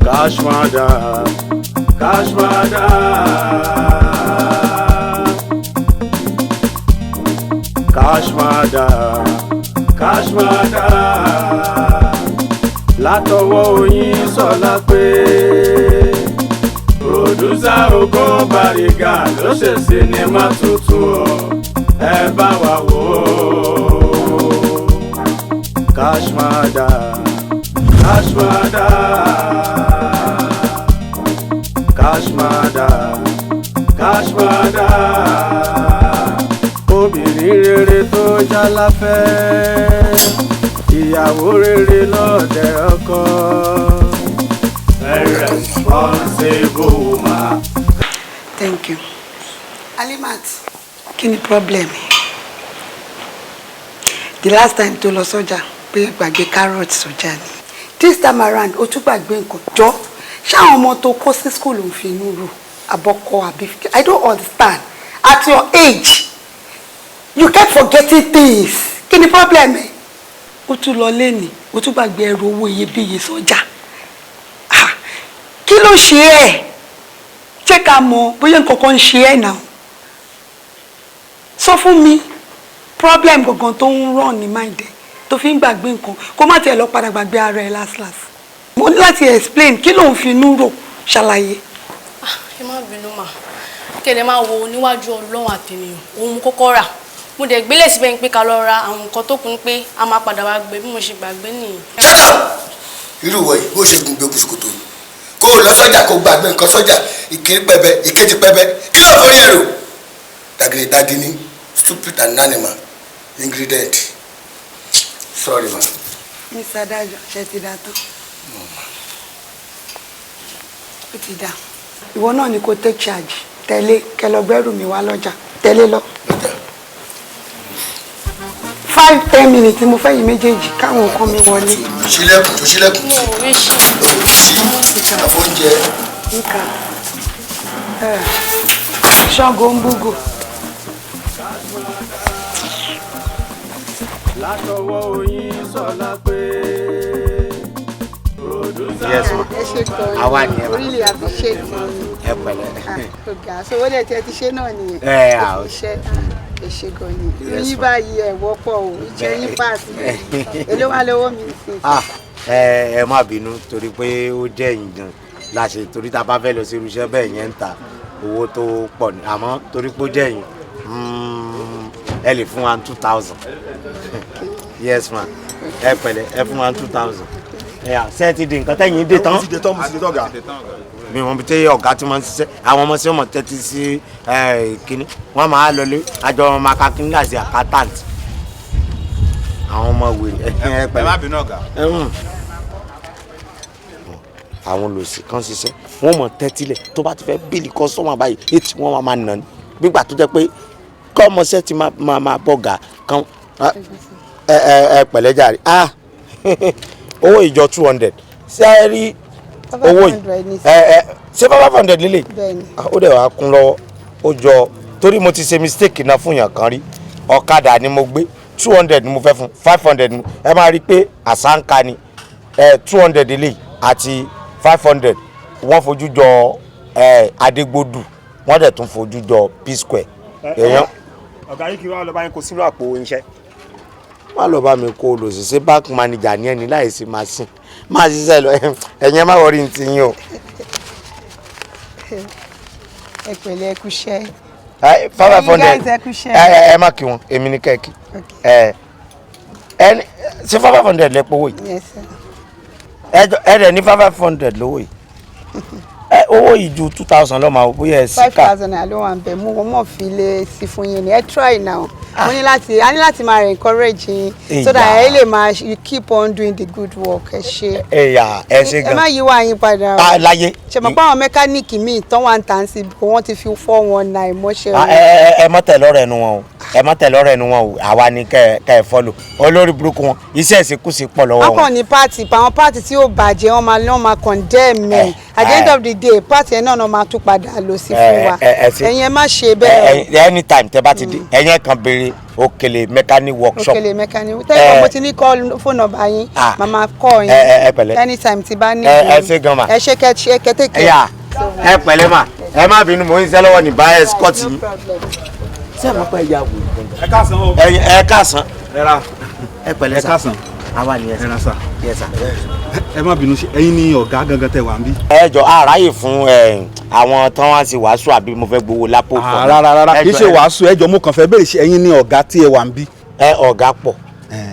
Kashmada, Kashmada, Kashmada, Kashmada. Látọwọ́ Oyinlọ́ye, producer Oko Bariga ló ṣe sinimá tuntun ẹ bá wa wò ó. Kashmada, Kashmada, Kashmada, Kashmada. Obìnrin rere tó jáláfẹ́, ìyàwó rere lọ́dẹ ọkọ. A responsible woman. Thank you. Alimat, kí ni problem? The last time tó lọ sọ́jà pé gbàgbé carrots sọ́jà ni. This time around ó tún gbàgbé nǹkan jọ. Ṣé àwọn ọmọ tó kó sí school ń fi inú rò àbọ̀kọ àbí? I don't understand. At your age, you kept forgetting things. Kí ni problem? Ó tún lọ lẹ́ni, ó tún gbàgbé ẹrù owó iyebíye sọ́jà. Kí ló ṣe ẹ́? Ṣé ká mọ̀ bóyá nǹkan kan ń ṣe ẹ́ náà? Sọ fún mi problem gangan tó ń ràn ní mind ẹ tó fi ń gbàgbé nǹkan kó má tiẹ̀ lọ padà gbàgbé ara ẹ last. Mo ní láti explain kí ló ń fi inú rò ṣàlàyé. Ẹ má bínú mà. Kẹ̀lẹ́ máa wo níwájú Ọlọ́run àtẹnìyàn ohun kọ́kọ́ rà. Mo dẹ̀ gbélé síbẹ̀ ń pé ká lọ ra àwọn nǹkan tó kún pé a máa padà wá gbé bí mo ṣe gbàgbé nìyí. Irú wọ̀ yìí bó ṣe gun gbé kùsùkùtù kó o lọ sọ́jà kó gbàgbé nǹkan sọ́jà ìkíní pẹbẹ ìkejì pẹbẹ kí ló forí èrò dagini stupid and animal ingredient sorry ma. Mr. Adájọ́ ṣe ti dá tán. Ó ti dá. Ìwọ náà ni kò take charge tẹ̀lé kẹlọgbẹ́rù mi wá lọ́jà tẹ̀lé lọ. 5-10 minutes mo fẹ́ yìí méjèèjì káwọn nǹkan mi wọlé. Ṣílẹ̀kùn tó ṣílẹ̀kùn. Mo ò rí ṣe. Sí àfóúnjẹ. Níkà ṣọ́gò ń búgò. Látọwọ́ Oyinlọ́ye, Yes, ma. Àwa ni ẹ ma. Really appreciate Ẹ pẹ̀lẹ́. ọ̀gá so wọ́n lè tẹ́ ti ṣe náà nìyẹn. Àwọn. Iṣẹ́ ṣe gan ni. Yín báyìí ẹ̀ wọ́pọ̀ o, ìjẹ́ yín pàṣẹ. Èló wà lọ́wọ́ mi sí. Ẹ má bínú torí pé ó jẹ́ ẹ̀yìn gan láṣẹ torí tá a bá fẹ́ lọ sí irúṣẹ́ bẹ́ẹ̀ yẹn ń ta owó tó pọ̀ ní àmọ́ torí pé ó jẹ́ ẹ̀yìn ẹ lè fún wa 2,000. Yes ma. Ẹ pẹ̀lẹ́ ẹ fún wa 2,000. Ṣé ti di nǹkan tẹ́yìn dé tán? Mo ti dé tán. Mi wọn bí tẹ ọ̀gá tí wọ́n ń ṣiṣẹ́ àwọn ọmọ sí ọmọ tẹ́tí sí kínní wọ́n máa lọlé àjọ ọmọ akíní láti accountant àwọn ọmọ wèrè ẹ má bínú ọ̀gá. àwọn olùsí kan ṣiṣẹ́ wọ́n mọ̀ tẹ́tílẹ̀ tó bá ti fẹ́ bíìlì kọ́sọ́mà báyìí ètí wọ́n máa nà ní gbígbà tó jẹ́ pé kọ́ ọmọọṣẹ́ ti máa bọ̀gà kan pẹ̀lẹ́ jàre owó ìjọ 200 ṣé ẹ rí owó yìí ṣé 500 lílé ó dẹ̀ wá kún lọ́wọ́ ó jọ torí mo ti ṣe mistake náà fún yàn kan rí ọ̀kadà ni mo gbé 200 ni mo fẹ́ fún 500 ni ẹ máa rí i pé àsáǹkà ni 200 lílé àti 500 wọ́n fojú jọ adégbòdù wọ́n dẹ̀ tún fojú jọ p-square. ọ̀gá yìí kí wọ́n lọ bá yín kó sínú àpò iṣẹ́. wọ́n lọ bá mi kó o lò sí ṣe bank manager ní ẹni láì sí machine máa ṣiṣẹ́ lọ ẹ̀yẹn má wọrí ti yín o. Ẹ pẹ̀lẹ́ ẹ kúṣẹ́. 500 ẹ má kí wọn èmi ní kẹ́ẹ̀kì ṣé 500 lẹ pọ̀ owó yìí ẹ dẹ̀ ní 500 lówó yìí owó yìí ju 2,000 lọ́ọ́ máa bóyá ẹ sí ká. 5,000 naira ló wà ń bẹ̀ mú wọn mọ̀ fi lè sí fún yín ni ẹ try now mo ní láti máa encourage yín so that ẹ lè máa you keep on doing the good work ẹ ṣe. ẹ ṣe gan. ẹ má yí wá yín padà o. láyé. ṣe mọ̀ pé àwọn mẹkáníìkì míì tán wà ń tàn sí wọ́n ti fi 419 mọ́ṣẹ́ wọn. ẹ mọ́ tẹ̀ lọ́rọ̀ ẹnu wọn o ẹ má tẹ̀lé ọ̀rọ̀ ẹnu wọn o àwa ni kẹ́ ẹ fọ́lò olórí burúkú wọn iṣẹ́ ìsìnkúsì pọ̀ lọ́wọ́ wọn. wọn kàn ní pààtì àwọn pààtì tí ó bàjẹ́ wọn máa condemn ẹ̀ at the end of the day pààtì ẹ̀ náà máa tún padà lọ sí fún wa ẹ̀yin ẹ má ṣe bẹ́ẹ̀. anytime tẹ bá ti di ẹ̀yin kan béèrè Okele mechanic workshop. Okele mechanic tẹ́lẹ̀ mo ti ní call phone number yín màmá call yín anytime tí bá ní ẹ ṣe gan ma ẹ ṣe kẹ́tẹ́kẹ́. ẹ pẹ̀lẹ́ ma ẹ má bínú mo ń ṣe lọ́wọ́ ní bá escort yìí. ṣé ẹ máa pẹ́ ìyá wò ó. ẹ káàsán o. ẹ káàsán. ẹ pẹ̀lẹ́ sà. ẹ káàsán. àwa ni ẹ sà. Yes sà. ẹ má bínú ṣe ẹ̀yin ni ọ̀gá gangan tẹ wà ń bí. ẹ jọ àráyè fún àwọn tán wá sí wàásù àbí mo fẹ́ gbowó lápò fún. rárá kì í ṣe wàásù ẹ jọ mo kàn fẹ́ béèrè ṣe ẹ̀yin ni ọ̀gá tí ẹ wà ń bí. ọ̀gá pọ̀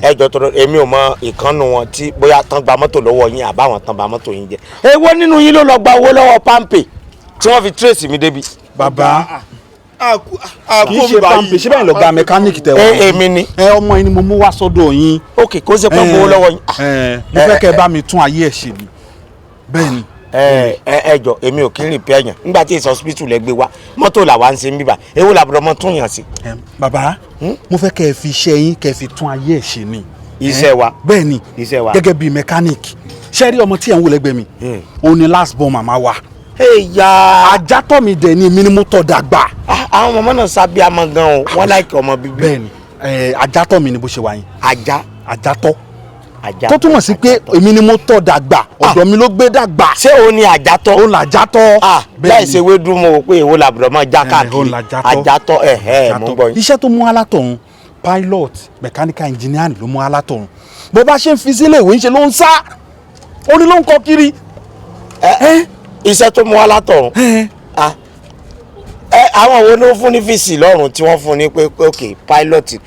ẹ jọ tọrọ èmi ò mọ ìkànnù wọn tí bóyá tán gba mọ́tò lọ́wọ́ yín àbáwọn tán gba mọ́tò yín jẹ. èwo nínú yín ló lọ gba owó lọ́wọ́ Pampe tí wọ́n fi trace mi débi. bàbá kì í ṣe Pampe ṣé bẹ́ẹ̀ lọ́gá mẹkáníìkì tẹ wá. èmi ni. ọmọ yín ni mo mú wá sọ́dọ̀ yín. ok kó ṣe pé gbowó lọ́wọ́ yín. mo fẹ́ kẹ́ ẹ bá mi tún ayé ẹ̀ ṣe ni bẹ́ẹ̀ ni. ẹ jọ èmi ò kí ń repair yàn nígbà tí èso hospital lẹ gbé wá mọ́tò làwa ń ṣe ń bíbà èwo làbúrò mọ́ tún yàn sí. bàbá mo fẹ́ kẹ́ ẹ fi iṣẹ́ yín kẹ́ ẹ fi tún ayé ẹ̀ ṣe ni. iṣẹ́ wa bẹ́ẹ̀ ni iṣẹ́ wa gẹ́gẹ́ bíi mẹkáníìkì ṣé rí ọmọ tí ẹ̀ ń wò lẹ́gbẹ̀ẹ́ mi òun ni last born màmá wa. ajátọ́ mi dẹ̀ ni èmi ni mo tọ́ dàgbà. àwọn ọmọ náà sábẹ́ àmọ́ gan o wọ́n láìkẹ́ ọmọ bíbí. bẹ́ẹ̀ ni ajátọ́ mi ni bó ṣe wà yín. ajátọ́ tó túmọ̀ sí pé èmi ni mo tọ́ dàgbà ọ̀dọ̀ mi ló gbé dàgbà. ṣé òun ni àjátọ́. òun làjátọ́. láì ṣe wédú mo wò pé èwo làbúrò máa já káàkiri àjátọ́ mo gbọ́ yín. iṣẹ́ tó mú alátọ̀hún pilot mechanical engineering ló mú alátọ̀hún bó bá ṣe ń fi sílé ìwé ń ṣe ló ń sá orí ló ń kọ kiri. iṣẹ́ tó mú alátọ̀hún àwọn wo ló fún ní fíìsì lọ́rùn tí wọ́n fún ní pé ok pilot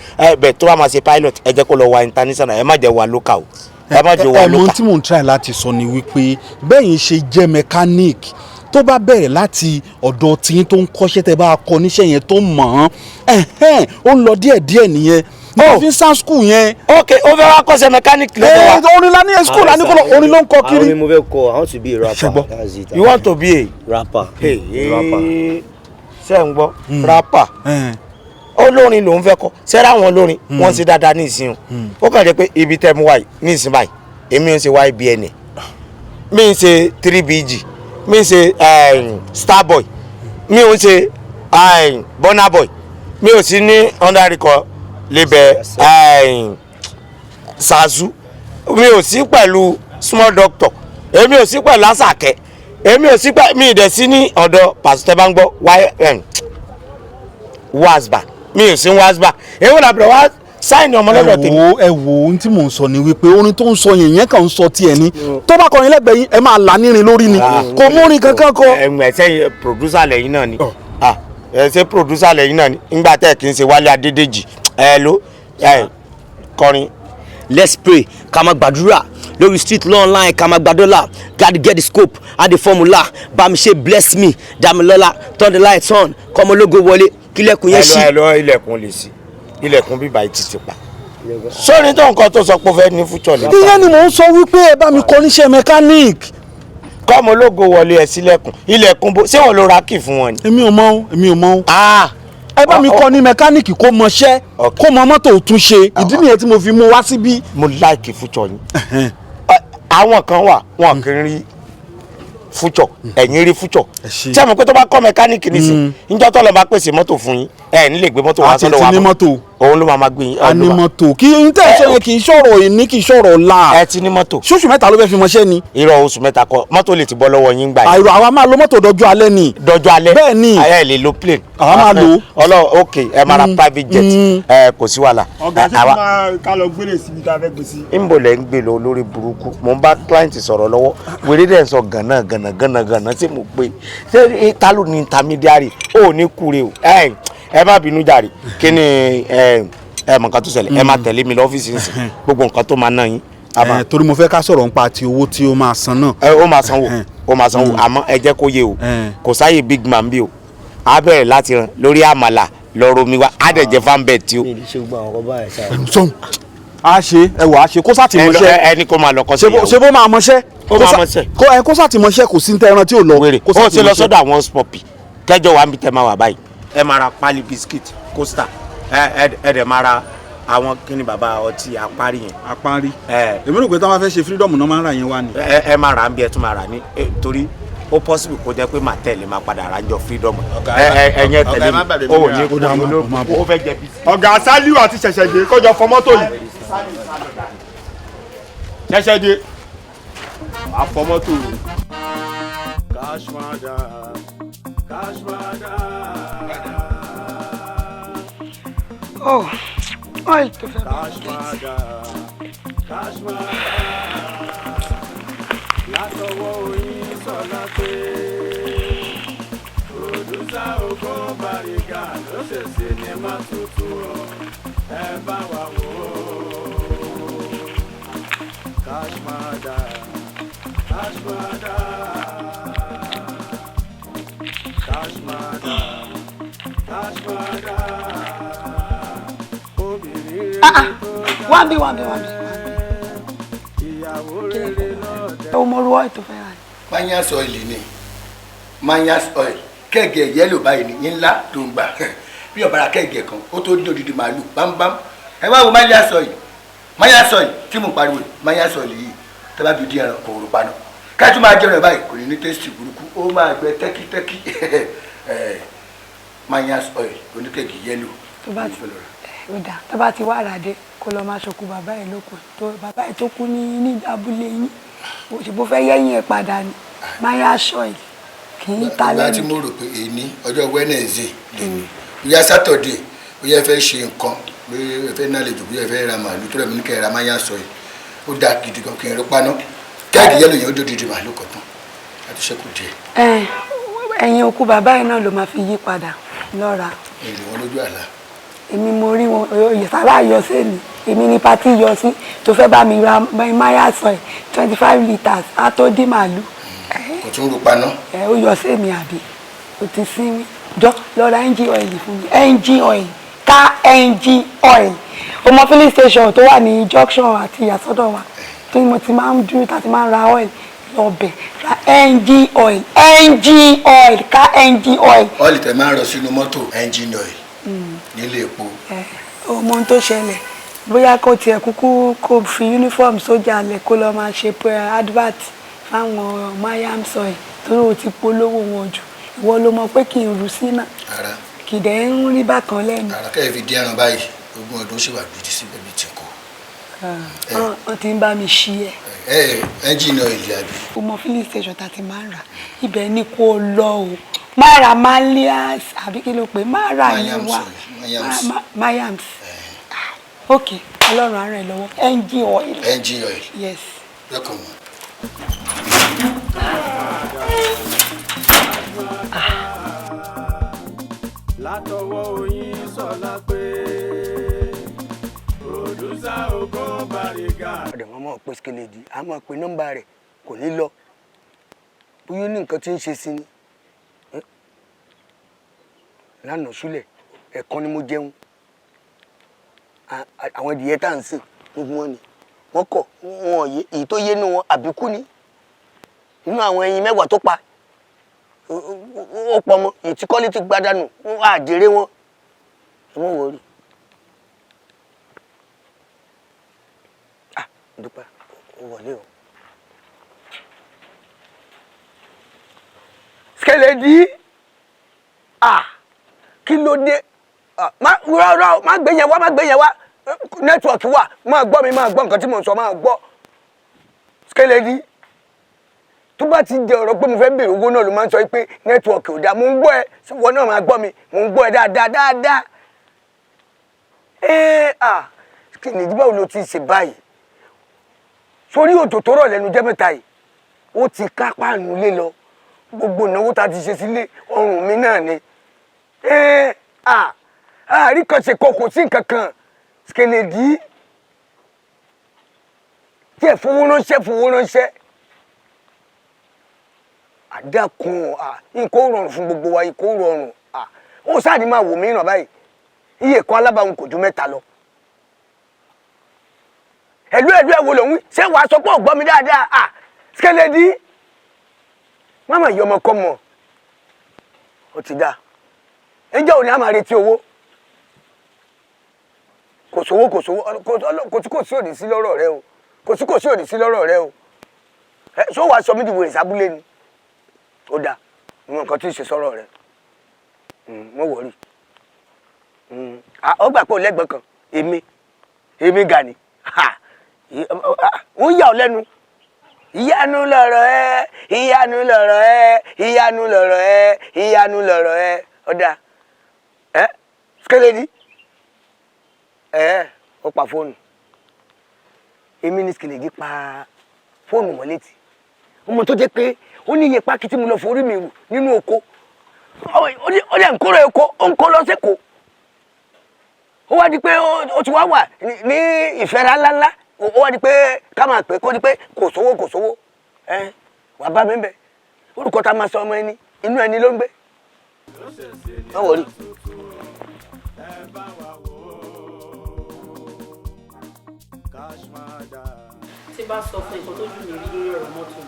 bẹ́ẹ̀ tó bá máa ṣe pilot ẹ jẹ́ kó lọ wa international ẹ má jẹ́ wa local o ẹ má jẹ́ wa local. ẹ̀mọ́ tí mò ń try láti sọ ni wípé bẹ́yìn ṣe jẹ́ mechanic tó bá bẹ̀rẹ̀ láti ọ̀dọ̀ tiyín tó ń kọ́ṣẹ́ tẹ́ bá kọ́ níṣẹ́ yẹn tó mọ̀ ọ́n ó ń lọ díẹ̀díẹ̀ nìyẹn ní fi san school yẹn. ok ó fẹ́ wá kọ́ṣẹ́ mechanic lọ́dọ̀ wa. orin la ní school la ní kọ́ orin ló ń kọ́ kiri. àwọn mi mo fẹ́ kọ́ I want to be a rapper. That's it. You want to be a rapper. ṣé ń gbọ́ rapper olórin lòún fẹ́ kọ́ ṣẹ́ra àwọn olórin wọ́n ṣe dáadáa ní ìsìn ó kàn jẹ́ pé ibi tẹ́ mu wáyé ní ìsìn báyìí èmi ń ṣe YBN mi ń ṣe 3BG mi ń ṣe Starboy mi ń ṣe Burna Boy mi ò sí ní under record label Zazu mi ò sí pẹ̀lú Small Doctor èmi ò sí pẹ̀lú Asake èmi ò sí pẹ̀lú mi ìdẹ̀ sí ní ọ̀dọ̀ pàṣẹ bá ń gbọ́ wasba mi ò sí wasba èwo làbúrò wá sáìnì ọmọ lọ́dọ̀ tèmi. ẹ wo ohun tí mò ń sọ ni wípé orin tó ń sọ yẹn kàn ń sọ tiẹ̀ ni tó bá kọrin lẹ́gbẹ̀ẹ́ yín ẹ máa là nírin lórí ni kò múrin kankan kọ. ẹsẹ producer lẹ́yìn náà ni ẹsẹ producer lẹ́yìn náà ni ńgbà tẹ kì í ṣe Wálé Adédèjì ló kọrin. Let's pray ká máa gbàdúrà lórí street law online ká máa gbàdọ́là gotta get the scope add the formula bá mi ṣe bless me Damilola turn the lights on kọ́mọlógo wọlé kílẹ̀kùn yẹn ṣí. ẹ lọ ilẹ̀kùn lè ṣí ilẹ̀kùn bíbá ìtìtì pa. sórí tó nǹkan tó sọ pé ó fẹ́ ní future ní. ìyẹn ni mò ń sọ wípé ẹ bá mi kọ́ níṣẹ́ mechanic. kọ́mọlógo wọlé ẹ sílẹ̀kùn ilẹ̀kùn bó ṣé wọn ló ra kì fún wọn ni. èmi ò mọ̀ o. ẹ bá mi kọ́ ní mẹkáníìkì kó mọṣẹ́ kó mọ mọ́tò tún ṣe ìdí nìyẹn tí mo fi mú wá síbí. mo like future yín àwọn kan wà wọn kì í rí future ẹ̀yin rí future tí a mọ̀ pé tó bá kọ́ mẹkáníìkì nísìn níjọ́ tó lọ bá pèsè mọ́tò fún yín ẹ̀ nílé gbé mọ́tò wá sọ́dọ̀ wa mọ́ òun ló máa gbé yín. a ní mọ́tò kí n tẹ́ ṣe yẹn kì í ṣọ̀rọ̀ ìní kì í ṣọ̀rọ̀ ọ̀la. ẹ ti ní mọ́tò. ṣóṣù mẹ́ta ló fẹ́ fi mọṣẹ́ ni. irọ́ oṣù mẹ́ta kọ́ mọ́tò lè ti bọ́ lọ́wọ́ yín gbà yín. àìrò àwa máa lo mọ́tò dọjọ́ alẹ́ ni. dọjọ́ alẹ́ bẹ́ẹ̀ ni ẹ lè lo plane. àwa máa lo. ọlọ́run ok ẹ máa ra private jet kò sí wàhálà. ọ̀gá tí mo máa ká lọ gbélé síbi tá a fẹ́ gbé sí. ń bò lẹ́ ń gbé lọ lórí burúkú mo ń bá client sọ̀rọ̀ lọ́wọ́ wèrè dẹ̀ sọ gànà tí mo pé ṣé ta ló ní intermediary ó ní kúre o ẹ má bínú jàre kí ni ẹ mọ nǹkan tó ṣẹlẹ̀ ẹ máa tẹ̀lé mi lọ́fíìsì nísìn gbogbo nǹkan tó máa ná yín. torí mo fẹ́ ká sọ̀rọ̀ nípa ti owó tí ó máa san náà. ó máa sanwó àmọ́ ẹ jẹ́ kó yé o kò sáyè big man bí o á bẹ̀rẹ̀ láti ràn lórí àmàlà lọ́rọ̀ mi wá á dẹ̀ jẹ́ fanbet tí o. a ṣe ẹwà a ṣe kó sá ti mọṣẹ́ ẹni kó máa lọ kọ́ sí ìyàwó ṣe bó máa mọṣẹ́ kó sá ti mọṣẹ́ kò sí ní tẹ́ran tí ò lọ. wèrè ó ti lọ sọ́dọ̀ àwọn spọ́pì kẹjọ wa ń bí tẹ́ máa wà báyìí ẹ máa ra pálí bisikíìtì coaster dẹ̀ máa ra àwọn kíni bàbá ọtí apárí yẹn. apárí èmi rò pé táwọn fẹ́ ṣe freedom náà máa ń ra yẹn wá ni. ẹ máa rà ń bí ẹ tún máa rà ní torí ó possible kó jẹ́ pé màá tẹ̀lé máa padà ra jọ freedom. ẹ̀yẹ tẹ̀lé mi ó ní kó ní ó fẹ́ jẹ bí. ọ̀gá Sálíù àti Ṣẹ̀ṣẹ̀dé kọjọ fọ mọ́tò yìí. Ṣẹ̀ṣẹ̀dé àfọ mọ́tò yìí. Kashmada Kashmada. Oh, oil tó fẹ́ bá Kashmada Kashmada. Látọwọ́ Oyin Solape Producer Oko Bariga ló ṣe sinimá tuntun ẹ bá wa wò ó. Kashmada Kashmada Kashmada Kashmada. Obìnrin rere tó dá wọ́n bí ìyàwó rere lọ́dẹ. o mo ru oil tó fẹ́ rà. mayas oil ni mayas oil kẹ́ẹ̀gẹ̀ yẹ́lò báyìí ní ńlá tó ń gbà bí ọ̀bára kẹ́ẹ̀gẹ̀ kan ó tó dín odidi màálù bámbám ẹ wá wo mayas oil tí mo pariwo mayas oil yìí tẹ́ bá fi dín ẹran kò rò paná ká tún máa jẹun ẹ báyìí kò ní ní tẹ́sítì burúkú ó máa gbẹ tẹ́kítẹ́kí mayas oil oníkẹ́ẹ̀gì yẹ́lò tó bá ti wá àràdé kó lọ máa ṣokú bàbá ẹ̀ lókun tó bàbá ẹ̀ tó kú ní abúlé yín òṣèbó fẹ́ yẹ́yìn ẹ̀ padà ní mayas oil kì í ta lẹ́nu. láti mo rò pé èyí ọjọ́ Wednesday lèmi ìyá Saturday ó yẹ fẹ́ ṣe nǹkan pé ẹ fẹ́ nálejò bí ẹ fẹ́ ra màálù tó rẹ̀ mí ní kẹ́ ẹ ra mayas oil ó dáa gidi gan kí n rí paná kẹ́ẹ̀kì yẹ́lò yẹn ó dòdò di màálù kan tán láti ṣẹ́kù díẹ̀. ẹ̀yìn òkú bàbá ẹ̀ náà ló máa fi yí padà lọ́ra. èrè wọn lójú àlá. èmi mo rí wọn ìyẹ̀sára yọ sí èmi èmi ní pátí yọ sí tó fẹ́ bá mi ra mayas oil 25 litres á tó dín màálù. kò tún ro paná. ó yọ sí èmi àbí o ti sinmi jọ lọ ra engine oil fún mi engine oil ká engine oil ọmọ filling station tó wà ní junction àti ìyàsọ́dọ̀ wa tó ní mo ti máa ń dúró tá a ti máa ń ra oil lọ́bẹ̀ ra engine oil ká engine oil. ọ́ìlì tẹ máa ń rọ sínú mọ́tò engine oil nílé epo. ọmọ ohun tó ṣẹlẹ̀ bóyá kó tiẹ̀ kúkú kó fi uniform sójà lẹ̀ kó lọ́ọ́ máa ṣe advert fáwọn mayams oil torí o ti polówó wọn jù ìwọ ló mọ pé kí n rù sí náà kì í dẹ̀ ń rí bákan lẹ́nu. kẹ́ẹ̀ fi dín ẹran báyìí ogún ọdún ṣì wà bíi sí bẹ́ẹ̀ bíi ti kọ́. wọ́n ti ń bá mi ṣí ẹ̀. engine oil àbí. o mọ filling station tá a ti máa ń rà ibẹ̀ ni kò lọ o má ra malias àbí kí ló pé má ra yẹn wá mayams ok ọlọ́run á ràn ẹ́ lọ́wọ́ engine oil. engine oil. yes. welcome. Látọwọ́ Oyin Solape Producer Oko Bariga. ọ̀dẹ̀ wọn mọ̀ pé skeledi a máa pe nọ́mbà rẹ̀ kò ní lọ bóyá ní nǹkan tí ń ṣe sí ni lánàá súlẹ̀ ẹ̀kan ni mo jẹun àwọn ìdíyẹ tá à ń sìn gbogbo wọn ni wọ́n kọ̀ wọn yé èyí tó yé nínú wọn àbíkú ni nínú àwọn ẹyin mẹ́wàá tó pa ó pọ̀ mọ́ èyí tí kọ́lé ti gbádànù wọn àjèrè wọn ẹ mọ̀ wọ́n rí dúpẹ́ ó wọlé o. skeledi kí ló dé má gbé yẹn wá nẹ́tíwọ̀kì wà máa gbọ́ mi máa gbọ́ nǹkan tí mò ń sọ máa gbọ́ skeledi tó bá ti jẹ ọ̀rọ̀ pé mo fẹ́ bèrè owó náà ló máa ń sọ pé nẹ́tíwọ̀kì ò dáa mò ń gbọ́ ẹ wọn náà máa gbọ́ mi mò ń gbọ́ ẹ dáadáa skeledi báwo ló ti ṣe báyìí sórí òjò tó rọ̀ lẹ́nu jẹ́ mẹ́ta yìí ó ti ká páànù lé lọ gbogbo ìnáwó tá a ti ṣe sílé ọrùn mi náà ni àríkànṣe kò sí nǹkan kan skeledi tí ẹ fowó ránṣẹ́ àdàkùn nǹkan ó rọrùn fún gbogbo wa nǹkan ó rọrùn ó sáà ní máa wò mí ràn báyìí iye kan alábàáhùn kò ju 3 lọ ẹ̀lú ẹ̀wọ̀ lòun ṣé wàá sọ pé ò gbọ́ mi dáadáa skeledi mama yìí ọmọ kọ́ mọ̀ ó ti dá ẹjọ́ òní a máa retí owó kò sówó kò tí kò sí òdì sí lọ́rọ̀ rẹ o kò sí òdì sí lọ́rọ̀ rẹ o ṣó wàá sọ mí dìbò ìsábúlé ni ó dáa ìwọ̀n nǹkan tí ì ṣe sọ́rọ̀ rẹ mo wọ̀rí ó gbà pé ò lẹ́gbọ̀n kan èmi Gani wọ́n yà ọ́ lẹ́nu ìyanu lọ̀rọ̀ ẹ ìyanu lọ̀rọ̀ ẹ ìyanu lọ̀rọ̀ ẹ ìyanu lọ̀rọ̀ ẹ ọ̀dà Skeledi ó pa fóònù èmi ní Skeledi pa fóònù mọ́ létí ọmọ tó jẹ́ pé ó ní iye pákí tí mo lọ forí mi wù nínú oko ó dẹ̀ ń kóró oko ó ń kó lọ sẹ́kọ̀ọ́ ó wá di pé ó ti wá wà ní ìfẹ́ra ńláńlá ó wá di pé ká máa pè kó di pé kò sówó wà bá mi bẹ̀ orúkọ tá a máa sọ ọmọ ẹni inú ẹni ló ń gbé báwo rí. tí bá sọ fún nǹkan tó jù mí rí lórí ọ̀rọ̀ mọ́tò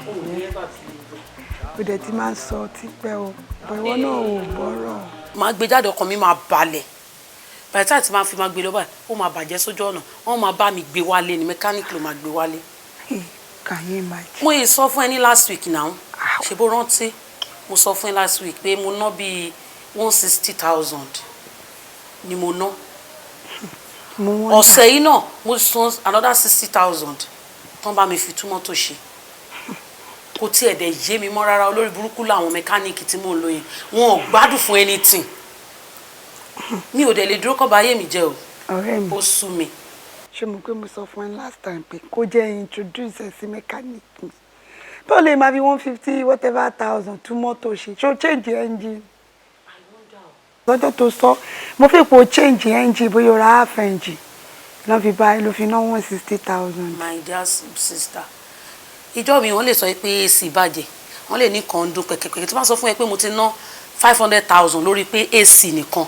ó wù ní ẹ̀bà tí ó dẹ̀ ti máa ń sọ tipẹ́ o ìwọ náà ò bọ́rọ̀. máa gbé jáde ọkàn mi máa balẹ̀ bàtà tí àti máa fi máa gbé lọ báyìí ó máa bàjẹ́ sójú ọ̀nà wọ́n máa bá mi gbé wálé ni mẹkáníìkì ló máa gbé wálé. kàyé máa jẹ. mo yìí sọ fún ẹ ní last week náà ṣe bó rántí mo sọ fún ẹ last week pé mo ná bíi 160,000 ni mo ná ọ̀sẹ̀ yìí náà mo san another 60,000 tán bá mi fi tú mọ́tò ṣe kò tiẹ̀ dẹ̀ yé mi mọ́ rárá olórí burúkú làwọn mẹkáníìkì tí mò ń lò yẹn wọn ò gbádùn fún anything mi ò dẹ̀ lè dúró kọ́ bá ayé mi jẹ́ o ọ̀rẹ́ mi ó sú mi. ṣé mo pé mo sọ fún ẹ last time pé kó jẹ́ introduce ẹ sí mẹkáníìkì báwo lè máa fi 150 whatever thousand tú mọ́tò ṣe ṣó change engine lọ́jọ́ tó sọ mo fi po change engine bóyá o ra half engine lọ́ fi báyìí ló fi ná 160,000. my dear sister ìjọ mi wọ́n lè sọ pé AC bàjẹ́ wọ́n lè ní kàn ń dún pẹ̀kẹ̀pẹ̀kẹ̀ tí wọ́n sọ fún ẹ pé mo ti ná 500,000 lórí pé AC nìkan.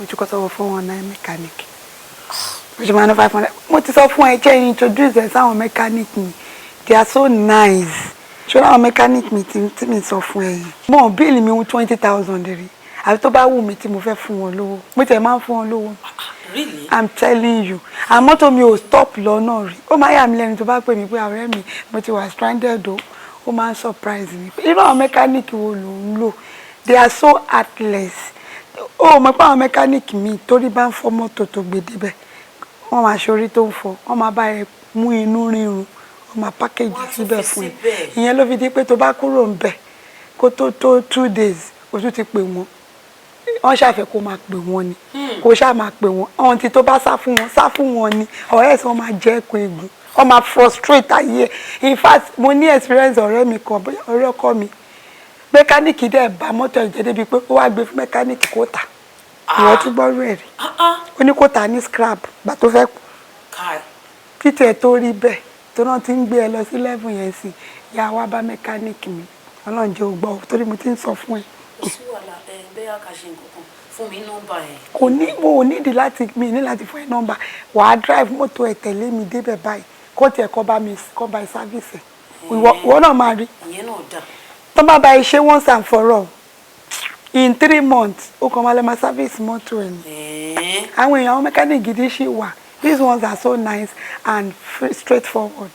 ojú kọ́ sọ́wọ́ fún wọn náà mẹkáníìkì ojú máa ná 500 mo ti sọ fún ẹ jẹ́ introduce ẹ sáwọn mẹkáníìkì mi they are so nice ṣọlá àwọn mẹkáníìkì mi tí mi sọ fún ẹ yìí mo bíìlì mi 20,000 rí àbí tó bá wù mí tí mo fẹ́ fún wọn lówó mo tẹ̀ máa ń fún wọn lówó. Really? I'm telling you àmọ́ tó mi ò stop lọ́nà rí ó máa yà mí lẹ́nu tó bá pè mí pé ọ̀rẹ́ mi mo ti wà stranded o ó máa ń surprise mi pé irú àwọn mẹkáníìkì wo ló ń lò they are so heartless ó mọ̀ pé àwọn mẹkáníìkì mi torí bá ń fọ́ mọ́tò tó gbé débẹ̀ wọ́n máa ṣorí tó ń fọ́ wọ́n máa bá ẹ mú inú rírun wọ́n máa package síbẹ̀ fún ẹ ìyẹn ló fi di pé tó bá kúrò ń bẹ̀ kó tó 2 days o tún ti pè wọ́n wọ́n ṣàfẹ́ kó máa pè wọ́n ni kó ṣáà máa pè wọ́n ọ̀hún tí tó bá sá fún wọn ni ọ̀rẹ́ ẹ̀sìn wọn máa jẹ́ ẹ̀kọ́ egun wọ́n máa frustrate ayé in fact mo ní experience ọ̀rẹ́ mi kan ọ̀rẹ́ ọkọ mi mẹkáníìkì dẹ̀ bá mọ́tò ẹ̀jẹ̀ débi pé ó wá gbé fún mẹkáníìkì kó tà ìwọ́n tún gbọ́ rẹ̀ rí ó ní kó tà ní scrap gbà tó fẹ́ kú títí ẹ̀ tó rí bẹ́ẹ̀ tó náà ti ń gbé ẹ lọ sí level yẹn sí ìyá wa bá mẹkáníìkì mi ọlọ́run jẹ́ ògbọ́ torí mo ti ń sọ fún ẹ. kò sí wàhálà bẹ́ẹ̀ ká ṣe nǹkan kan fún mi nọ́mbà ẹ̀. kò ní mo ò nídìí láti mi ní láti fún ẹ nọ́mbà wàá drive mọ́tò ẹ̀ tẹ̀lé mi débẹ̀ báyìí kó tiẹ̀ kọ́ bá ẹ sáfìsì ìwọ náà máa rí. ìyẹn náà dà. tó bá ẹ ṣe once and for all in 3 months ó kàn máa lè máa sáfìsì mọ́tò ẹ̀ ni. àwọn èèyàn àwọn mechanic gidi ṣì wà these ones are so nice and straightforward.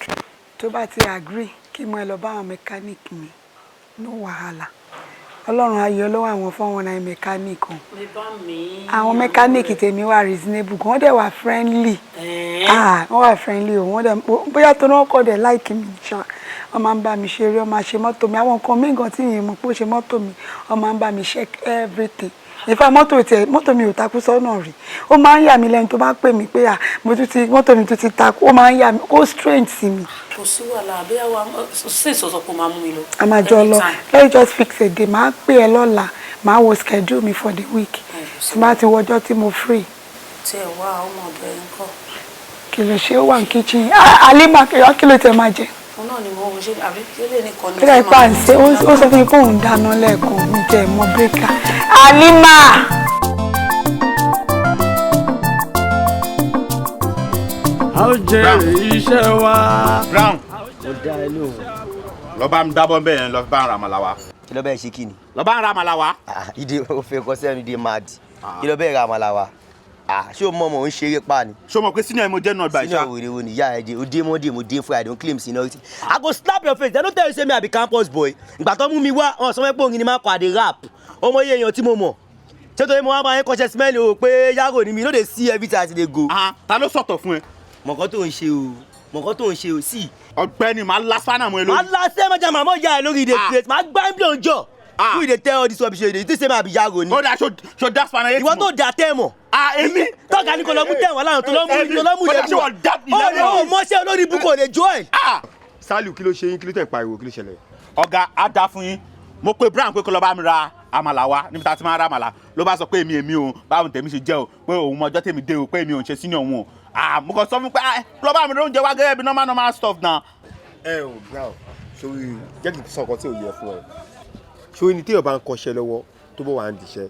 tó bá ti agree kí mo ẹ lọ bá àwọn mechanic mi no wàhálà ọlọ́run ayọ̀ lọ́wọ́ àwọn 419 mechanic kan àwọn mechanic tèmi wà reasonable gan wọ́n dẹ̀ wà friendly wọ́n wà friendly o wọ́n dẹ̀ bóyá tó náà kọ́ dẹ̀ like mi ṣá wọ́n máa ń bá mi ṣeré wọ́n máa ṣe mọ́tò mi àwọn nǹkan míì gan tí yìí mọ̀ pé ó ṣe mọ́tò mi wọ́n máa ń bá mi check everything ìfà mọ́tò mi ò takú sọ́nà rí ó máa ń yà mí lẹ́nu tó bá pè mí pé mọ́tò mi tún ti takú ó máa ń yà mí ó strange sí mi. kò sí wàhálà àbí àwa sí ìsọ̀sọ̀ kò máa mú mi lọ. a máa jọ lọ let's just fix a day máa pè ẹ́ lọ́la máa wo schedule mi for the week tí bá ti wọjọ́ tí mo free. tí ẹ wá ọmọ ọ̀dọ́ ẹ̀ ń kọ́. kí ló ṣe ó wà ní kitchen alima kí ló tẹ máa jẹ. òun náà ni mo ṣe àbí kílè nìkan ni. kílẹ̀ pa ṣe ó sọ fún mi kó òun dáná lẹ́ẹ̀kan mi jẹ́ ìmọ̀ bírèkà alima. a ó jèrè iṣẹ́ wa. Brown ó dá ẹ lóhùn. lọ bá ń dábọ́ bẹ́ẹ̀ yẹn lọ bá ń ra àmàlà wa. kí ló bẹ́ẹ̀ ṣe kí ni. lọ bá ń ra àmàlà wa. ìdè òfin kọ sẹ́nu ìdè máa dì kí ló bẹ́ẹ̀ ra àmàlà wa. ṣé o mọ̀ mọ̀ ń ṣeré pa ni. ṣé o mọ̀ pé senior mo jẹ́ náà gba ìṣá. senior wèrè wo ni ìyá ẹ jẹ o dé Monday mo dé Friday don claim seniority. I go slap your face. They don't tell you say me I be campus boy. Ìgbà tó mú mi wá wọn sọ pé òun ni máa kọ àdé rap. Ọmọ iye èèyàn tí mo mọ̀. Ṣé torí mo wá máa ń kọ́ṣẹ́ smell o pé yàgò ni mi no dey see every time I dey go. Ta ló sọ̀tọ̀ fún ẹ. Mọ̀kọ́ tó ń ṣe o sí. Ọ̀gbẹ́ni máa la spanner mọ́ ẹ lórí. Máa la ṣé mọ́jà màmá ìyá ẹ lórí ìdè plate máa gbá ń bí òǹjọ́. Who dey tell all this rubbish you dey do say me I be yàgò ni. Ó dà ṣo dá spanner yẹn. Ìwọ tó dà tẹ́ mọ̀. Èmi. Tọ́ka ní kò lọ mú tẹ̀wọ̀n láwọn tó lọ mú yẹn mọ̀. Ó lè ó mọ́ṣẹ́ olórí ibùkún lè jó ẹ̀. Sálíù kí ló ṣe yín kí ló tẹ̀ pariwo kí ló ṣẹlẹ̀. Ọ̀gá á dá fún yín mo pe Brown pé kó lọ bá mi ra àmàlà wa níbi tá a ti máa ra àmàlà ló bá sọ pé èmi o báwo tèmi ṣe jẹ́ o pé òun mọ ọjọ́ tèmi dé o pé èmi ò ń ṣe senior òun o mo kàn sọ fún pé lọ bá mi ra oúnjẹ wá gẹ́gẹ́ bí normal stuff náà. Brown sórí jẹ́ kí n sọ nǹkan tí ò yẹ fún ẹ sórí ni téèyàn bá ń kọ́ṣẹ́ lọ́wọ́ tó bọ̀ wá ń diṣẹ́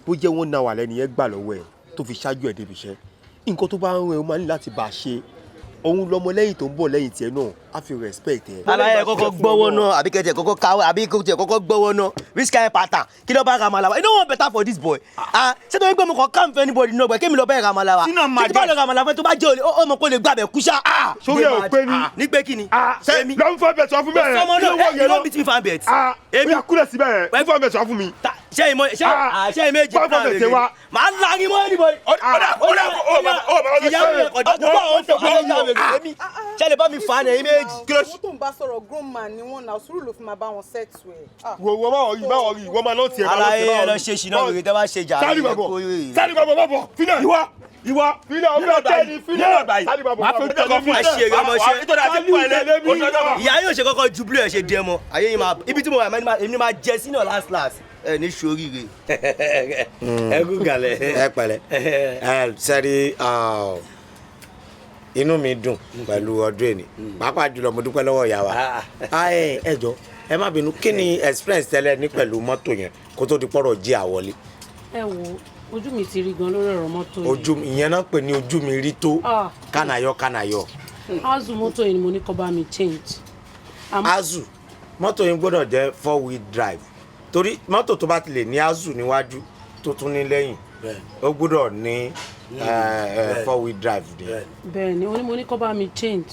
bó jẹ́ wọ́n náà wà lẹ́nu yẹn gbà lọ́wọ́ ẹ̀ tó fi ṣáájú ẹ̀ débi iṣẹ́ nǹkan tó bá ń rẹ̀ ó máa ní láti bá a ṣe òun lọmọ lẹ́yìn tó ń bọ̀ lẹ́yìn tiẹ̀ náà á fi respect ẹ̀. aláyẹ kọ́kọ́ gbọ́wọ́ náà àbí kẹtẹ kọ́kọ́ káwọ́ àbí kẹtẹ kọ́kọ́ gbọ́wọ́ náà which kind pattern kí ló bá ramala wa you know what better for this boy ṣé tó ń gbé mo kàn calm for anybody náà gbẹ kémi lọ bẹ́ẹ̀ ramala wa títí bá lọ ramala fẹ́ tó bá jẹ́ ọmọ kó lè gbàbẹ̀ kúṣà. sórí ẹ̀ ò pé ni ní pé kí ni. ṣé lọ́n fún bẹ̀ sọ fún bẹ́ẹ̀ ọmọ náà you no beat me fan bet. èmi àkúrẹ̀ síbẹ̀ ẹ̀ fún bẹ̀ sọ fún mi. ṣé ìmọ̀ èjì fún àwọn èèyàn máa ń la ni mọ́ anybody. ìyá mi ọ̀dọ́ tó bá wọn tó bá wọn yà mí ṣe lè bá mi fà á ní méjì. àwọn tó ń bá sọ̀rọ̀ grown man ni wọ́n náà sùúrù ló fi máa bá wọn settle ẹ̀. wo má wọrí wọ́n máa lọ́ọ̀tì ẹ̀. aláyé ẹ lọ ṣe ṣìnà wèrè tẹ́ bá ṣe jà. sáré bàbọ̀ fílẹ̀ ìwọ fílẹ̀ ọ̀fẹ́ tẹ́ni fílẹ̀ sáré bàbọ̀ máa fi tọkọ fún àṣẹ ọmọ ṣe ìyá yóò ṣe kọ́kọ́ ju blue ẹ̀ ṣe dẹ́ mọ́ ayé yìí máa ibi tí mo wà èmi máa jẹ sínú last ẹ ní sóríire. ẹ kú kalẹ̀. ẹ pẹ̀lẹ́ sẹ́rí inú mi dùn pẹ̀lú ọdún èní pàápàá jùlọ mo dúpẹ́ lọ́wọ́ ìyá wa ẹ jọ ẹ má bínú kí ni experience tẹ́lẹ̀ ní pẹ̀lú mọ́tò yẹn kó tó di pọ́rọ̀ jí àwọlé. ẹ wo ojú mi ti rí gan lórí ọ̀rọ̀ mọ́tò yẹn. ojú ìyẹn náà pè ní ojú mi rí tó kánayọ. azu mọ́tò yẹn ni mo ní kó bá mi change. azu mọ́tò yẹn gbọ́dọ̀ jẹ́ 4-wheel drive torí mọ́tò tó bá ti lè ní azu níwájú tó tún ní lẹ́yìn ó gbọ́dọ̀ ní 4-wheel drive ni. bẹ́ẹ̀ni ó ní mo ní kó bá mi change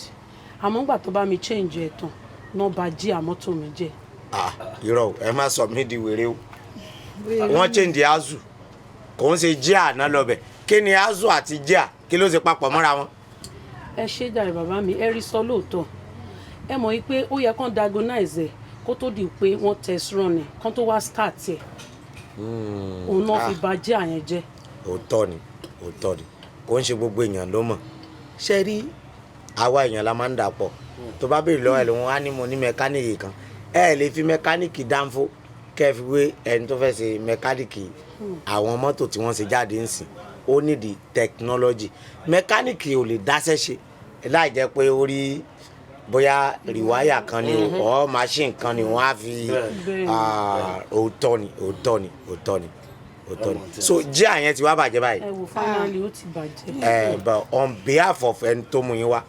àmọ́ ńgbà tó bá mi change ẹ̀ tán náà bá jí àmọ́tò mi jẹ́. irọ́ ẹ má sọ mí di wèrè o wọ́n change azu kò ń ṣe jíà náà lọ́bẹ̀ kí ni azu àti jíà kí ló ṣe papọ̀ mọ́ra wọn. ẹ ṣe jàre bàbá mi ẹ rí sọ lóòótọ́ ẹ mọ̀ pé ó yẹ kán diagnose ẹ̀ kó tó di pé wọ́n test run ẹ̀ kán tó wá start ẹ̀ òun náà fi bà jíà yẹn jẹ́. òótọ́ ni kò ń ṣe gbogbo èèyàn ló mọ̀ ṣe rí àwa èèyàn la máa ń dà pọ̀ tó bá béèrè lọ́wọ́ ẹ̀ lóun á ní mo ní mẹkáníìkì kan ẹ lè fi mẹkáníìkì dánfó kẹ́ fi wé ẹni tó fẹ́ ṣe mẹkáníìkì àwọn mọ́tò tí wọ́n ṣe jáde ń sìn ó nídìí technology mẹkáníìkì ò lè dáṣẹ́ ṣe láì jẹ́ pé ó rí bóyá rìwáyà kan ni ọ̀ machine kan ni wọ́n á fi òótọ́ ni so jí àyẹn ti wá bàjẹ́ báyìí. ẹ wò finally ó ti bàjẹ́. but on behalf of ẹni tó mú yín wá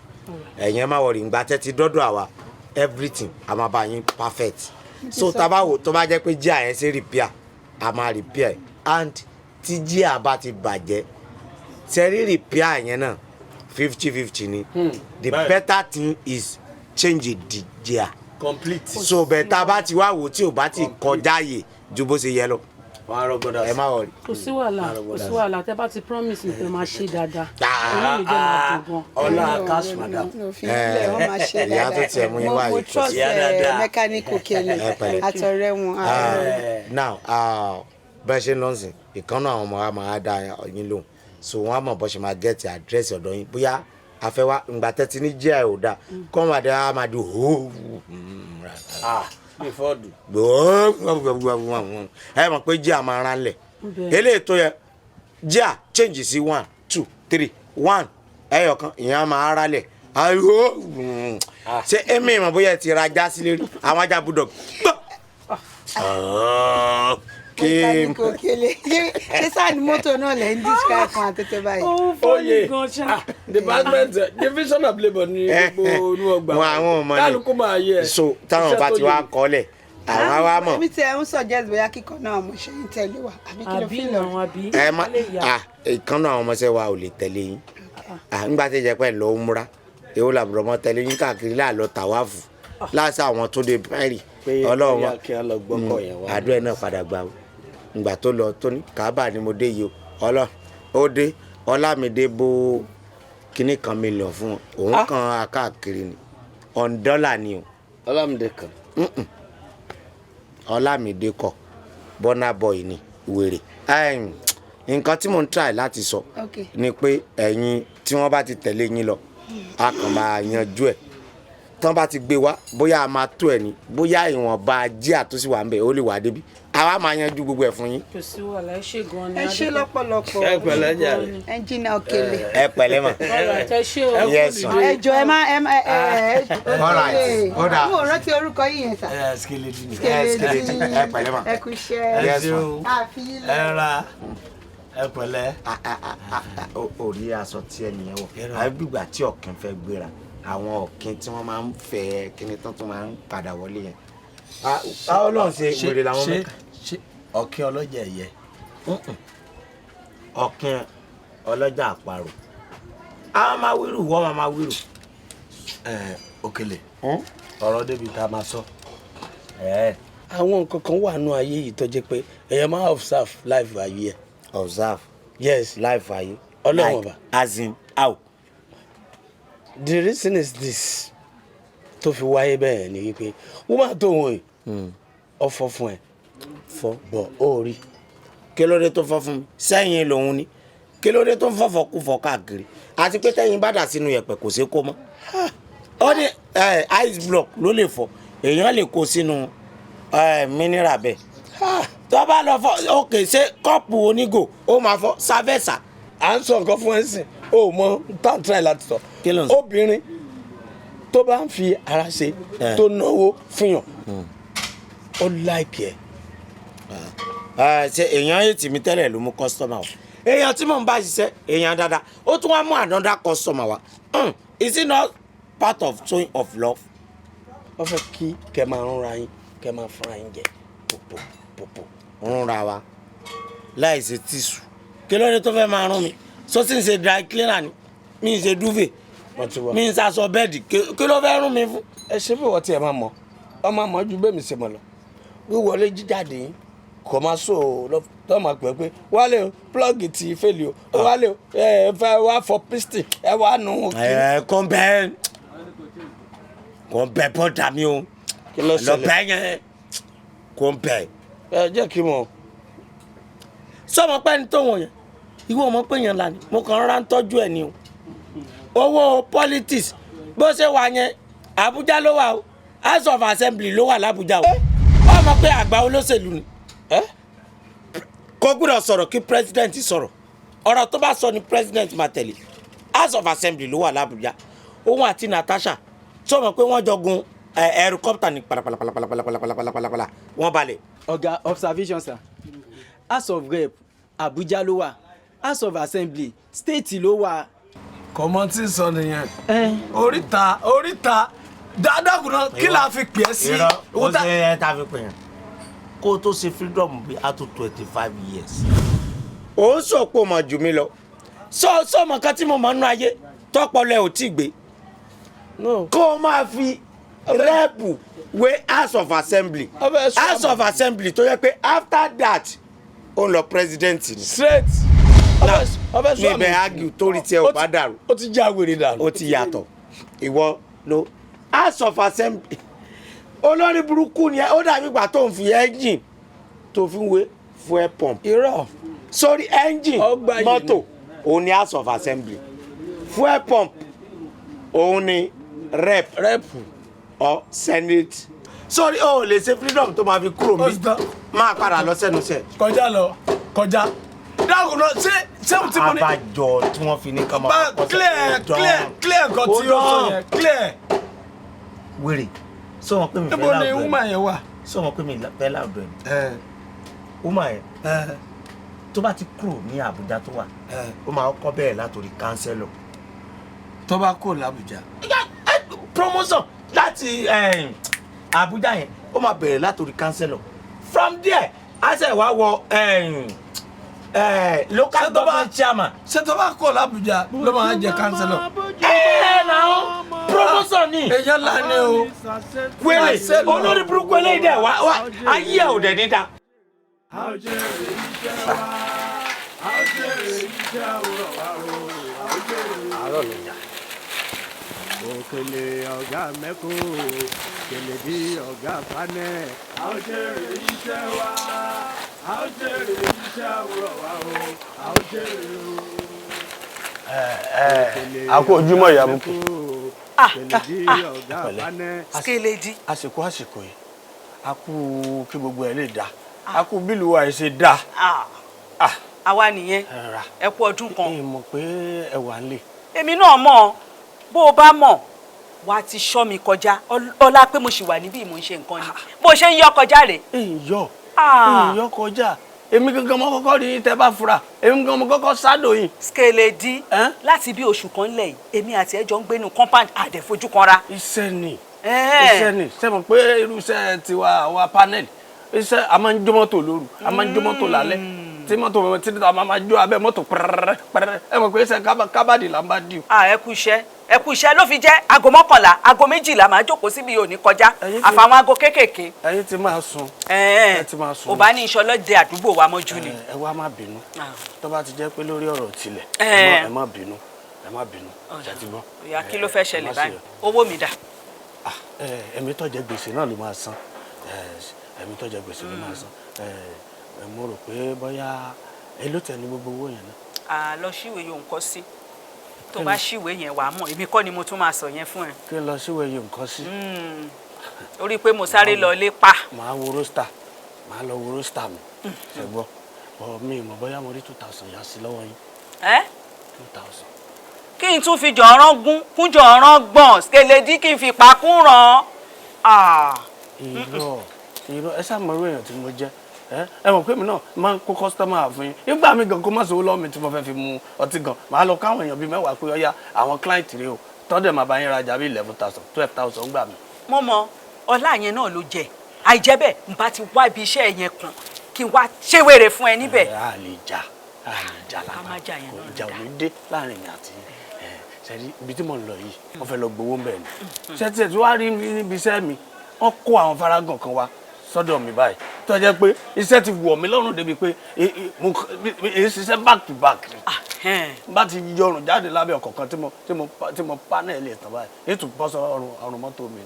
ẹ̀yin má wọrí ìgbà tẹ́ ti dọ́dọ̀ àwa everything a máa bá yín perfect so tabawo tó bá jẹ́ pé jí àyẹn ṣe repair a máa repair and tí jí àbá ti bàjẹ́ sẹ́rí repair yẹn náà 50-50 ni the better thing is change the gear complete so bẹ́ẹ̀ bá ti wá wò tí ò bá ti kọjá yè ju bó ṣe yẹ lọ ẹ má wọrí. kò sí wàhálà tẹ bá ti promise mi pé máa ṣe dáadáa òun mi jẹ́ máa dùn gan. ọlá cash madam. ìyá tó tiẹ̀ mú yín wáyé. mo trust mechanic OKELE àtọ̀rẹ́ wọn. now bẹ́ẹ̀ ṣe ń lọ sìn ìkànnà àwọn ọmọ wa máa dá yín lóhùn so wọ́n á mọ̀ bọ́ ṣe máa gẹ́ẹ̀tì àdírẹ́sì ọ̀dọ̀ yín bóyá àfẹ́wá ǹgbà tẹ́tí ní jíà ò dáa kọ́ máa dé á máa di hóòwù. before do. ẹ mọ̀ pé jíà máa rán lẹ̀ eléyìí tó yẹ jíà change sí 1 2 3 1 ẹyọkan ìyẹn máa rán lẹ̀ ayo ṣé èmi ìmọ̀ bóyá ti ra ajá sílé rí àwọn ajá bulldog mechanic OKELE ṣé sáà ni mọ́tò náà lẹ́ ń describe fún àtẹ́tẹ́ báyìí. Oye department division of labour ní gbogbo inú ọgbà kálukú máa yẹ. so táwọn bá ti wá kọ́lẹ̀ àwọn wa mọ̀. èmi tí ẹ ń suggest bóyá kíkọ náà mo ṣe ń tẹ̀lé wa àbí kí ló fi lọ. ẹ má ìkànnà àwọn ọmọọṣẹ́ wa ò lè tẹ̀lé yín nígbà tí ìjẹ́pẹ́ lọ ń múra èwo làbúrò mọ́ tẹ̀lé yín káàkiri láàlọ́ tàwáàfù láti àwọn tó dé báyìí ọlọ́run àdúrà náà padà gbà ó ìgbà tó lọ tó ní kábà ni mo dé yìí o ọlọ́run ó dé ọlámídé bó kíní kan mílíọ̀n fún òun kan akáàkiri ni $1 ni o ọlámídé kan ọlámídé kọ bọ́nà bọ́ì ni wèrè nǹkan tí mò ń try láti sọ ni pé ẹ̀yin tí wọ́n bá ti tẹ̀lé yín lọ a kàn máa yanjú ẹ̀ tán bá ti gbé wá bóyá a máa tó ẹ̀ ní bóyá ìwọ̀nba jíà tó sì wà ń bẹ̀ ó lè wà débi àwa máa yanjú gbogbo ẹ̀ fún yín. kò sí wàhálà ẹ ṣe gan ni. ẹ ṣe lọ́pọ̀lọpọ̀ ẹ pẹ̀lẹ́ jàre. ẹnjìnà Okele. ẹ pẹ̀lẹ́ mà. yes ma. ẹ jọ ẹ má all right ó dà. mo rántí orúkọ yìí yẹn sà. Skeledi ẹ pẹ̀lẹ́ mà. ẹ kú iṣẹ́. yes ma. ẹ ra ẹ pẹ̀lẹ́. orí aṣọ tí ẹnìyẹn wọ̀ àbígbà tí ọ̀kìn fẹ́ gbéra àwọn ọ̀kìn tí wọ́n máa ń fẹ́ kíní tán tó máa ń padà wọlé yẹn. Ọlọ́run ṣe wèrè làwọn mẹ́ta. ṣe ọ̀kìn ọlọ́jà ẹ̀yẹ. ọ̀kìn ọlọ́jà àparò àwọn máa wíru wọ́n máa wíru. Okele ọ̀rọ̀ débi tá a máa sọ. àwọn nǹkan kan wà nù ayé yìí tó jẹ́ pé èèyàn máa observe life ayé ẹ̀. observe. yes life ayé. ọlọ́run ọba. as in how. the reason is this tó fi wáyé bẹ́ẹ̀ ni wípé woman tó wọ̀nyí ọ̀fọ̀ fún ẹ fọ́ bọ̀ ó rí. kí ló dé tó fọ́ fún mi sẹ́yìn lòun ni kí ló dé tó ń fọ́fọ́ kú fọ́ káàkiri àti pé tẹ́yìn bá dà sínú yẹ̀pẹ̀ kò sí kó mọ́ ó ní ice block ló lè fọ́ èèyàn lè kó sínú mineral bẹ́ẹ̀ tó bá lọ fọ́ òkè ṣe kọ́ọ̀pù onígò ó máa fọ́ sáfẹ́sà. à ń sọ nǹkan fún ẹ sìn ó mọ tán try láti sọ obìnrin tó bá ń fi ara ṣe tó náwó fún yàn ó láìkì ẹ. ṣe èèyàn ètì mi tẹ́lẹ̀ ló mú kọ́sítọ́mà wa èèyàn tí mò ń bá ṣiṣẹ́ èèyàn dáadáa ó tún wá mú another customer wa is it not part of showing of love. wọ́n fẹ́ kí kẹ́ máa rúnra yín kẹ́ máa fúnra yín jẹ pòpò pòpò. rúnra wa láì ṣe tíṣù kí ló dé tó fẹ́ máa rún mi sọ́sìn ṣe dry cleaner ni mi ń ṣe duvet mi ń ṣaṣọ bẹ́ẹ̀dì kí ló fẹ́ rún mi fún. ẹ ṣe bí wọ́n tiẹ̀ máa mọ̀ ọmọ àmọ́ ju bẹ́ẹ̀ mi ṣe mọ̀ lọ wíwọlé jíjáde yín kò máa sọ tó máa pẹ́ pé wálé o plọ́ọ̀gì ti fẹ́lẹ̀ o wálé o ẹ fẹ́ wá fọ piston ẹ wá nù. kò ń bẹ bọ́dà mi o lọ́bẹ̀ yẹn kò ń bẹ. ẹ jẹ́ kí n mọ̀. sọmọ pé ní tó wọ̀n yẹn ìwọ ọmọ pé yẹn là ní mo kàn rárá ń tọ́jú ẹ̀ ni o owó politics bó ṣe wà yẹn Àbújá ló wà o House of Assembly ló wà l'Àbújá o ọmọ pé àgbà olóṣèlú ni kò gbúdọ̀ sọ̀rọ̀ kí president sọ̀rọ̀ ọ̀rọ̀ tó bá sọ ni president máa tẹ̀lé House of Assembly ló wà l'Àbújá òun àti Natasha sọ̀rọ̀ pé wọ́n jọ gun helicopter ní palapalapalapalapalapalapalapala wọ́n balẹ̀. ọ̀gá observation sir House of Rep Abuja ló wà House of Assembly state ló wà. kọ́mọ́tì sọ nìyẹn oríta dáadáa kùnà kí la fi pè é sí. ó ṣe ẹ ta fi pè yẹn kó o tó ṣe freedom bí a tó 25 years. ó ń sọ̀pọ̀ mọ̀ jù mí lọ sọ́ọ̀mọ̀ kan tí mo mọ̀ nínú ayé tọ́pọ̀lọ́ ẹ̀ ò tí gbé kó o máa fi rẹ́ẹ̀pù wé House of Assembly House of Assembly tó yẹ pé after that ó ń lọ president ni. straight níbẹ̀ ágì torí tí ẹ ò bá dàrú. ó ti já wèrè dànù. ó ti yàtọ̀ ìwọ ló House of Assembly olórí burúkú ni ẹ ó dàbí ìgbà tó ń fi engine tó fi ń wé fuel pump. irọ́ sórí engine mọ́tò òun ni House of Assembly fuel pump òun ni rep or senate. sórí o lè ṣe freedom tó máa fi kúrò mi máa padà lọ sẹ́nu sẹ́. kọjá dáhùn náà ṣé o ti mú ni. abájọ tí wọ́n fi ní ká máa kọ́ sẹ́yìn clear nǹkan tí ó sọ yẹn clear. wèrè sọ wọn pé mi fẹ́ láàbù ẹ̀. níbo ni woman yẹn wà. sọ wọn pé mi fẹ́ láàbù ẹ̀. woman yẹn tó bá ti kúrò ní Àbújá tó wà ó máa kọ́ bẹ̀rẹ̀ látòrí kánsẹ́lọ̀. tó bá kúrò l'Àbújá. promotion láti Àbújá yẹn ó máa bẹ̀rẹ̀ látòrí kánsẹ́lọ̀ from there á ṣe wá wọ local government chairman. ṣé tó bá kọ̀ l'Abuja ló máa jẹ councillor. Náà promotion ni. èèyàn ńlá ni o. wẹ́rẹ́ olórí burúkú eléyìí dẹ̀ wá ayé ẹ̀ ò dẹ̀ ní da. àárọ̀ ló dà. Òkèlè ọ̀gá mẹ́kò, òkèlè bí ọ̀gá panẹ́. A ó jèrè iṣẹ́ wa, a ó jèrè iṣẹ́ àwòrán wa o, a ó jèrè o. A kú ojúmọ́ ìyá bùkù. Òkèlè bí ọ̀gá panẹ́. Skeledi. Àsìkò yìí, a kú kí gbogbo ẹ̀ lè dá. A kú bílù wa ẹ̀ ṣe dá. Àwa nìyẹn, ẹ kú ọdún kan. Mọ̀ pé ẹ wà ń lè. Èmi náà mọ̀ bó o bá mọ̀ wàá ti ṣọ́ mi kọjá ọlá pé mo ṣì wà níbí mo ń ṣe nǹkan ni bó ṣe ń yọ kọjá rè. èèyàn kọjá èmi gangan mo kọ́kọ́ rí tẹ́ bá fura èmi gangan mo kọ́kọ́ sádò yìí. Skeledi láti bí oṣù kan lẹ̀ yìí èmi àti ẹjọ́ ń gbénu compound àdẹ̀fojú kanra. Iṣẹ́ ni ṣe mọ̀ pé irú iṣẹ́ tiwa àwa panel iṣẹ́ a máa ń jó mọ́tò lóru a máa ń jó mọ́tò lálẹ́ tí mọ́tò tí a máa jó abẹ́ mọ́tò pẹ́rẹ́rẹ́ ẹ mọ̀ pé iṣẹ́ kábàdì là ń bá dì o. ẹ kú iṣẹ́ ló fi jẹ́ aago 11 aago 12 máa jókòó síbi òní kọjá àfàwọn aago kéékèèké. ẹ̀yin ti máa sùn. ẹ ti máa sùn. ò bá ní ìṣọlọ́dẹ àdúgbò wa mọ́jú ni. ẹ wá má bínú tó bá ti jẹ́ pé lórí ọ̀rọ̀ tilẹ̀ ẹ má bínú ṣàtì gbọ́. ìyá kí ló fẹ́ ṣẹlẹ̀ báyìí owó mi dà. ẹ̀mí tó jẹ gbèsè náà ló máa san ẹ̀mí tó jẹ gbèsè ló máa san mo rò pé bóyá èló tẹ̀ ní gbogbo owó yẹn náà. lọ síwèé yóò ń kọ́ sí tó bá síwèé yẹn wàá mọ̀ èmi kọ́ ni mo tún máa sọ yẹn fún ẹ. kí n lọ síwèé yóò ń kọ́ sí. orí pé mo sáré lọ lé pa. màá wo róstà màá lọ wo róstà mi ṣe gbọ́ mi mọ̀ bóyá mo rí 2000 yá sí lọ́wọ́ yín. 2000. kí n tún fi jọ̀ọ́rán kún jọ̀ọ́rán gbọ̀n Skeledi kí n fi pa kún ràn. irọ́ ẹ ṣáà mọ irú èèyàn tí mo jẹ́ ẹ mọ̀ pé mi náà máa ń kó kọ́sítọ́mà fún yín nígbà mi gan kó má sọ lọ́wọ́ mi tí mo fẹ́ fi mu ọtí gan màá lọ káwọn èèyàn bíi mẹ́wàá pé ọ̀yá àwọn client rèé o tọ́dẹ̀ máa bá yín rajà bíi 11,000 12,000 gbà mí. mo mọ ọlá yẹn náà ló jẹ àìjẹ́ bẹ́ẹ̀ n bá ti wá ibi iṣẹ́ yẹn kan kí n wá ṣèwéré fún ẹ níbẹ̀. a lè jà lára kò jà òní dé láàrin mi àti ṣẹ́rí ibi tí mo ń lọ yìí wọ́n fẹ́ lọ gbowó ń bẹ̀ ni ṣẹ́tí ẹ̀ tí wàá rí níbi iṣẹ́ mi wọ́n kó àwọn faragan kan wá sọ́dọ̀ mi báyìí tó jẹ́ pé iṣẹ́ ti wọ̀ mí lọ́rùn débi pé èyí ṣiṣẹ́ back to back bá ti yọrùn jáde lábẹ́ ọkọ̀ kan tí mo panel ẹ̀ tán báyìí èyí tún bọ́ sọ ọrùn mọ́tò mi.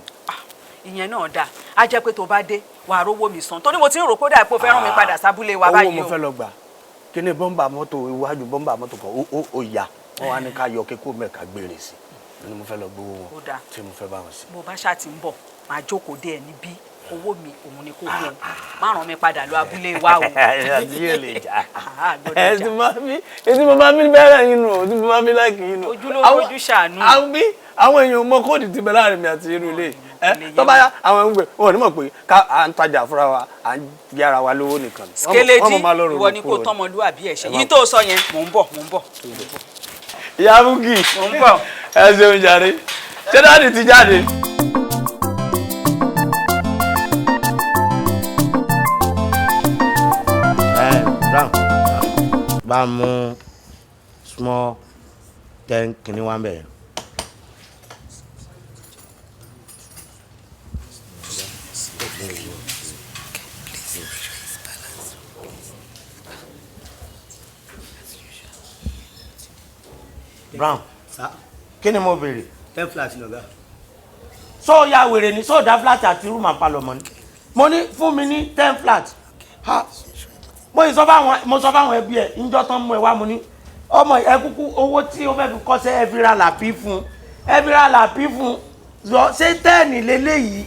ìyẹn náà dáa á jẹ́ pé tó bá dé wàá rówó mi san torí mo ti ń rò kó dà pé o fẹ́ rán mi padà sábúlé wa báyìí o. owó mo fẹ́ lọ gbà kí ni bọ́mbà mọ́tò iwájú bọ́mbà mọ́tò kan ó yà wọ́n wá ní ká yọ kíkó mẹ́ka gbére sí i ni mo fẹ́ lọ gbowó wọn tí mo fẹ́ bá wọn sí. mo bá ṣáà ti ń bọ̀ máa jókòó dé ẹ níbí owó mi òun ni kò mú má ràn mí padà lọ abúlé wa o. àbí ẹ lè jà ètí mo bá mi bẹ̀rẹ̀ yín nù ètí mo bá mi láìkì yín nù. ojúlówó ojú ṣàánú. àwọn èèyàn mọ kóòdù ti bẹ láàrin mi àti irú ilé tó bá yá àwọn ẹgbẹ́ wọn ò ní mọ̀ pé à ń tajà fúnra wa à ń yára wa lówó nìkan. Skeledi ìwọ ni kò tọmọlúwàbí ẹ ṣe yìí tó sọ yẹn mò ń bọ̀. ìyá búkì mò ń bọ̀. ẹ ṣeun jàre ṣé dáàdì ti jáde. bá mú small 10 kìíní wá bẹ̀rẹ̀. Brown kí ni mo béèrè. 10 flat lọ́gá. sọ ya wèrè ni sọ da flat àti room and parlour mọ́ ni mo ní fún mi ní 10 flat mo sọ fáwọn ẹbí ẹ ńjọ́ tán mú ẹ wá mo ní ọmọ ẹ kúkú owó tí ó fẹ́ fi kọ́sẹ́ ẹ fi ra làpí fún ṣé 10 lélẹ́yìí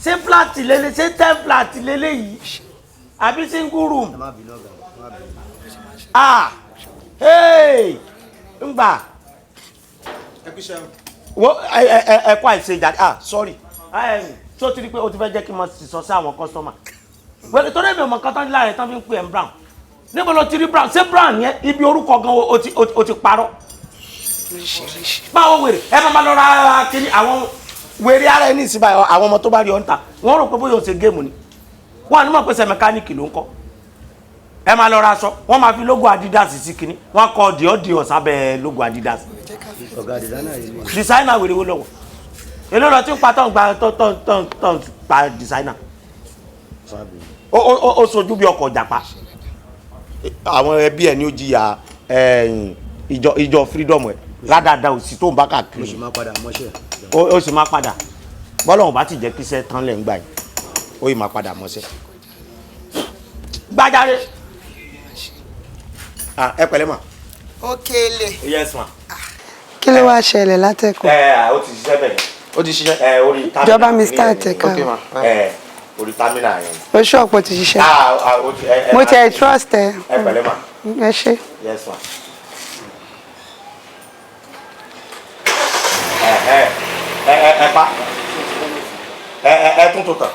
ṣé flat lélẹ́ ṣé 10 flat lélẹ́yìí àbí single room. ngbà ẹ kó àìsè ìjà sorry tó ti rí pé o ti fẹ́ jẹ́ kí n mọ sísọ sí àwọn kọ́sítọ́mà wẹ́n torí èmi ọmọ kan tán láàrin tán fi ń pè ẹ́ brown níbo ló ti rí brown ṣé brown yẹn ibi orúkọ gan o ti parọ́ báwo wèrè ẹ máa lọ ra kíní àwọn wèrè ara ẹni ìsìn báyìí àwọn ọmọ tó bá rí ọ ń ta wọ́n rò pé bóyá o ṣe géèmù ni wọ́n á ní mọ̀ pé ṣe mẹkáníìkì ló ń kọ́ ẹ máa lọ ra aṣọ wọ́n máa fi logo Adidas sí kinní wọ́n kọ dìọ́dìọ́ sábẹ́ logo Adidas. ọ̀gá designer yìí ni. designer wèrè wo lọ́wọ́ èló lọ tí ń pa tán gba tán pa designer ó sojú bí ọkọ̀ jàpá àwọn ẹbí ẹ̀ ni ó jìyà ìjọ freedom ẹ̀ ládàáda òsì tó ń bá káàkiri. ó sì máa padà mọ́ṣẹ́. ó sì máa padà bọ́lá òun bá ti jẹ́ kí iṣẹ́ tán lẹ̀ ń gbà yìí ó yìí máa padà mọ́ṣẹ́. gbájáre ẹ pẹ̀lẹ́ mà. Okele. yes ma. kí ló wá ṣẹlẹ̀ látẹ̀kọ̀. ó ti ṣiṣẹ́ bẹ́ẹ̀. ó ti ṣiṣẹ́ orí támínà. ìjọba mi start ẹ̀ka. orí támínà yẹn. oṣù ọ̀pọ̀ ti ṣiṣẹ́. mo tẹ trust ẹ. ẹ pẹ̀lẹ́ mà. ẹ ṣé. yes ma. ẹ pa ẹ tún tó tàn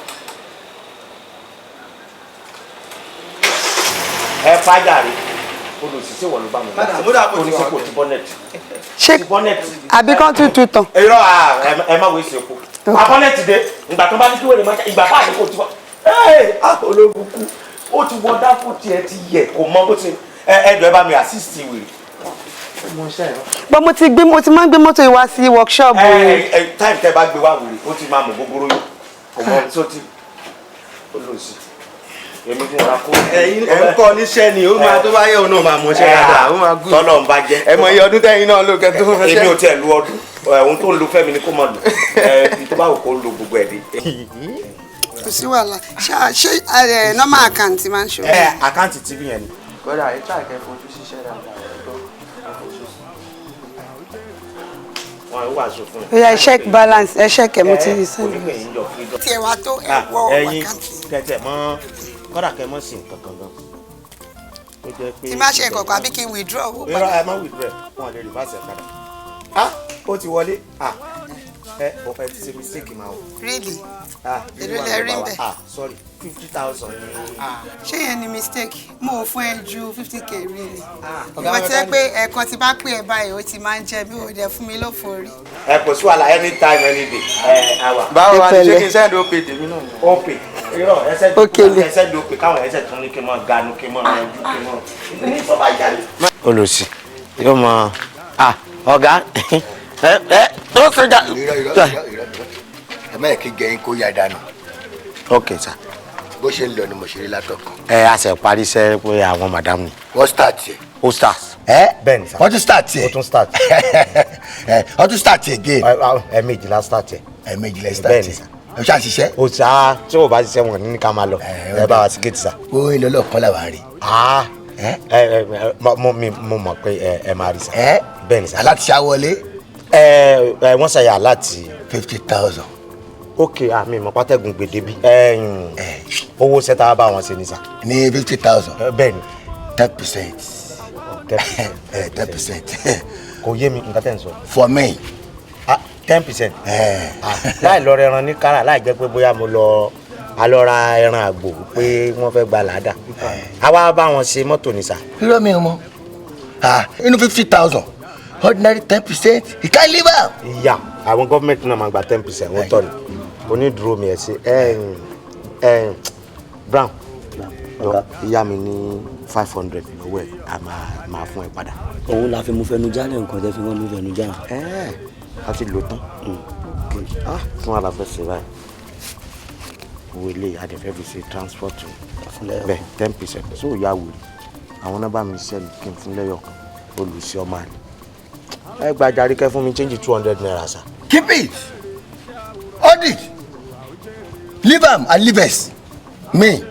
ẹ pa jàre olùsísẹ́ wọ̀ ló bá mi bá oníṣẹ́kù ti bọ́nẹ̀tì. ṣé àbí kan tún tàn. irọ́ ẹ má wo èsì epo abọ́nẹ̀tì dé ìgbà tó bá ní kí wọ́n lè máa ìgbà fáà ní kò tí wọ́n olóògùn kú ó ti wọ dáfọ́ tiẹ̀ ti yẹ kò mọ bó ti ẹ̀ẹ́dọ̀ ẹ bá mi assist wèrè. bọ́n mo ti máa ń gbé mọ́tò yìí wá sí workshop. time tẹ bá gbé wá wèrè ó ti máa mọ̀ gbogbo yìí kò mọ tó ti olóòsì èmi fún wa kó. ẹ̀yin ẹ ń kọ́ níṣẹ́ ni ó máa tó bá yẹ òun náà máa mọṣẹ́ dáadáa ó máa gùn. tọ́lọ̀ ń bá jẹ́. ẹ mọ iye ọdún tẹ́yìn náà ló kẹ́ tó fẹ́ ṣẹ́. èmi ò tiẹ̀ lu ọdún ohun tó ń lo fẹ́mi ni kó mọ̀ lò tó bá wò kó lo gbogbo ẹ̀ dé. kò sí wàhálà ṣé normal account máa ń ṣe. àkáǹtì tv yẹn ni. kódà ẹ tí àìkẹ́ fojú ṣiṣẹ́ dáadáa wọn wà sọ fún ẹ check balance ẹ check ẹ mo ti rí sẹ́yìn. tí ẹ wá tó ẹ wọ ẹyin kẹtẹ mọ kódà kẹ mọ sí nǹkan kan gan. tí má ṣe nǹkan kan àbí kí n withdraw owó padà. ẹ má withdraw wọn lè reverse ẹ padà. ó ti wọlé ẹ ti ṣe mistake máa wò. really èlò lẹ rí bẹ. sorry 50,000 ni. ṣé yẹn ni mistake mo ò fún ẹ ju 50k rí ni. ìwọ tí ẹ pé ẹ̀kan tí bá pè ẹ báyìí ó ti máa ń jẹ bí ó dẹ fún mi lófo rí. ẹ kò sí wàhálà anytime any day àwa. báwo wá ní ṣé kí n send OP tèmi náà. OP irọ́ ẹsẹ̀ dópe káwọn ẹsẹ̀ tún ní kí n mọ ganu kí n mọ yanjú kí n mọ ní sọ́ba jáde. olùsí yóò mọ ọ̀gá tó sọjà. ẹ má yẹ kí gẹ̀yìn kó yá dànù. ok sir. bó ṣe ń lọ ni mo ṣe rí látọkàn. a ṣe parí iṣẹ́ pé àwọn madam ni. wọ́n start yẹ. ó start. bẹ́ẹ̀ ni sir. wọ́n tún start yẹ. ó tún start. wọ́n tún start yẹ again. ẹ̀ẹ̀mejìlá start yẹ. ẹ̀ẹ̀mejìlá start yẹ. o ṣe àṣìṣe. o ṣá tí o bá ṣiṣẹ́ wọn ní ká máa lọ ẹ bá wa sí géètì sá. ó ń lọ lọ́ọ̀kan làwọn rí. mo mọ̀ pé ẹ máa rí sá. bẹ́ẹ̀ ni sá. aláti ṣá wọlé. wọ́n ṣàyà láti. 50,000. ok àmì ìmọ̀ pátẹ́gùn gbèdé bí. owó ṣẹ́ta bá wọn ṣe ní sá. ní 50,000. bẹ́ẹ̀ ni. 10%. 10%. kò yé mi nǹkan tẹ̀ ń sọ. for me. 10%. láì lọ ẹran ní kára láì jẹ́ pé bóyá mo lọ alọ́ra ẹran àgbò pé wọ́n fẹ́ gba làádà. àwa bá wọn ṣe mọ́tò ní sá. irọ́ mi ò mọ̀ inú 50,000 ordinary 10% you can't live out. ìyá àwọn gọ́ọ̀mẹ̀ntì náà máa gba 10% wọ́n tọ̀ ní onídùúró mi ẹ̀ sí brown ìyá mi ní 500 lọ́wọ́ ẹ̀ a máa fún ẹ padà. òun la fi mú fẹnu jálẹ̀ nǹkan tẹ́ fi wọ́n mú fẹnu jálẹ̀. a ti lò tán fún wa la fẹ́ ṣe báyìí owó ilé adẹ̀fẹ́ fi ṣe transport bẹ́ẹ̀ 10% so ìyá wòlé àwọn náà bá mi ṣe kí n fún lẹ́yọ̀ kan olùsí ọmọ àlè ẹ gbàjáre kẹ́ fún mi change 200 naira sa. keep it hold it leave am and leave us me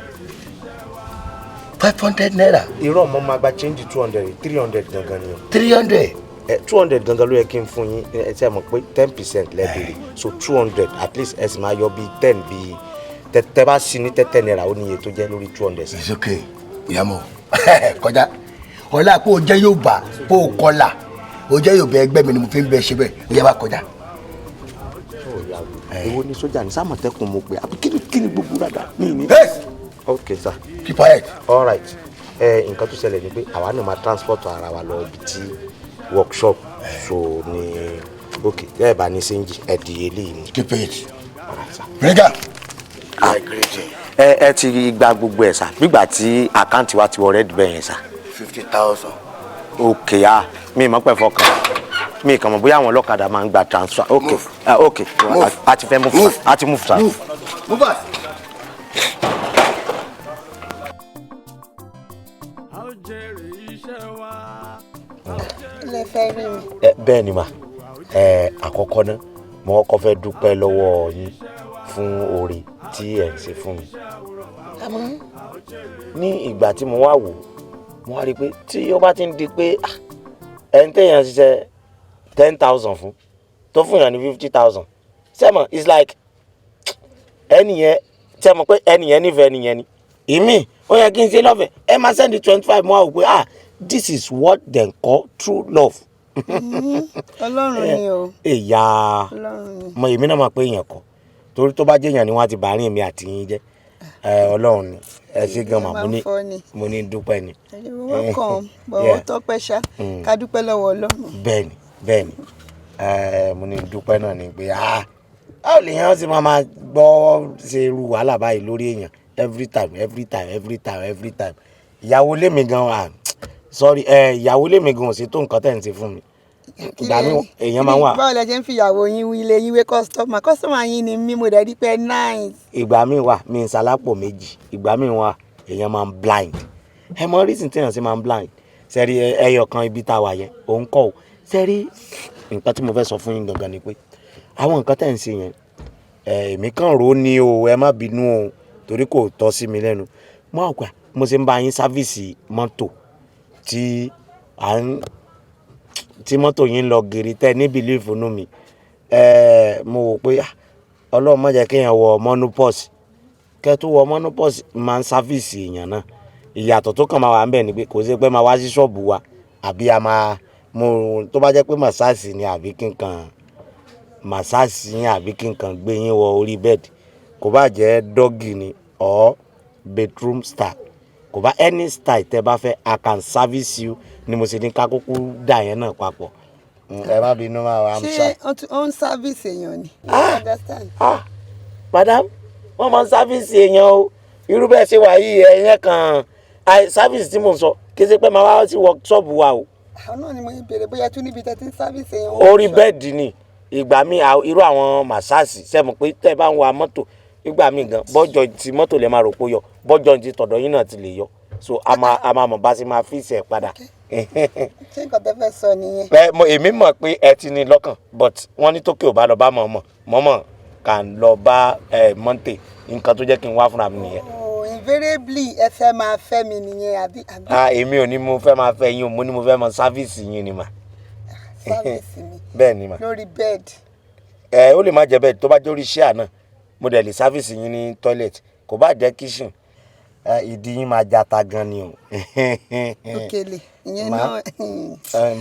500 naira. irọ́ ọmọ máa gba change 200 300 gangan ni o. 300. 200 gangan ló yẹ kí n fún yín ẹ ṣe mọ̀ pé 10% lẹ́bìrì so 200 at least ẹ sì máa yọ bíi 10 bíi tẹ bá sí ní 10 naira ó ní iye tó jẹ́ lórí 200. it's okay ìyàmọ̀ kọjá ọ̀la kó o jẹ́ yóò bá kó o kọlà o jẹ́ yóò bẹ ẹgbẹ́ mi ni mo fi ń bẹ ṣe bẹ́ẹ̀ o yẹ bá kọjá. èwo ni sójà ní sàmọ̀tẹ́kùn mo pè àbí kí ni gbogbo rádà mí ni. ok sir. keep quiet. all right nǹkan tó ṣẹlẹ̀ ni pé àwa náà máa transport ara wa lọ ibi tí workshop so ni ok ẹ bá ní sẹ́ńjì ẹ di eléyìí ni. keep it. brega ẹ ti gba gbogbo ẹ̀ sà nígbà tí àkáǹtì wa ti wọ rẹ́ẹ̀dì bẹ́ẹ̀ yẹn sà. 50,000. ok mi mọ̀ pẹ́ fọkàn mi kàn mọ̀ bóyá àwọn ọlọ́kadà máa ń gba transfer. ok ok a ti fẹ́ move a ti move sà. move us. ilé fẹ́ rí mi. bẹ́ẹ̀ ni mà àkọ́kọ́ náà mo kọ́kọ́ fẹ́ dúpẹ́ lọ́wọ́ yín fún oore tí ẹ̀ ń ṣe fún mi. ní ìgbà tí mo wá wò mo wá rí i pé tí ó bá ti ń di pé ẹni téèyàn ṣiṣẹ́ 10,000 fún tó fún yàn ní 50,000 sẹ́mọ̀ it's like ẹnìyẹn sẹ́mọ̀ pé ẹnìyẹn nífẹ̀ẹ́ ẹnìyẹn ni ìmí ó yẹ kí n ṣe lọ́fẹ̀ẹ́ ẹ máa send 25 mo wá wò pé this is what they call true love. Ọlọ́run ni o. Èyà mo èmi náà máa pé èèyàn kọ torí tó bá jẹ́ èèyàn ni wọ́n á ti bàárín mi àti yín jẹ́ Ọlọ́run ni ẹ ṣe gan mà mo ní dúpẹ́ ni. wọ́n kàn bọ̀wọ́ tọ́pẹ́ ṣá ká dúpẹ́ lọ́wọ́ Ọlọ́run. bẹ́ẹ̀ni mo ní dúpẹ́ náà ni pé báwo lè yẹn ó sì máa gbọ́ ṣe irú wàhálà báyìí lórí èèyàn every time ìyàwó lé mi gan sorry ìyàwó lé mi gan ò sí tó nǹkan tẹ̀ ń ṣe fún mi ìgbà mi èèyàn máa ń wà. báwo lẹ ṣe ń fi ìyàwó yín wí ilé yín wé kọ́sítọ́mà yín ni mí mo dẹ̀ rí pé nice. ìgbà mi wà mi ń salápò méjì ìgbà mi wà èèyàn máa ń blind ẹ mọ reason téèyàn sì máa ń blind sẹ́rí ẹyọ kan ibi tá a wà yẹn òun kọ́ ò sẹ́rí nǹkan tí mo fẹ́ sọ fún yín gangan ni pé àwọn nǹkan tẹ̀ ń ṣe yẹn èmi kàn rò ó ní o ẹ má bínú o torí kò tọ́ sí mi lẹ́nu mo àgbà mo ṣe ń bá yín sáfíìsì mọ́tò tí mọ́tò yín lọ gèrè tẹ́ ní bìlífù nù mí mo wò pé Ọlọ́run má jẹ́ kéèyàn wọ monopause kẹ́tù wọ monopause máa ń sáfíìsì èèyàn náà ìyàtọ̀ tó kàn máa wà ń bẹ̀ ni pé kò sí pé máa wá sí ṣọ́ọ̀bù wa àbí a máa tó bá jẹ́ pé màsáàsì ni àbí kí n kàn màsáàsì yín àbí kí n kàn gbé yín wọ orí bẹ́ẹ̀dì kò bá jẹ́ dọ́gì ni or bedroom style kò bá any style tẹ́ bá fẹ́ I can service you ni mo sì ní ká kúkú dà yẹn náà papọ̀ ẹ má bínú máa wà. ṣé ó ń sáfíìsì èèyàn ni. madam wọ́n máa ń sáfíìsì èèyàn o irú bẹ́ẹ̀ ṣe wà yìí ẹ̀yẹn kan sáfíìsì tí mò ń sọ kí ṣe pé máa wá sí workshop wa o. àwọn náà ni mo ń béèrè bóyá tún níbi tẹ́tí sáfíìsì èèyàn. orí bẹ́ẹ̀dì ni ìgbà míì irú àwọn màsáàsì sẹ́mu pé tẹ́ ẹ bá ń wa mọ́tò ìgbà míì gan bọ́jọ́ ti mọ́tò lè máa rò pé yọ bọ́jọ́ ti tọ̀dọ̀ yín náà ti lè yọ so a máa mọ̀ bá sí máa fi ṣe padà. ṣé nǹkan tẹ́ fẹ́ sọ nìyẹn. èmi mọ̀ pé ẹ ti ní lọ́kàn but wọ́n ní tókè ò bá lọ bá mọ̀ọ́mọ̀ kà ń lọ bá mọ́ǹtè nǹkan tó jẹ́ kí n wá fúnra mi nìyẹn. invariably ẹ fẹ́ máa fẹ́ mi nìyẹn àbí. èmi ò ní mo fẹ́ máa fẹ́ yín o mo ní mo fẹ́ mọ sáfíìsì yín ni mà. sáfíìsì mi bẹ́ẹ̀ ni mà. lórí bẹ́ẹ̀dì. ó lè má jẹ́ bẹ́ẹ̀dì tó bá jẹ́ orí ṣíà náà mo dẹ̀ lè sáfíìsì yín ní toilet kò bá jẹ́ kitchen ìdí yín máa jata gan ni o. Òkèlè ìyẹn náà.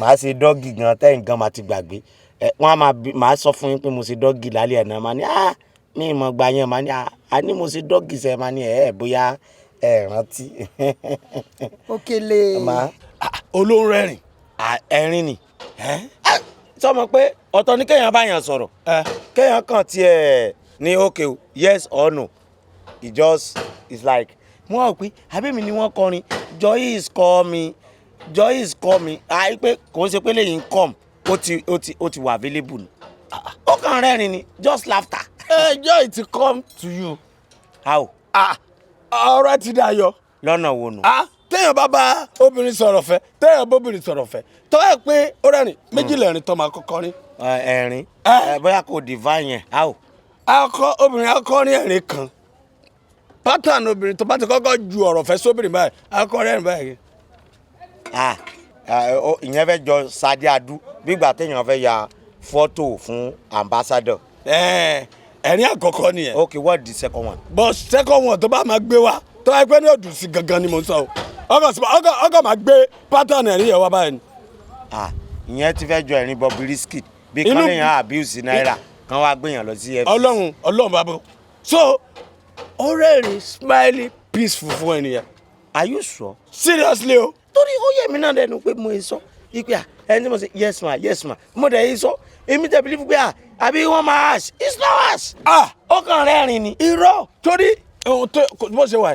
màá ṣe dọ́gì gan tẹ́yìn gan máa ti gbàgbé wọ́n á máa sọ fún yín pé mo ṣe dọ́gì lálẹ́ àná máa ní mi ìmọ̀ gba yẹn máa ní àní mo ṣe dọ́gì sẹ́ máa ní bóyá rántí. Òkèlè. olóhùn rẹ́rìn ẹ̀rín ni sọmọ pé ọ̀tọ̀ ní kéèyàn bá yàn sọ̀rọ̀ kéèyàn kàn tiẹ̀ ní okay yes or no it just is like mo wá pé àbẹ́mi ni wọ́n kọrin joy is coming àì pé kò ń ṣe pé lẹ́yìn come ó ti wà available ni ó kàn rẹ́rìn ni just laughter. joy ti come to you. how. ọ̀rọ̀ ti dayọ̀. lọ́nà wo nù. téèyàn bá bá obìnrin sọ̀rọ̀ fẹ́ téèyàn bóbìnrin sọ̀rọ̀ fẹ́ tọ́ ẹ pé ó rẹ́rìn méjì lẹ́rìn tó máa kọ́kọ́ rí. ẹ̀rín bóyá kò divine yẹn how. obìnrin akọrin ẹ̀rín kan pattern obìnrin tó bá ti kọ́kọ́ ju ọ̀rọ̀ fẹ́ sóbìnrin báyìí akọrin ẹ̀rín báyìí. ìyẹn fẹ́ jọ Sade Adu bígbà téèyàn fẹ́ ya fọ́tò fún ambassador. ẹ̀rín àkọ́kọ́ nìyẹn. okay what the second one. but second one tó bá máa gbé wá tó bá gbé ní òdùn sí gangan ni mo sọ o ọkọ máa gbé pattern ẹ̀rín yẹn wá báyìí ni. ìyẹn ti fẹ́ jọ ẹ̀rín Bobrisky bí kan léèyàn abuse náírà kan wá gbéyàn lọ sí FCC. ọlọ́run bá bọ̀ so ó rẹ́rìn smiley peaceful fún ẹnìyẹn. are you sure. seriously o. torí ó yẹ mí náà lẹ́nu pé mo sọ ipe ẹni mo ṣe yes ma mo dẹ̀ yìí sọ èmi tẹ̀ believe pé àbí wọ́n máa ash it's not ash ó kàn rẹ́rìn ni. irọ́ torí bó ṣe wà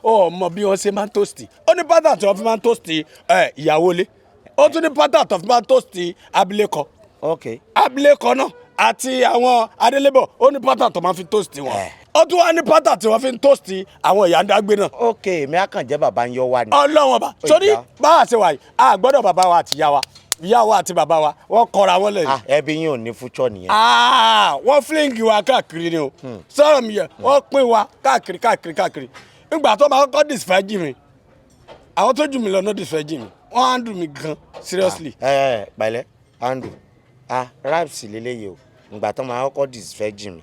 ọmọ bí wọ́n ṣe máa ń toast ó ní pátá tí wọ́n fi máa ń toast ìyàwó lé ó tún ní pátá tó fi máa ń toast abilékọ abilékọ náà àti àwọn adélébọ̀ ó ní pátá tó máa fi toast wọn ó tún wá ní pátá tí wọ́n fi ń toast àwọn ìyá ńdágbé náà. ok èmi á kàn jẹ́ bàbá ń yọ wá ni. ọlọ́wọ́n bá torí báwa ṣe wà yìí a gbọ́dọ̀ bàbá wa àti ìyá wa ìyá wa àti bàbá wa wọ́n kọra wọn lẹ́yìn. ẹbí yín ò ní fúchọ́ nìyẹn. wọ́n fílíǹgì wa káàkiri ni o sọ̀rọ̀ mi yẹ wọ́n pín wa káàkiri nígbà tó máa kọ́kọ́ disfẹ́jì mi àwọn tó jù mí lọ náà disfẹ́jì mi wọ́n handle mi gan seriously. pẹ̀lẹ́ handle raps lélẹ́yìí o nígbà tó máa kọ́kọ́ disfẹ́jì mi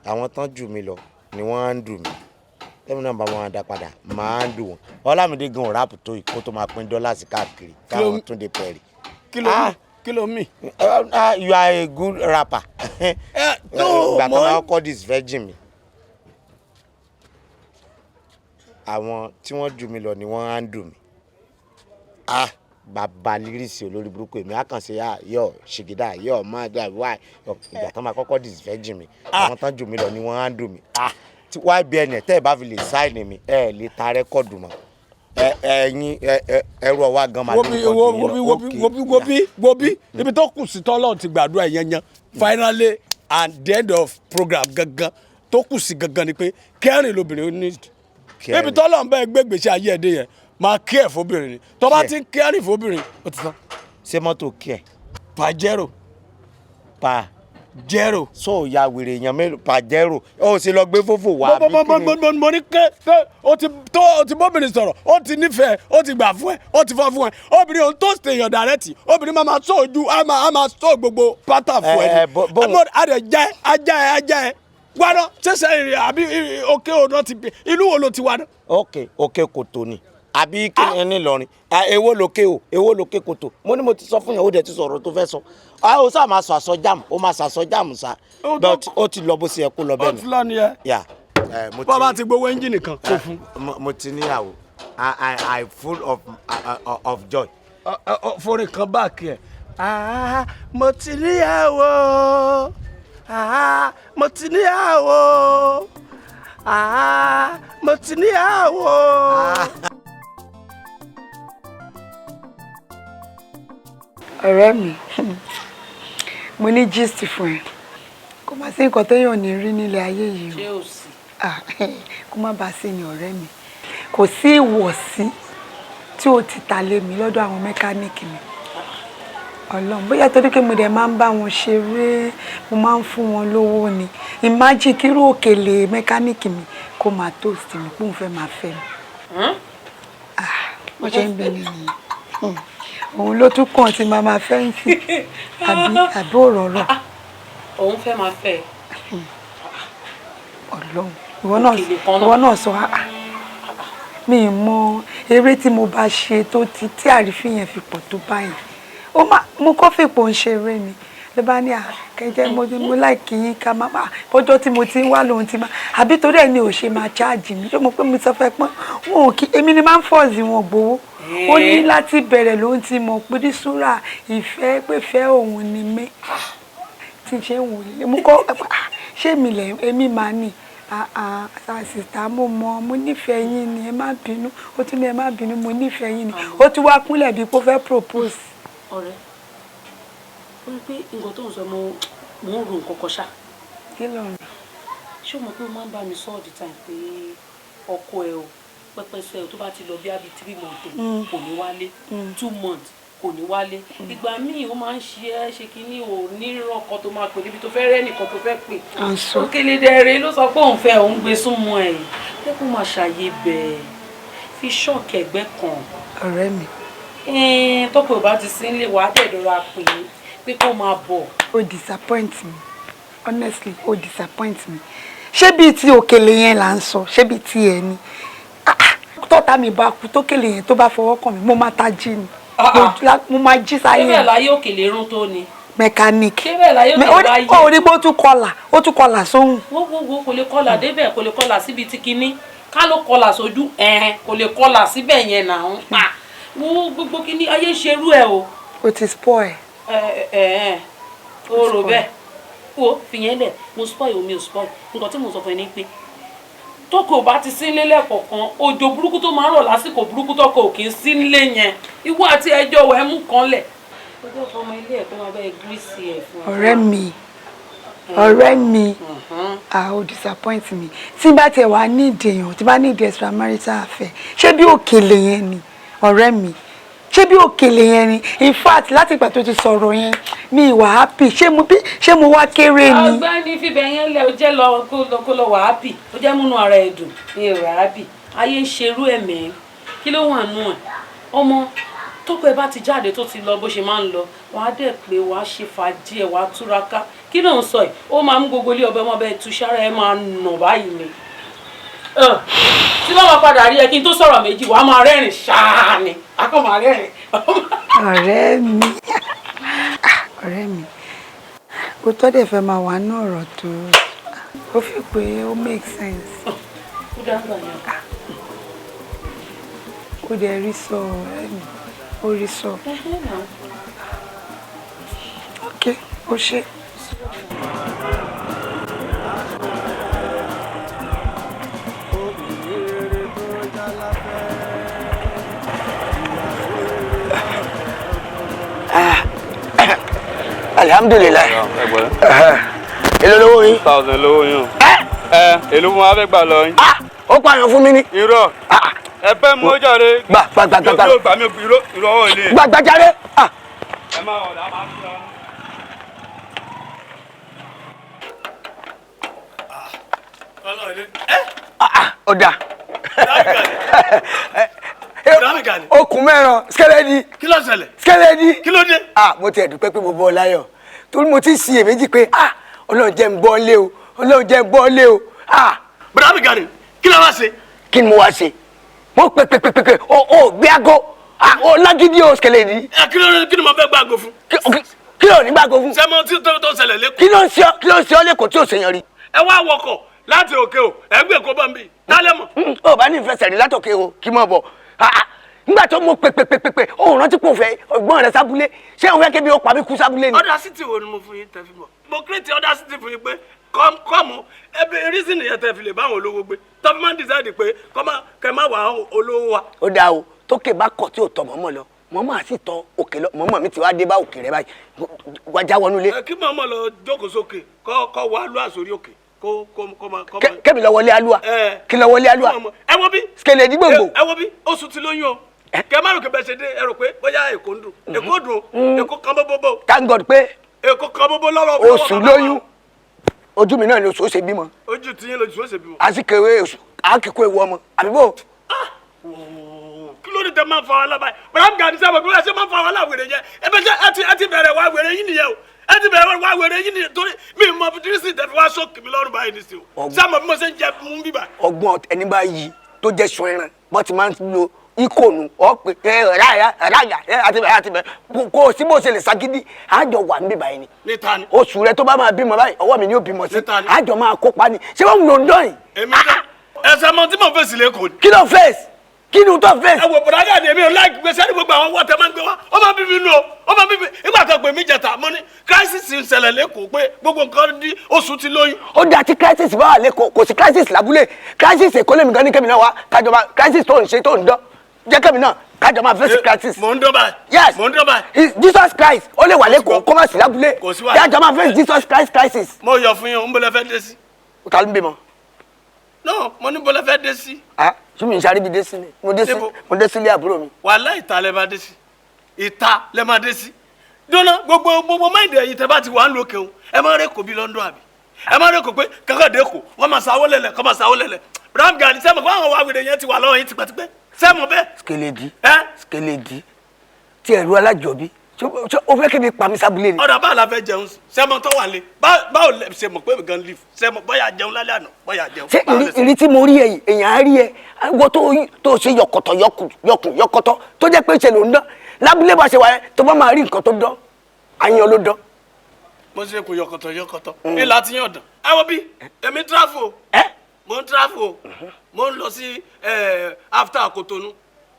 àwọn tán jù mí lọ ni wọ́n handle mi tẹ́mi náà bá wọn dá padà máa handle wọn Ọlámídé gan rap tó ìkó tó máa pín dọ́là sí káàkiri káwọn tún dé pẹ̀rì. kí ló mì. You are a good rapper. Ìgbà tó máa kọ́ this virgin mi. Àwọn tí wọ́n jù mí lọ ni wọ́n handle mi. Bàbá lírìsì olórí burúkú èmi á kàn ṣe yọ ṣìgídà yọ máa gbà wá ìgbà tó máa kọ́kọ́ this virgin mi. Àwọn tán jù mí lọ ni wọ́n handle mi. Tí YBN tẹ́ ẹ bá fi lè sign mi ẹ lè ta rẹ́kọ̀dù mọ́. Ẹ̀yin ẹrù ọwọ́ gan máa ní wo bí ibi tó kù sí tọ́lọ́ ti gbàdúrà yẹn yan finally and the end of program gangan tó kù sí gangan ni pé kẹrin lobìnrin ní ibi tọ́lọ́ ń bẹ́ẹ̀ gbégbèsè ayé ẹ̀dẹ́ yẹn máa kí ẹ̀ fóbìnrin ni tó bá ti ń kẹrin fóbìnrin ó ti tán. ṣé mọ́tò kí ẹ̀. Pajero. Jero. So ya wèrè èèyàn mélòó Pajero ó sì lọ gbé fòfò wá. mo ní ké o ti bóbìnrin sọ̀rọ̀ ó ti nífẹ̀ẹ́ ó ti gbà fún ẹ ó ti fọ́ fún ẹ obìnrin òun tó ṣe èèyàn dàrẹ́tì obìnrin máa sọ ojú á máa sọ gbogbo pátá fún ẹ ní. adẹ ajá ẹ wádọ ṣẹṣẹ àbí òkè òdò ti ìlú wo ló ti wádọ. òkè kòtò ni àbí kí ni lọrin èwo lókè kòtò mo ní mo ti sọ fún yẹn ó dẹ̀ ti sọ̀rọ̀ tó fẹ́ sọ ó sá máa sọ àsọ jam ó máa sàsọ jam sa ó ti lọ bó ṣe yẹ kó lọ bẹ́ẹ̀ ni. ó ti lọ ni ẹ. bọ́lá ti gbowó ẹ́ńjìnì kan kó fún. mo ti níyàwó I full of joy. forin kan báàkì ẹ mo ti níyàwó mo ti níyàwó mo ti níyàwó. ọ̀rẹ́ mi mo ní gist fún ẹ kó má sí nǹkan téèyàn ní rí nílé ayé yìí o. ṣé o sì. kó má bàa sí ni ọ̀rẹ́ mi kò sí ìwọ̀sí tí o ti ta lé mi lọ́dọ̀ àwọn mẹkáníìkì mi ọlọ́run bóyá torí pé mo dẹ̀ máa ń bá wọn ṣeré mo máa ń fún wọn lówó ni imagine kírú òkèlè mẹkáníìkì mi kó máa toast mi kó n fẹ́ máa fẹ́ mi. wọ́n ṣe ń bẹ nìyí òun ló tún kàn tí màmá fẹ́ǹsì àbí òrọ̀rọ̀. òun fẹ́ máa fẹ́. ọlọ́run ìwọ náà sọ mi mọ eré tí mo bá ṣe tó tí àrífín yẹn fi pọ̀ tó báyìí mo kọ́ fèpò ń ṣeré ni ló bá ní àkẹ́jẹ́ mo láìkí yín ká má bọ́jọ́ tí mo ti ń wá lòun ti máa àbí torí ẹ̀ ni ò ṣe máa cháàjì mi ṣé mo pé mo sọ fẹ́ pọ́n wọn ò kí èmi ni máa ń fọ́ọ̀sì wọn gbowó ó ní láti bẹ̀rẹ̀ ló ń ti mọ̀ pé ní súrà ìfẹ́ pé fẹ́ òun ni mí tí ṣe ń wòye mo kọ́ ṣé mi lẹ̀ èmi máa ní àṣìṣà mo nífẹ̀ẹ́ yín ni ẹ má bínú ó tún ní ẹ má bínú mo nífẹ̀ẹ́ yín ni ó tún wá kúnlẹ̀ bí kó fẹ́ propose. ọ̀rẹ́ ó ní pé nǹkan tó ń sọ mo ń ro nǹkan kan ṣá. kí ló ń rò. ṣé o mọ̀ pé o máa ń bá mi sọ all the time pé ọkọ ẹ o pẹpẹsẹ o tó bá ti lọ bí abi 3 months kò ní wálé 2 months kò ní wálé ìgbà míì ó máa ń ṣe kínní ò ní rọkọ tó máa pè níbi tó fẹ́ rẹ́ nìkan tó fẹ́ pè. Òkèlè dẹ̀rẹ̀ ló sọ pé òun fẹ́ òun gbé súnmọ́ ẹ̀ pé kó máa ṣàyè bẹ́ẹ̀ fi ṣọ́ọ̀kì ẹ̀gbẹ́ kan. ọ̀rẹ́ mi. tọ́pọ̀ ò bá ti sí nílé wàá dẹ̀dọ̀ra pè é pé kó máa bọ̀. ó disappoint me honestly ó disappoint me ṣé bíi ti Òkèlè yẹn là ń sọ ṣé bíi ti ẹ ni tọ́ta mi bá kú tókèlè yẹn tó bá fọwọ́ kàn mí mo máa ta jí ni mo máa jí sáyé. ṣé bẹ́ẹ̀ láyé Òkèlè rún tó ni. mẹkáníìkì ṣé bẹ́ẹ̀ láyé Òkèlè láyé. ó rí pé ó tún kọlà sóhun. wo kò lè kọlà débẹ̀ kò lè kọlà síbi tí kinní ká ló kọlà sójú kò lè kọlà síbẹ̀ yẹn náà ń pa wo gbogbo kinní ayé ṣerú ẹ o. o ti spoil. o rò bẹ́ẹ̀ wo fìyẹn lẹ̀ mo spoil omi ò spoil nǹkan tí mo sọ fún ẹ ní pé tọkọ bá ti sí nílé kọ̀ọ̀kan òjò burúkú tó máa ń rọ̀ lásìkò burúkú tọkọ ò kì í sí nílé yẹn ìwọ àti ẹjọ́ wẹ̀ mú kan lẹ̀ ọjọ́ fọmọ ilé ẹ̀ tó máa bẹ́ẹ̀ gírísì ẹ̀ fún ọ. ọ̀rẹ́ mi ó disappoint me tí bá tiẹ̀ wá ní ìdèyàn tí bá ní ìdè extramarital affair ṣé bí òkèlè yẹn ni ọ̀rẹ́ mi ṣé bí òkèlè yẹn ni in fact láti ìgbà tó ti sọ̀rọ̀ yẹn mi ìwà happy ṣé mo wá kéré ni. ọ̀gbẹ́ni fíbẹ̀ yẹn lẹ o jẹ́ lọ kó lọ wà happy ó jẹ́ múnú ara ẹ̀ dùn ní ìwà happy ayé ń ṣerú ẹ̀mẹ́ kí ló wà nù ẹ̀ ọmọ tọ́kọ ẹ bá ti jáde tó ti lọ bó ṣe máa ń lọ wàá dẹ̀ pé wàá ṣe fàájì ẹ̀ wàá túraká kí ló ń sọ ẹ̀ ó máa mú gbogbo ilé ọbẹ̀ ọmọ bẹ́ẹ̀ tu sára ẹ̀ máa nà báyìí ni tí wọ́n máa padà rí ẹ kí n tó sọ̀rọ̀ méjì wàá máa rẹ́rìn ṣáá ni akọ́ máa rẹ́rìn. ọ̀rẹ́ mi ó tọ́ dẹ̀ fẹ́ máa wà ní ọ̀rọ̀ tó ó fi pé ó make sense. ó dáńgbà yẹn. ó dẹ̀ rí sọ ọ̀rẹ́ mi ó rí sọ. ok ó ṣe. alhamdulilayi èlò lówó yín. 1000 lówó yín o. èlò mo wá fẹ́ gbà lọ yín. ó pààyàn fún mi ní. irọ́ ẹ fẹ́ mú jàre. gbà. yóò gbà mí irọ́ ọwọ́ ilé. gbà jàre. ẹ máa wọ̀ dá máa ń sọ. ọ̀dà okùn mẹ́ràn skẹ́lẹ́dì. kí ló ṣẹlẹ̀. skẹ́lẹ́dì. kí ló dé. mo ti ẹ̀dùn pé mo bọ́ ọ láyọ̀ torí mo ti ń ṣiyèméjì pé ọlọ́run jẹ́ ń bọ́ lé o ọlọ́run jẹ́ ń bọ́ lé o. bùrọ̀dá mi gàrí kí ló wá ṣe. kí ni mo wá ṣe mo pè o gbé aago o lágídí o skẹ́lẹ́dì. kí ni mo fẹ́ gbàgbó fún. kí ló ní gbàgbó fún. sẹ́mo tí tó ṣẹlẹ̀ lẹ́kọ̀ọ́. kí ló ń ṣe ọ́ lẹ́kọ̀ọ́ tí ò ṣèyàn rí. ẹ wá wọkọ̀ láti òkè o ẹgbẹ́ kó bá ń bì tálẹ̀ mọ̀. ó bá ní ìfẹsẹ̀ rí látòkè o kí mọ̀ bọ̀ nígbà tó mo pè òun rántí pò fẹ́ ọgbọ́n rẹ sábúlé ṣé òun fẹ́ kébi ó pa mí kú sábúlé ni. ọ̀dà sítì wo ni mo fún yín tẹ́ fi mọ̀ mo kírètì ọ̀dà sítì fún yín pé kọ́mù ẹbí rísìn nìyẹn tẹ́ fi lè báwọn olówó gbé tọ́pù máa ń dísáìdì pé kẹ́ má wà olówó wa. ó dáa o tókè bá kọ̀ tí ò tọ̀ mọ́mọ́ lọ mọ́mọ́ àti tọ òkè lọ mọ́mọ́ mi ti wá dé bá òkè rẹ báyìí wájà wọnú ilé. kí mọ́mọ́ lọ jókòó sókè kọ́ wá lọ àsórí òkè kẹ́mi lọ wọlé alúwa kí lọ wọlé alúwa ẹ wo bí skele di gbogbo ẹ wo bí oṣù ti lóyún o kẹ má rò kẹ bẹ ṣe dé ẹ rò pé bóyá èkó ń dùn èkó dùn èkó kan bóbó. thank God pé èkó kan bóbó lọ́rọ̀ oṣù lóyún ojú mi náà ni oṣù ó ṣe bímọ. ojú tiyín lójú ó ṣe bímọ. àsìkèwé oṣù àkìkò ewu ọmọ àbíbò. kí ló dé tẹ máa fa wàhálà báyìí bàbá mi kà ní sábà bí wọ́n ṣe máa fa wàhálà wèrè yẹn ẹ bẹ ṣe ẹ ti bẹ̀rẹ̀ wá wèrè yín nìyẹn o ẹ ti bẹ̀rẹ̀ wá wèrè yín nìyẹn torí mi mọ bírísì tẹ̀fí wá sọ́ọ̀kì mi lọ́rùn báyìí nìsí o sáàmù bí mo ṣe ń jẹ mú bíbà. ọgbọ́n ẹni bá yí tó jẹ́ sọ ẹran bọ́ ti máa ń lo ikonu ọ̀pẹ ẹ̀ráyà àti bẹ̀rẹ̀ kó o sí bó ṣe lè ṣagídí àjọ wà ń bíbà yìí ni. níta ni. oṣù rẹ tó bá máa bímọ báyìí ọwọ́ mi ni ó bímọ sí àjọ máa kópa ni ṣé wọ́n ń lò ń dán yìí. èmi dá ẹsẹ̀ mọ tí mo fèsì lẹ́kọ̀ọ́ ni. kí ló fèsì kí ni o tó fèsì. ẹ wò bùrọ̀dá ni èmi ò láì gbé sẹ́ni gbogbo àwọn wọ́ọ̀tẹ́ máa ń gbé wá ó máa bí mi nù ó máa bí mi nígbà tó gbé mi jẹta mo ní crisis ń ṣẹlẹ̀ lẹ́kọ̀ọ́ pé gbogbo nǹkan di oṣù ti lóyún. ó dá tí crisis bá wà lẹ́kọ̀ọ́ kò sí crisis lábúlé crisis èkó lèmi gan ní kẹ́mi náà wá kájọba crisis tó ń ṣe tó ń dán jẹ́ kẹ́mi náà kájọba face crisis. mò ń dán báyìí. yes mò ń dán báyìí. Jesus Christ ó lè wà lẹ́kọ̀ọ́ kó má sí lábúlé kò sí wàhálà kájọba face Jesus Christ crisis. mo yọ fún yín o ń bọ́lá fẹ́ dé sí. o ta ló ń bímọ. no mo ní bọ́lá fẹ́ dé sí. súnmi ìṣàrí bi dé sí ni mo dé sílé àbúrò mi. wàhálà ìta lẹ máa dé sí ìta lẹ máa dé sí dúnà gbogbo máìndì ẹ̀yìn tẹ bá ti wà ń lókè o ẹ máa rẹ kò bí London àbí ẹ máa rẹ kò pé kankan dé kò wọn máa sáwó lẹlẹ kọ máa sáwó lẹlẹ Bram Gani sẹmọ kó àwọn wàwìrì yẹn ti wà lọ́wọ́ yín tipẹ́tipẹ́ sẹmọ bẹ́ẹ̀. skeledi tí ẹ̀rú alájọbí o fẹ́ kébi pàmí sábúlé ni. ọ̀dà báà la fẹ́ jẹun sẹ́mọ tó wà lé báwo ṣe mọ̀ pé gan leaf sẹ́mọ bóyá jẹun lálẹ́ àná bóyá jẹun. ṣé ìrí tí mo rí ẹ èèyàn á rí ẹ wọ́n tó ṣe yọkọ̀tọ̀ yọkùn tó jẹ́ pé ṣe ló ń dán lábúlé bá ṣe wáyé tó bá máa rí nǹkan tó dán àyàn ló dán. mo ṣe kò yọkọ̀tọ̀ ní láti yàn dán. ẹ wo bí èmi tráfò mo ń tráfò mo ń lọ sí after Kotonu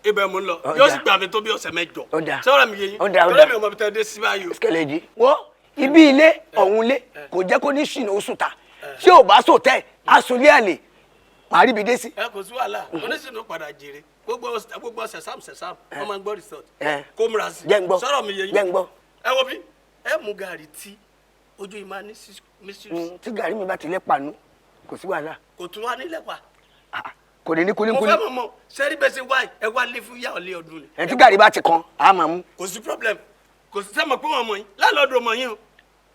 ibẹ̀ mo ń lọ yóò sì gbà mí tó bí ọ̀sẹ̀ mẹ́jọ sọ́ra mi yé yín torí mi ò mọ̀ bí tẹ́ dé sí báyìí o. skeleji wọ́n ibi ilé ọ̀hún lé kò jẹ́ kó ní ṣìnà oṣù ta ṣé ò bá sòtẹ́ àsùnlé àlè màá rí ibi dé sí. ẹ kò sí wàhálà oníṣìnà padà jèrè gbogbo sẹ̀sám wọ́n máa ń gbọ́ resort kó múra sí sọ̀rọ̀ mi yẹ yín ẹ wo bí ẹ mú gàrí tí ojú ìmọ̀ ní mísírì. tí gàrí mi bá ti lẹ́pà nú kò sí wàhálà. kò tún wá nílẹ̀ pa. kò ní ní kúlíkúlí. mo fẹ́ mọ̀ sẹ́rí bẹ́ẹ̀ ṣe wá ẹ wá lé fún yá ọ̀lẹ́ ọdún ni. ẹ tí gàrí bá ti kan a máa mú. kò sí problem kò sí sẹ́mọ̀ pé wọ́n mọ̀ yín láńlọ́ọ̀dù ọmọ yín o.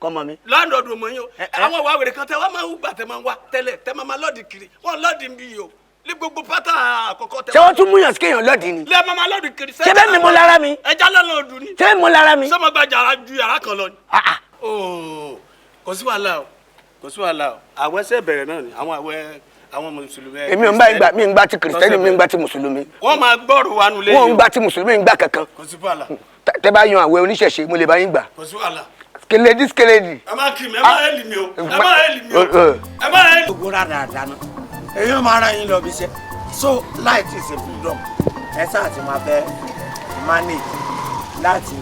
kọ́mọ mi. láńlọ́ọ̀dù ọmọ yín o àwọn ìwà wèrè kan tẹ wá máa ń gbà tẹ máa ń wá tẹ́lẹ̀ tẹ máa lọ́ọ̀dì kiri wọ́n lọ́ọ̀dì ń bí yìí o ní gbogbo pátá àkọ́kọ́ tẹ. ṣé wọ́n tún múyàn sí kéèyàn lọ́ọ̀dì ni. lé máa lọ́ọ̀dì kiri. ṣé bẹ́ẹ̀ mi mú lára mi. ẹja lọ́ọ̀dù ni. ṣé mi mú lára mi. sọ́mọ gba yàrá ju yàrá kan lọ ni. kò sí wàhálà o kò sí wàhálà o àwẹ̀ ṣe bẹ̀rẹ̀ náà ni àwọn mùsùlùmí. èmi ò ń bá ìgbà mi ń gbà ti kìrìsìtẹ́nì mi ń gbà ti mùsùlùmí. wọ́n máa gbọ́rù wa nulẹ̀ yìí. wọ́n ń gbà ti mùsùlùmí ń gbà kankan. kò sí wàhálà. tẹ bá yan àwẹ̀ oníṣẹ̀ṣe mo lè bá yín gbà. kò sí wàhálà. skeledi. ẹ má kí mi ẹ má hẹ́lì mi o ẹ má hẹ́lì mi o ẹ má hẹ́lì. gbogbo rárá dáná èyí máa ra yín lọ bí iṣẹ́ so light is a freedom ẹ sáà ti máa fẹ́ manage láti.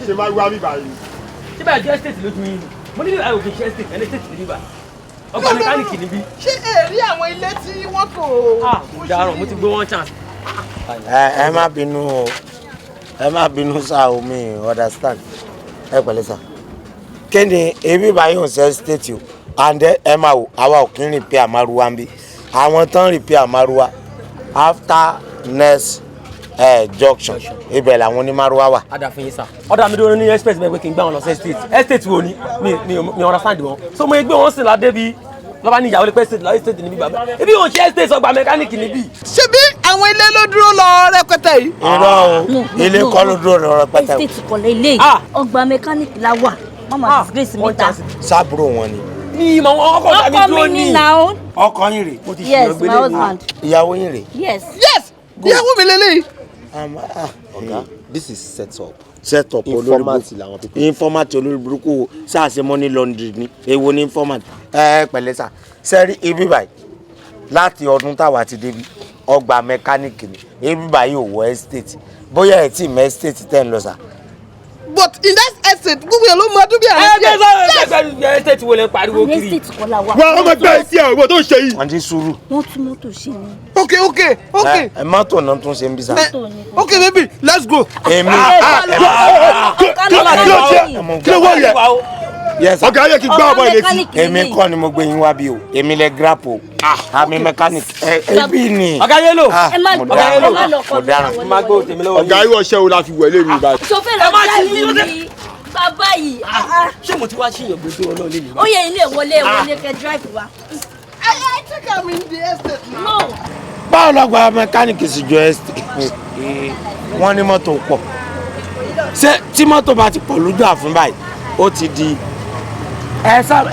ṣe máa wá mi báyìí. ṣé bá jẹ́ estate lójú yín mo ní àwọn òkè ṣe estate ẹni estate níbí bá ọgbà mẹkáníìkì níbí. ṣé èrè àwọn ilé tí wọ́n tò. dàrọ̀ mo ti gbé one chance. ẹ má bínú o ẹ má bínú sá o mi understand ẹ pẹ̀lẹ́ sá kí ni ebi báyìí ò ṣe estate o and ẹ máa wò àwa ò kí ń repair márùwá ń bí àwọn tán repair márùwá after next junction ibẹ̀ làwọn onímárùwá wà. adàfin yìí sá ọ̀dà mi dúró ní express bẹ́ẹ̀ pé kí n gbá wọn lọ sí estate wo ni mi understand wọn so mo gbé wọn sí ládé bí lọ́ba ní ìyàwó lè pẹ́ estate níbí bàbá ebi ò ṣe estate ọgbà mẹkáníìkì níbí. ṣebí àwọn ilé ló dúró lọ rẹpẹtẹ yìí. irọ́ o ilé kọ́ ló dúró lọ rẹpẹtẹ o. estate kọ̀lẹ́ ilé ọgbà mẹkáníìkì la wà mama disgrace mẹ́ta. sábúrò wọn ni. ní ìmọ̀ wọn ọkọ tàbí dúró ní. ọkọ yín rè. yes my husband. ìyàwó yín rè. yes. ìyàwó mi lélẹ́yìí. ọ̀gá this is set up. set up informant làwọn pípé. informant olórí burúkú sáàsì money laundry ni èwo ni informant. pẹ̀lẹ́ sà sẹ́rí ibi báyìí láti ọdún táwa ti débi ọgbà mẹkáníìkì ni ibi báyìí ò wọ estate bóyá ẹ̀ tí mẹ́ estate tẹ́ ń lọ sà. but in that estate gbogbo yẹn ló mọ ọdún bí àrùn díẹ̀. estate wo lẹ pariwo kiri. estate kọ́ la wà. wọ́n ọmọ ẹgbẹ́ ẹ̀sì ẹ̀ ìwọ tó ń ṣe yìí. wọ́n ti sùúrù. wọ́n tún mọ́tò ṣe ni. okay. mọ́tò náà tún ṣe ń bí sà. okay baby let's go. èmi kí ló wọ̀ yẹ. yes ọ̀gá ayé kí gbá ọmọ ilé tí. èmi kọ́ ni mo gbé yín wá bí o èmi lẹ grap o àmì mechanic ẹbí ni. ọ̀gá yẹlò mo dáràn. ọ̀gá ayé ọ̀ṣẹ́ wo la fi wẹ̀ lé mi báyìí. sọfẹ́ lọ jáde ní bàbá yìí. ṣé mo ti wá ṣíyàn gbogbo ọlọ́run lè yìí. ó yẹ ilé wọlé kẹ drive wa. I think I'm in the estate now. no. báwo lọ gba mechanic sì jọ estate wọ́n ní mọ́tò pọ̀ ṣé tí mọ́tò bá ti pọ̀ lójú àfin báyìí ó ti di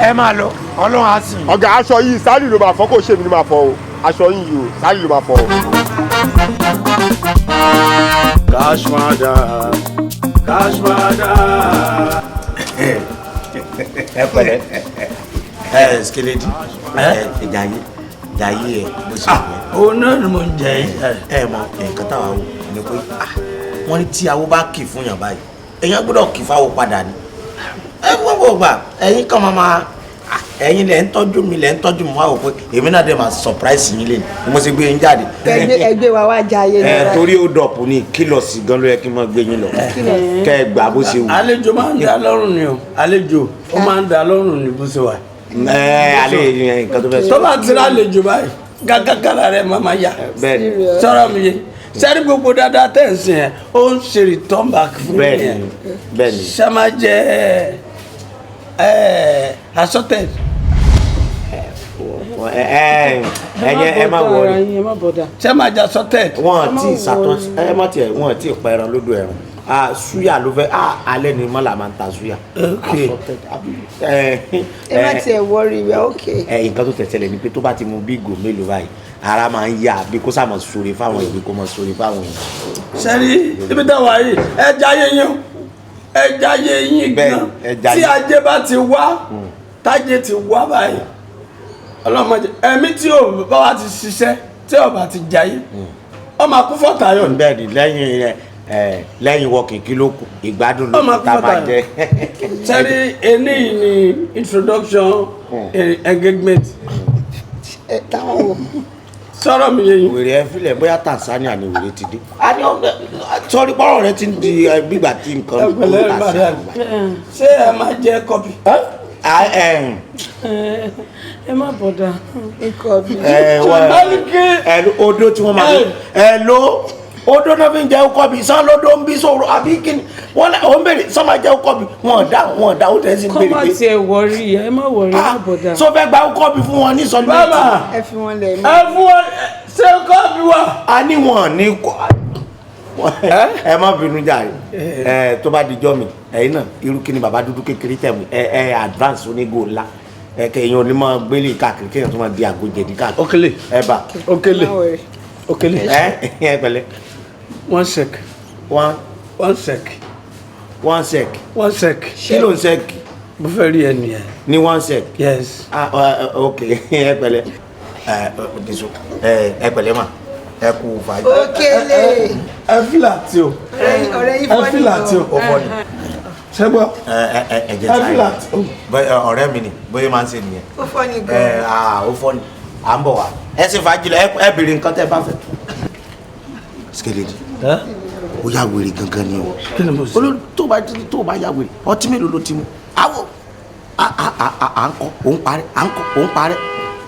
ẹ máa lọ ọlọ́run á sì. ọ̀gá aṣọ yìí sálì ló máa fọ kó ṣèmi ni máa fọ o aṣọ yìí o sálì ló máa fọ o. cash madam. ẹ pẹ̀lẹ́ skeledi jàyé ẹ bó ṣe yẹ. òun náà ni mo ń jẹ yín. ẹ mọ nǹkan táwa wò ni pé wọ́n ní tí awo bá kì fún yàn báyìí èèyàn gbọ́dọ̀ kì fáwo padà ni. ẹ gbọ́dọ̀ gbà ẹ̀yin kan máa ẹ̀yin lẹ ń tọ́jú mi lẹ ń tọ́jú mi wá wò pé èmi náà dẹ̀ máa surprise yín lé ní mo ṣe gbé yín jáde. ẹgbẹ́ wa wá jayé ni. torí ó dọ̀pù ní kílọ̀sì gan ló yẹ kí n máa gbé yín lọ kẹ́ ẹ gbà bó ṣe wù. àlejò máa ń da lọ́rùn ni o àlejò ó máa ń da lọ́rùn ni bó ṣe wà. alẹ́ nǹkan tó fẹ́ sọ. tó bá ti rálejò báyìí gágágára rẹ̀ máa máa yà. sọ̀rọ̀ mi yé sẹ́rí gbogbo dáadáa tẹ̀ ń sìn ẹ̀ ó ń ṣe return back fún mi yẹn. bẹ́ẹ̀ni sẹ́mà jẹ́ assorted. ẹ má wọrí sẹ́mà jẹ́ assorted. wọ́n ti sàtọ́ ẹ má tiẹ̀ wọ́n ti pa ẹran lódò ẹran suya ló fẹ́ alẹ́ ni mọ́là máa ń ta suya. ẹ má tiẹ̀ wọrí rẹ ok. nǹkan tó tẹ̀sẹ̀lẹ̀ ni pé tó bá ti mu bí ìgò mélòó báyìí ara máa ń yá bí kó sàmọ̀ sórí fáwọn ìwé kó mọ̀ sórí fáwọn èèyàn. sẹ́rí ibi táwa yìí ẹja yé yín ẹja yé yín gan tí ajé bá ti wá tájé ti wá báyìí ọlọ́mọdé ẹ̀mí tí ò bá wá ti ṣiṣẹ́ tí ọba ti jayé ọmọ akú fọ́tayọ̀ ni. bẹ́ẹ̀ ni lẹ́yìn wọ́ọ̀kì kí ló kù ìgbádùn ló kù tá a bá jẹ́. sẹ́rí eléyìí ni introduction engagement. sọ̀rọ̀ mi yẹn. wèrè ẹ filẹ̀ bóyá Tanzania ni wèrè ti dé. sọ́rí pọ́rọ̀ rẹ ti ń di gbígbà tí nǹkan ló kó Tanzania. ṣé ẹ máa jẹ kọ́pì. ẹ má bọ̀dà. odó tí wọ́n máa lo odó náà fi ń jẹ́ kọ́bí sán lódó ń bí sọ̀rọ̀ àbí kíni wọ́n ń bèrè sán máa jẹ́ kọ́bí wọ́n dá ó tẹ̀sí ń bèrè pé. kọ́ máa tiẹ̀ wọrí ẹ má wọrí má bọ̀dà. so fẹ́ gba kọ́bí fún wọn ní sọ́ni méjì. bàbá ẹ fi wọn lẹ̀ mí. ẹ fún wọn ṣé kọ́bí wa. a ní wọn ní kọ́ ẹ má bínú jàre tó bá dijọ́ mi ẹ̀yin náà irú kíni bàbá dúdú kékeré tẹ̀ mí advance onígò ńlá kẹyìn òní máa gbélé káàkiri kéèyàn tó máa di àgbo jẹ̀dí káàkiri. Okele bá Okele ẹ pẹ̀lẹ́. 1 sec. 1 sec. 1 sec. 1 sec. kí ló ń sec. mo fẹ́ rí ẹni yẹn. ní 1 sec. yes. ok ẹ pẹ̀lẹ́ ẹ pẹ̀lẹ́ mà ẹ kú fàájì. Okele. ẹ fìlà tí o. ọ̀rẹ́ yìí fọ́ ẹ fìlà tí o. ó fọ́ ni. ṣẹ́gbọ́. ẹ jẹ́ sáyé ọ̀rẹ́ mi ni bóyá máa ń ṣe nìyẹn. ó fọ́ ni gan-an. ó fọ́ ni à ń bọ̀ wá ẹ sì fàájì lọ ẹ bèrè nǹkan tẹ́ bá fẹ́. Skeledi ó yà wèrè gangan ni o. kí ni mo sọ. olórí tó bá yà wèrè ọtí mélòó ló ti mu. àwọ̀ à ń kọ́ òun parẹ́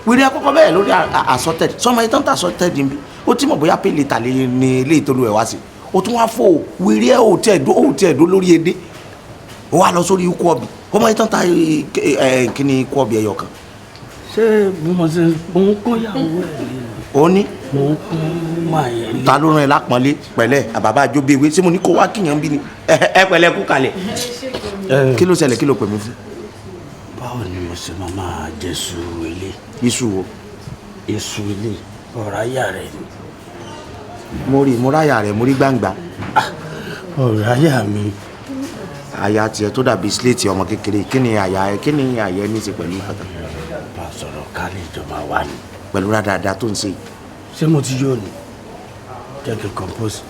wèrè àkọ́kọ́ bẹ́ẹ̀ lórí assorted sọmọ yìí tán tà assorted níbi ó ti mọ̀ bóyá pé lè tà lé ní ilé ìtọ́lú ẹ̀ wá sí o tún wá fò wèrè ẹ̀ ò tiẹ̀ dó lórí edé ó wá lọ sórí ikú ọbì ọmọ yìí tán ta kíni ikú ọbì ẹyọ kan. ṣé bí mo ṣe mo ń kó yàwó ẹ̀ lé. ó ní. mo ń kó máa yẹn lé. ta ló rán ẹ lápọ́nlé pẹ̀lẹ́ àbàbà àjọbí ewé ṣé mo ní kó wá kíyàn bí ni ẹ pẹ̀lẹ́ kú kalẹ̀. kí ló ṣẹlẹ̀ kí ló pè mí fún. báwo ni mo ṣe máa jẹ su ilé. iṣu wo. iṣu ilé ọ̀ráyà rẹ̀ ni. mo ráyà rẹ̀ mo rí gbangba. ọ̀ráyà mi. àyà tiẹ̀ tó dàbí síléètì ọmọ kékeré kí ni àyà ẹ ní í ṣe pẹ̀lú kàkà. bá a sọ̀rọ̀ kárí ìjọba wa ni. pẹ̀lú rádaràda tó ń ṣe. ṣé mo ti yọ ni jẹ́ kí n compose.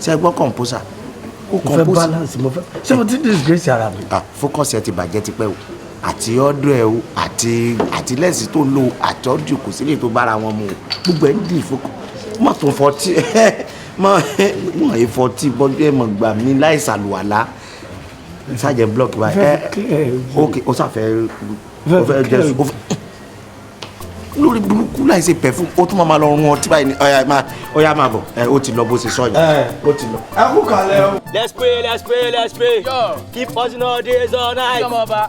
ṣé ẹ gbọ́ composer. mo fẹ́ balance mo fẹ́ ṣé mo ti disgrace ara mi. focus ẹ ti bàjẹ́ tipẹ́ o àti ọdún ẹ o àti lẹ́sìn tó lò àti ọdún kò sílẹ̀ tó bára wọn mu gbogbo ẹ̀ ń dì focus má tó fọtí má ìfọtí bọ́jú ẹ̀ mọ̀ gbà mí láì ṣàlùwàlá ṣàjẹ́ block wa ok o ṣàfẹ́ o fẹ́ jẹ́ lórí burúkú láì ṣe pẹ̀fú ó tún máa lọ rún ọtí báyìí ní ọ̀yà máa bọ̀ ó ti lọ bó ṣe sọ yìí ó ti lọ. ẹ kú kalẹ̀ o. Let's pray. Yo. Keep hustling all days, all night.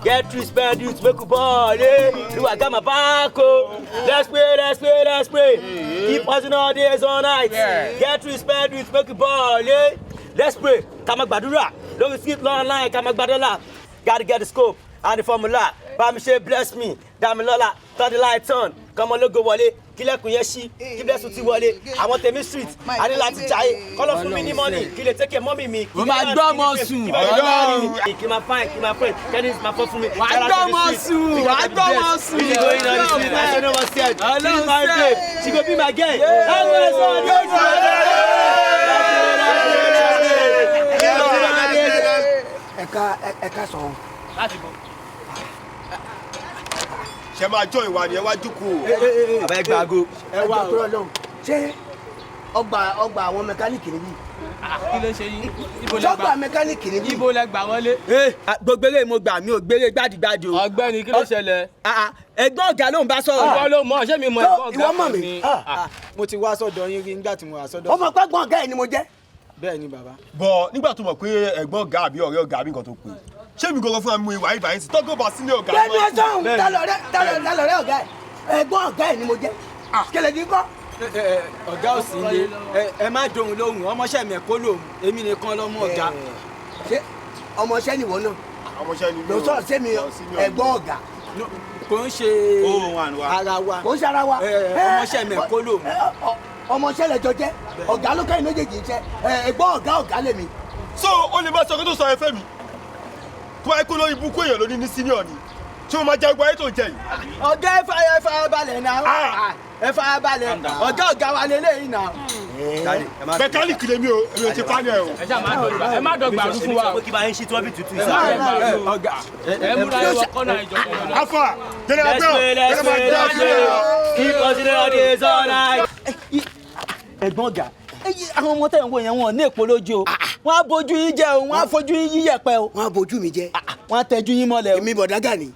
Get to spend it, make a ball, Do I got my back, Let's pray. Keep hustling all days, all night. Get to spend it, make a ball, Let's pray. Kama gbàdúrà. Don't skip long line, kama gbàdúrà. Gotta get the scope and the formula. Bámiṣe bless me, Damilola, turn the lights on. Kọ́mọ lógo wọlé, kílẹ̀kùn yẹn ṣí, kí bless ti wọlé. Àwọn tèmi street, a ní láti jayé. Kọ́lọ́ fún mi ní money, kí lè take mọ́mì mi. Mo máa gbọ́ ọmọ sùn. Kí máa fine, kí máa friend, kẹ́ni máa fọ́ fún mi. Wà á gbọ́ ọmọ sùn. Really going on the street, I don't know what's said. She is my babe, she go be my girl. Ẹ̀ka sọ̀rọ̀. Láti bọ̀. Ṣé máa jọ ìwà ni ẹ wá jókòó? Bàbá ẹ gbàgbó. Ẹ wá ọ̀rọ̀ lọ́hùn. Ṣé ọgbà àwọn mẹkáníìkì níbí? Kí ló ṣe yín? Ṣọ́gbà mẹkáníìkì níbí? Ibo lẹ gbà wọlé. Gbogbo eré mo gbà mi ò gbére gbàdìgbàdì o. Ọ̀gbẹ́ni kí ló ṣẹlẹ̀? Ẹ̀gbọ́n ọ̀gá ló ń bá sọ̀rọ̀. Ìwọ ló mọ̀ ṣé mi mọ ẹ̀gbọ́n ọ̀gá. Ìwọ mọ̀ mi. Mo ti wá sọ́dọ̀ yín rí nígbà tí mo wà sọ́dọ̀. Ọmọ pẹ́gbọ́n ọ̀gá ẹ̀ ni mo jẹ́. Bẹ́ẹ̀ ni bàbá. Bọ̀ nígbà tó mọ̀ pé ẹ̀gbọ́n ọ̀gá àbí ọ̀rẹ́ ọ̀gá àbí nǹkan tó pè ṣé mi gbọ́dọ̀ fún mi ìwà ìbà yín sí tọ́gbọ́n bá sílé ọ̀gá. Lẹ́nu ẹjọ́ talọ̀rẹ́ ọ̀gá ẹ̀ ẹ̀gbọ́n ọ̀gá ẹ̀ ni mo jẹ́. Kẹlẹ́dí kọ́. Ọ̀gá ò sí ilé ẹ má dohùn lóhùn ọmọọṣẹ́ mi ẹ̀kọ́ lòun èmi nìkan lọ́mọ ọ̀gá. Ṣé ọmọọṣẹ́ nìwọ náà? Ọmọọṣẹ́ ni lọ sọ̀rọ̀ sí mi ẹ̀gbọ́n ọ̀gá. Kò ń ṣe ara wa. Kò ń ṣe ara wa. Ọmọọṣẹ́ mi ẹ̀kọ́ lòun. Ọmọọṣẹ́ lẹ́jọ́ jẹ́ ọ̀gá ló kẹ́yìn méjèèjì ń ṣe ẹ̀gbọ́n ọ̀gá lèmi. So o lè má sọ kó tó sọ ẹ fẹ́ mi tó wáyé kó lórí ibùkún èèyàn lóní ní senior ni tí mo máa jẹ ẹgbẹ́ ayé tó jẹ yìí. Ọ̀gá ẹ fara balẹ̀ náà. ẹ fara balẹ̀ ọ̀gá wa lélẹ́yìn náà. mẹkáníìkì lèmi o èmi ò ti pa ní ẹ o. ẹ má dọ̀gba àrùn fún wa o. kí bá yín ṣí tí wọ́n bí tutù ọ̀gá ẹ múra ẹ wọ kọ́nà ìjọ. afa jẹnẹ bẹ o jẹnẹ bẹ o. kí consider the zone. ẹ̀gbọ́n ọ̀gá àwọn ọmọ tẹ̀ ń wo yẹn wọn ní èpo lójú o wọn á bójú yín jẹ o wọn á fojú yín yíyẹ̀pẹ̀ o. wọn á bójú mi jẹ. wọn á tẹjú yín mọ́lẹ̀ o. èmi bọ̀dágà ni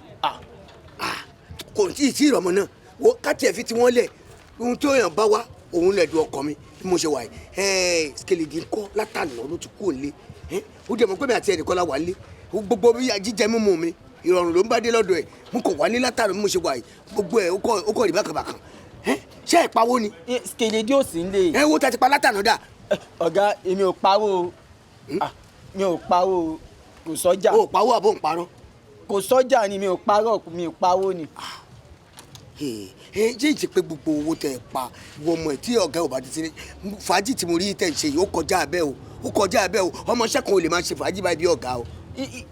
kò tí ì sí ìrọ̀mọ́ náà wo káàtì ẹ̀ fi ti wọ́n lẹ̀ ohun tí òyàn bá wá òun lẹ̀ du ọkọ mi bí mo ṣe wà yìí Skeledi kọ́ látànà ló ti kú òǹlé ó jẹ́ mọ́ pé mi àti ẹnìkan la wà lé gbogbo bí jíjẹ mímu mi ìrọ̀rùn ló ń bá dé lọ́dọ̀ ẹ̀ mo kò wálé látànà bí mo ṣe wà yìí gbogbo ẹ̀ ó kọ̀ rí bákàbàkàn ṣé ẹ̀ pawó ni. Skeledi ò sí nílé. wo ta ti pa látànà dà. ọ̀gá èmi ò pawó mi ò pawó kò sọ́jà. o ò pawó àbò ń parọ́. kò sọ́jà ni mi ò parọ́ mi ò pawó ni. jẹ́ ìṣe pé gbogbo owó tẹ̀ pa ìwọ ọmọ ẹ̀ tí ọ̀gá ò bá ti ṣe fàájì tí mo rí tẹ̀ ṣe yìí ó kọjá abẹ́ o ó kọjá abẹ́ o ọmọọṣẹ́ kan ò lè máa ṣe fàájì báyìí bí ọ̀gá o.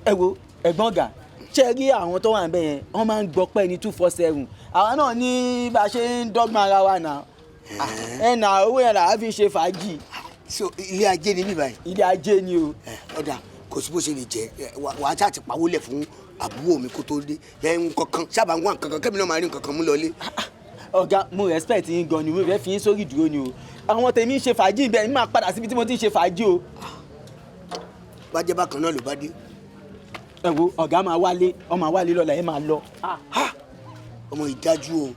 ẹ wo ẹ̀gbọ́n ọ̀gá ṣe rí àwọn tó wà ń bẹ̀ yẹn wọ́n máa ń gbọ́ pẹ́ ní 247 àwa náà ní bá a ṣe ń dọ́gbọ́n ara wa náà ẹ nà owó yẹn là á fi ṣe fàájì. so ilé ajé ni mí báyìí. ilé ajé ni o. ọ̀dà kò sí bó ṣe lè jẹ́ wàá ṣáà ti pawó lẹ̀ fún àbúrò mi kó tó dé nǹkankan sábà ń wá nǹkankan kẹ́mi náà máa rí nǹkankan mú lọlé. ọ̀gá mo respect yín gan ni mo fẹ́ fi yín sórí ìdúró ni o àwọn tèmi ń ṣe fàájì bẹ́ẹ̀ ni máa padà síbi tí mo ti ń ṣe fàájì o. bájẹ́ bákan náà ló bá dé. ẹ wo ọ̀gá máa wálé ọmọ àwálé lọ́la ẹ máa lọ. ọmọ ìdájú o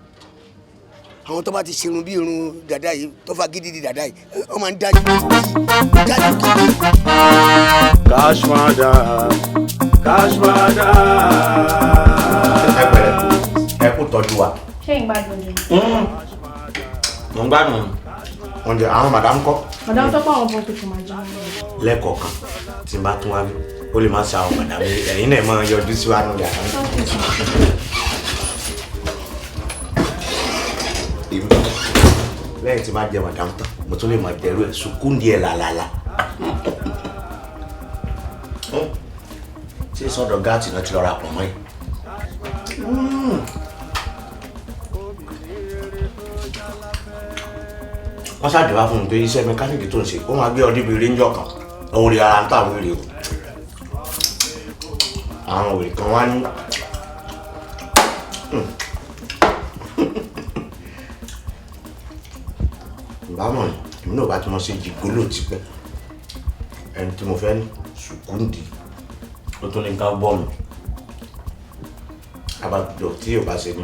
àwọn tó bá ti ṣerun bí irun dàda yìí tó fa gidi di dàda yìí ọmọ ń dájú gidi. Cash madam. ẹ pẹ̀lẹ́ ẹ kú tọ́jú wa. ṣé ìgbàdùn ni. mo ń gbádùn oúnjẹ àwọn madam kọ́. madam tó pa àwọn ọmọ tuntun máa jẹun. lẹ́kọ̀ọ̀kan tí n bá tún wá bí ó lè má ṣe àwọn madam ẹ̀yin náà máa yọjú sí wa nù yàrá. lẹ́yìn tí n bá jẹ madam tán mo tún lè máa dẹrú ẹ̀ sùkúndì ẹ̀ làlàlà. ṣé sọ́dọ̀ gáàtì náà ti lọ ra pọ̀ mọ́ yìí. wọ́n ṣàdéhùn fún mi pé iṣẹ́ mẹkáníìkì tó ń ṣe ó máa gbé ọdún ibi ríńjọ kan òun rí ara ń tà wíìrì o. àwọn òwe kan wá ní. ìbámu ni èmi náà bá tí wọ́n ṣe jìgólò tipẹ́ ẹni tí mo fẹ́ ní sùkúndì ó tún ní ká bọ́ mi abájọ tí yóò bá ṣe ní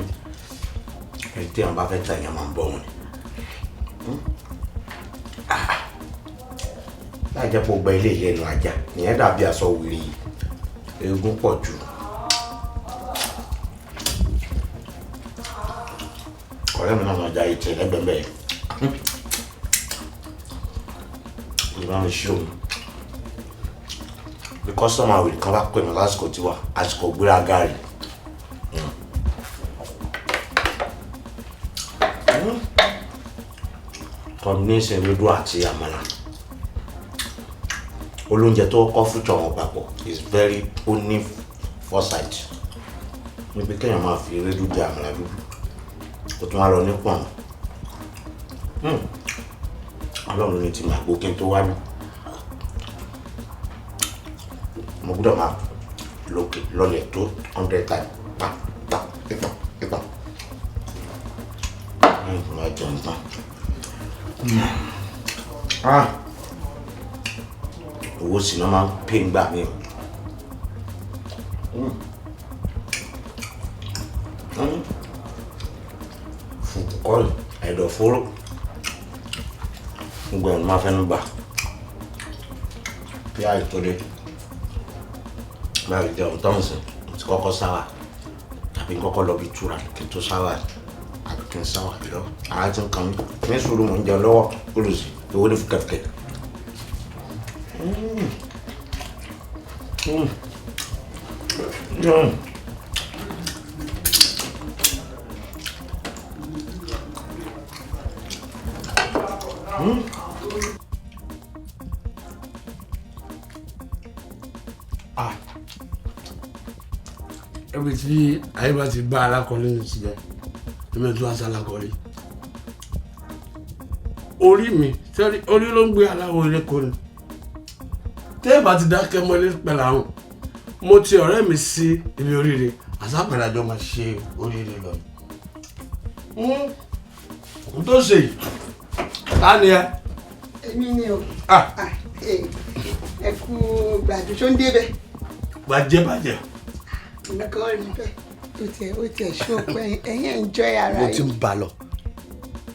ẹni tí àwọn bá fẹ́ tà yẹn máa ń bọ́ wọn ni. láì jẹ́ pé ó gba ilé ìlẹ́nu ajá ìyẹn dàbí aṣọ wèrè eégún pọ̀ jù. ọ̀rẹ́ mi náà máa ja ìtẹ̀ lẹ́gbẹ̀ẹ́ bẹ́ẹ̀ ìbá mi ṣí òun bí kọ́sọ́mà wèrè kan bá pè mí lásìkò tiwa àsìkò gbéraga rẹ̀. combination ewédú àti àmàlà olóúnjẹ tó kọ́ fújọ wọn papọ̀ is very only foresight níbi kéèyàn máa fi ewédú jẹ àmàlà dúdú ó tún wá lọ ní pọ̀n ọlọ́run ní ti máa gbó kí n tó wájú mo gbọ́dọ̀ máa lókè lọ́lẹ̀ tó 100 times pa lẹ́yìn tó máa jẹun tán. owó síná máa ń pè ń gbà mí o fùkọ́lù ẹ̀dọ̀fóró gbogbo ẹ̀rù máa fẹ́nu bà bí àìtọ́lé bá ìjẹun tọ́mùsìn ti kọ́kọ́ sáwà àbí kọ́kọ́ lọ bí túra kí n tó sáwà àbí kí n sáwà lọ ara ti ń kan mí ní sùúrù mò ń jẹun lọ́wọ́ olùsí owó ní fúkẹ́fúkẹ́. ẹbí tí ayé bá ti bá alákọ̀ọ́lé ní ti jẹ́ ẹ̀mí tó wá sí alákọ̀ọ́lé orí mi sẹ́rí orí ló ń gbé aláwọ̀ eréko ni tẹ́ ẹ bá ti dákẹ́ mọ́lé pẹ̀lú àrùn mo ti ọ̀rẹ́ mi sí ibi oríire àsápẹ̀rẹ̀ àjọ máa ṣe oríire lọ. n tó ṣe yìí ta ni ẹ. èmi ni o ẹ kú gbàdúrà tó ń débẹ̀. bàjẹ́. nǹkan rí bẹ́ẹ̀ ó tiẹ̀ ṣó pé ẹ̀yin enjoy ara yìí. mo ti ń bá lọ.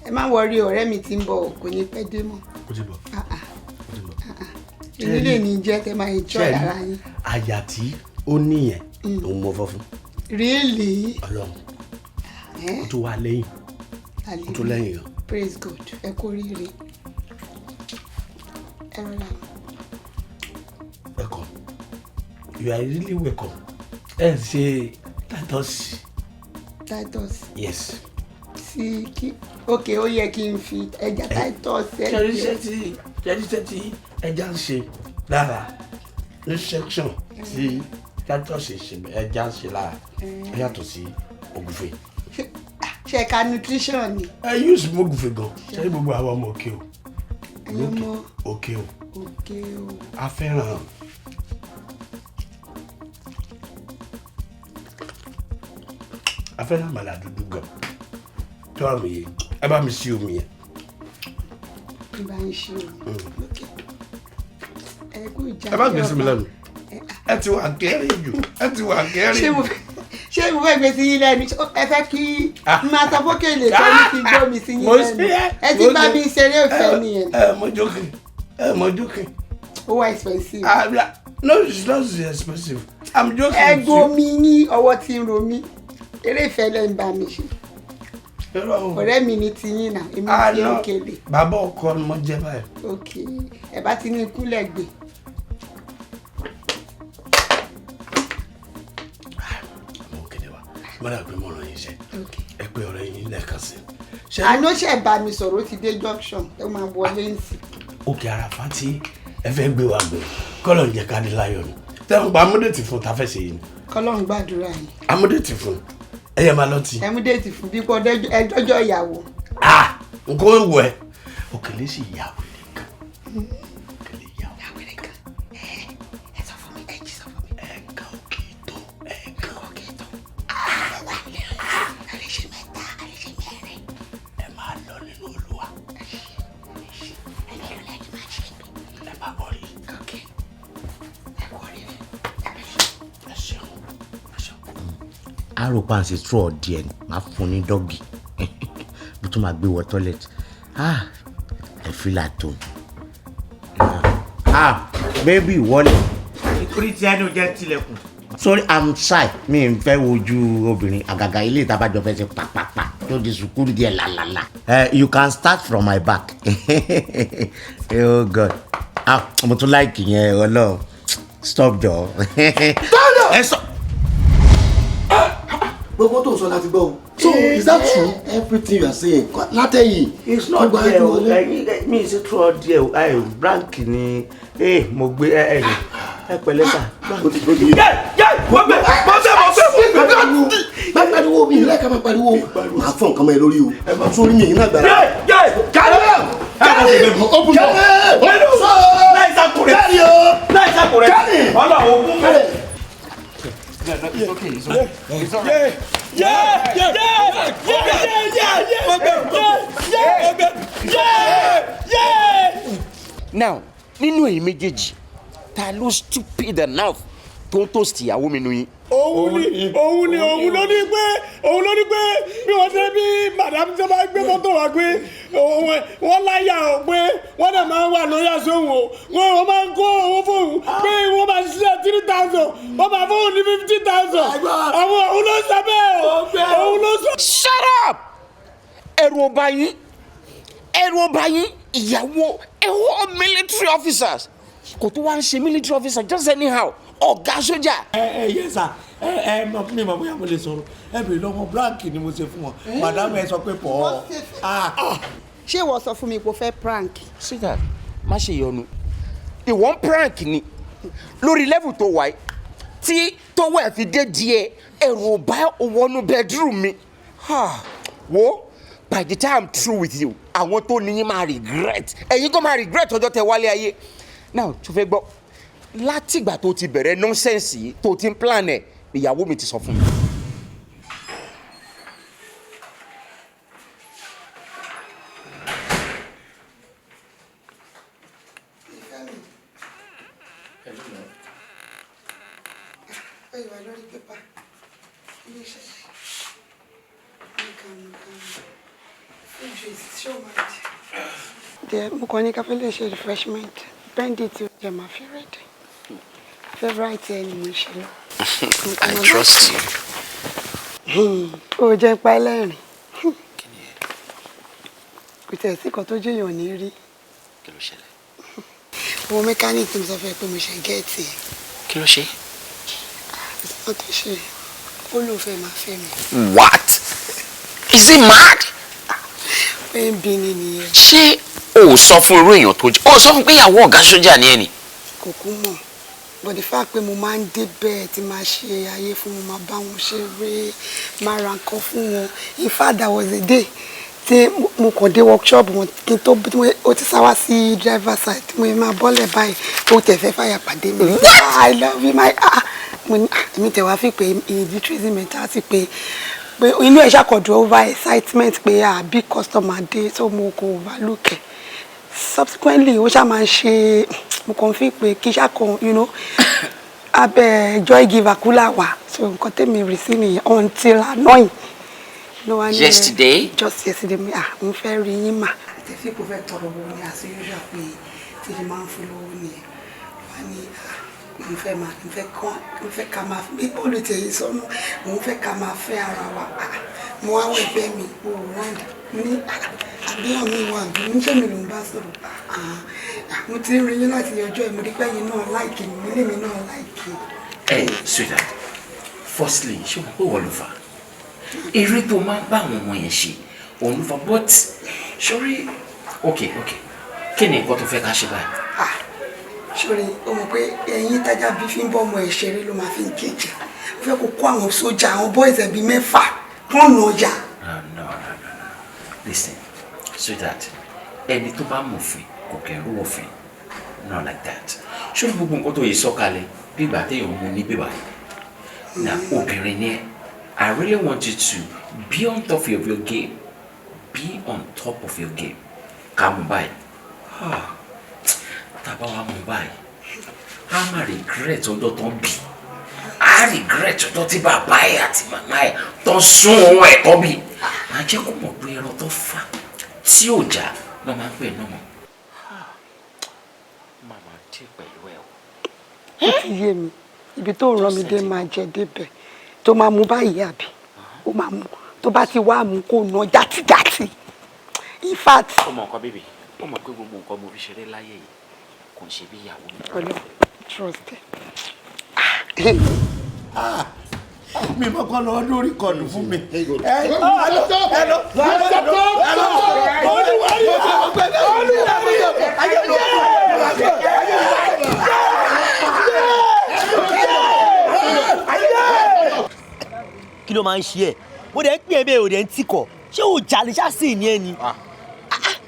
ẹ má wọrí ọ̀rẹ́ mi tí ń bọ̀ kò ní pẹ́ dé mọ́. ó ti bọ̀. èmi lè ní jẹ́ tẹ́ máa enjoy ara yín. àyà tí ó níyẹn òun mọ fọ́ fún. really. Ọlọ́run ó tún wá lẹ́yìn ó tún lẹ́yìn gan. praise God ẹ kú oríire ẹ rọra. welcome you are really welcome. ẹ ṣe Titus. Yes. sí kí ok ó yẹ kí n fi ẹja Titus ẹ jẹ. ṣẹ́ríṣẹ́ tí ẹja ń ṣe lára ní section tí Titus ẹja ń ṣe lára ó yàtọ̀ sí ògùnfẹ̀. ṣe ka nutrition ni. ẹ use ògùnfẹ̀ gan ṣe gbogbo àwọn ọmọ òkè o. òkè o. a fẹ́ràn. a fẹ́ràn àmàlà dúdú gan tó àmì yìí ẹ bá mi sí omi yẹn. ẹ bá ń ṣe omi ẹ kú ìjà. ẹ bá gbé sí mi lẹ́nu ẹ ti wà kẹ́rì jù ẹ ti wà kẹ́rì jù. ṣé mo fẹ́ gbé sí yín lẹ́nu ẹ fẹ́ kí máa sọ fókèlè tó ní kí gbó mi sí yín lẹ́nu ẹ ti bá mi ṣeré ìfẹ́ nìyẹn. mo jókè. ó wà expensive. no it's not expensive I'm joking. ẹgbó mi ní ọwọ́ tí ń ro mí eré ìfẹ́ lẹ́ ń bá mi ṣe. ọ̀rẹ́ mi ní tiyín náà èmi ti Òkèlè. bàbá ọkọ ni mo jẹ báyìí. ok ẹ bá ti ní ikú lẹ́gbẹ̀ẹ́. mọ́dà pé mo ràn yín ṣe ẹ pé ọ̀rẹ́ yín lẹ́ẹ̀kan sí. àná ṣe bá mi sọ̀rọ̀ ó ti dé junction ẹ máa wọlé nsì. òkè àràfà tí ẹ fẹ́ gbé wa gbé kọ́lọ̀ ń jẹ́ ká ní láyọ̀ ni tẹ́wọ́n pa amúdètì fún ta fẹ́ ṣe yìí ni. kọ́lọ̀ ń gbàdúrà yìí. amúdètì fún ẹ yẹ máa lọ tí. amúdètì fún bí pọ́ ẹjọ́jọ́ ìyàwó. nǹkan ń wẹ̀ Òkèlè sì yàwó nìkan. Òkèlè yàwó nìkan. ẹ sọ fún mi ẹ jí sọ fún mi. ẹ̀ka òkè tó ẹ̀ka òkè tó. àlejò mẹ́ta àlejò mẹ́rin. ẹ máa lọ nínú Olúwa. ẹ máa wọrí. àròpá àti trọ́ díẹ̀ ni máa fún ní dọ́gì bí tó máa gbé wọ toilet ẹ fi là tó bébì wọlé. ìkórè tí a ní o jẹ́ tilẹ̀kùn. sorry I'm shy mi n fẹ́ wojú obìnrin àgàgà ilé ìtabàjọ́ fẹ́ ṣe pàpàpà tó di sùkúrú díẹ̀ làlàlà. You can start from my back. Oh God mo tún láìkì yẹn Ọlọ́run stop jọ. ẹ sọ. gbogbo tó ń sọ láti gbọ́ o. So is that true? Everything you are saying látẹ̀yìn. It's not there o mi ṣe true there o brank ni mo gbé ẹ pẹ̀lẹ́ sà. má pariwo mi ìlú ẹ̀ka má pariwo máa fọ nǹkan mọ́ ẹ lórí o sórí mi ìyìn náà gbàrà. Now nínú èyí méjèèjì ta ló stupid enough tó ń toast ìyàwó mi nù yín. òun ló ní pé bí wọ́n ṣe bí madam ṣe máa gbé mọ́tò wá pé wọ́n láyà ó pé wọ́n dẹ̀ máa ń wà lóyà sóhun o wọ́n máa ń kó owó fóun pé wọ́n máa ṣiṣẹ́ 3,000 wọ́n máa fóun ní 50,000 àwọn òun ló sọ bẹ́ẹ̀ òun ló sọ. Shut up! ẹ̀rù ọba yín ìyàwó ẹ̀wọ̀n military officers kò tó wá ń ṣe military officer just anyhow ọ̀gá sójà. Yes sir mi mọ̀ bóyá mo lè sọ̀rọ̀ ẹ bèrè lọ́wọ́ blank ni mo ṣe fún wọn madam ẹ sọ pé pọ̀ ṣé ìwọ sọ fún mi pé o fẹ́ prank. sígá má ṣe yọnu ìwọ̀n prank ni lórí level tó wáyé tí tọwọ́ ẹ̀ fi dé díẹ̀ ẹ̀rù ọba wọnú bedroom mi wo by the time I'm through with you àwọn tó ní yín máa regret ẹ̀yin kò máa regret ọjọ́ tẹ wálé ayé now tó fẹ́ gbọ́ látìgbà tó ti bẹ̀rẹ̀ nonsense yìí tó ti ń plan ẹ̀ ìyàwó mi ti sọ fún mi. Mo kàn ní ká fẹ́ lè ṣe refreshment brandy tí ó jẹ́ my favorite ẹni mo ṣe lọ. I trust you. Ó jẹ́ pa ẹlẹ́rìn. Kò tẹ̀ sí kan tó jẹ́yàn ní rí. Kí ló ṣẹlẹ̀? Mo mechanic tí mo sọ fẹ́ pé mo ṣe gẹ́ẹ̀tì ẹ̀. Kí ló ṣe? Ó tó ṣe ó lóun fẹ́ máa fẹ́ mi. What? Is he mad? Pé ń bí ni nìyẹn. Ṣé o sọ fún irú èèyàn tó jẹ́ o sọ fún pé ìyàwó ọ̀gá sójà ni ẹ ni. Kò kú mọ̀ but the fact pé mo máa ń débẹ̀ tí máa ṣe ayé fún wọn máa bá wọn ṣeré máa ra nǹkan fún wọn in fact there was a day tí mo kàn dé workshop wọn kí n tó ó ti sá wá sí driver side mo máa bọ́lẹ̀ báyìí ó tẹ̀ fẹ́ fàyà pàdé mi. I love you my èmi tẹ̀ wá fi pé ìdí tracy mental sí pé inú ẹ̀ ṣàkọ̀dù over excitement pé big customer dé so mo kò overlook ẹ̀ subsequently ó ṣá máa ń ṣe mo kàn fi pé kí ṣàkàn abẹ joy giver kúlà wà so nǹkan tẹ́mi rí sí nìyẹn until annoying. Yesterday? Just yesterday mo fẹ́ rí yín mà. àtẹ̀fí kò fẹ́ tọrọ owó ni as usual pé tí ṣe máa ń fún lówó nìyẹn wá ní mo fẹ́ ká máa bí bọ́ọ̀lù tẹ̀yìn sọ́nù mo fẹ́ ká máa fẹ́ ara wa mo wá wọ ẹgbẹ́ mi mo rò round mo ní àbíyàn mi wà bí níṣẹ́ mi ló ń bá sọ̀rọ̀ mo ti ń rí yín láti ọjọ́ ẹ̀ mo rí pé ẹ̀yin náà láìkì mi nílé mi náà láìkì. Hey, sweetheart, firstly ṣé wọn pé wọ́n ló fà eré tó máa ń bá àwọn ọmọ yẹn ṣe òun ló fà but sorry okay kí ni nǹkan tó fẹ́ ká ṣe báyìí. Sori o mọ̀ pé ẹ̀yin tájà bí fi ń bọ́ ọmọ ẹ̀ ṣeré ló máa fi ń kéjì ó fẹ́ kó kó àwọn sójà àwọn boys ẹ̀bí mẹ́fà kán nà ọjà. No. Listen, sweetheart, ẹni tó bá mọ̀fin kò kẹ́rù òfin not like that. Ṣé gbogbo nǹkan tó yẹ sọ́kalẹ̀ bí ìgbà téèyàn mú ní bíbá na obìnrin ni ẹ I really want you to be on top of your game. Be on top of your game. Ká mú báyìí. Tàbá wa mú báyìí. A máa regret ọjọ́ tó ń bì. A regret ọjọ́ tí bàbá ẹ̀ àti màmá ẹ̀ tó ń sún ohun ẹ̀ tó bì. Màá jẹ́ kó mọ̀ pé ẹran tó fà tí ò já lọ́ máa ń pè náà mọ̀. Màmá dé pẹ̀lú ẹ̀ o. Ó ti yé mi ibi tó rán mi dé máa jẹ débẹ̀ tó máa mú báyìí àbí ó máa mú tó bá ti wá mú kó ná játijàti in fact. Ó mọ nǹkan bíbí ó mọ̀ pé gbogbo nǹkan mo fi ṣeré láyé yìí kò ń ṣe bí ìyàwó mi. Ọlọ́run trust mi mọ kọ́ lọ lórí kọ̀dù fún mi. Kí ló máa ń ṣe ẹ mo dẹ̀ ń pè é bẹ́ẹ̀ ò dẹ̀ ń tìkọ̀ ṣé ò jalè ṣáàṣì ní ẹ ni.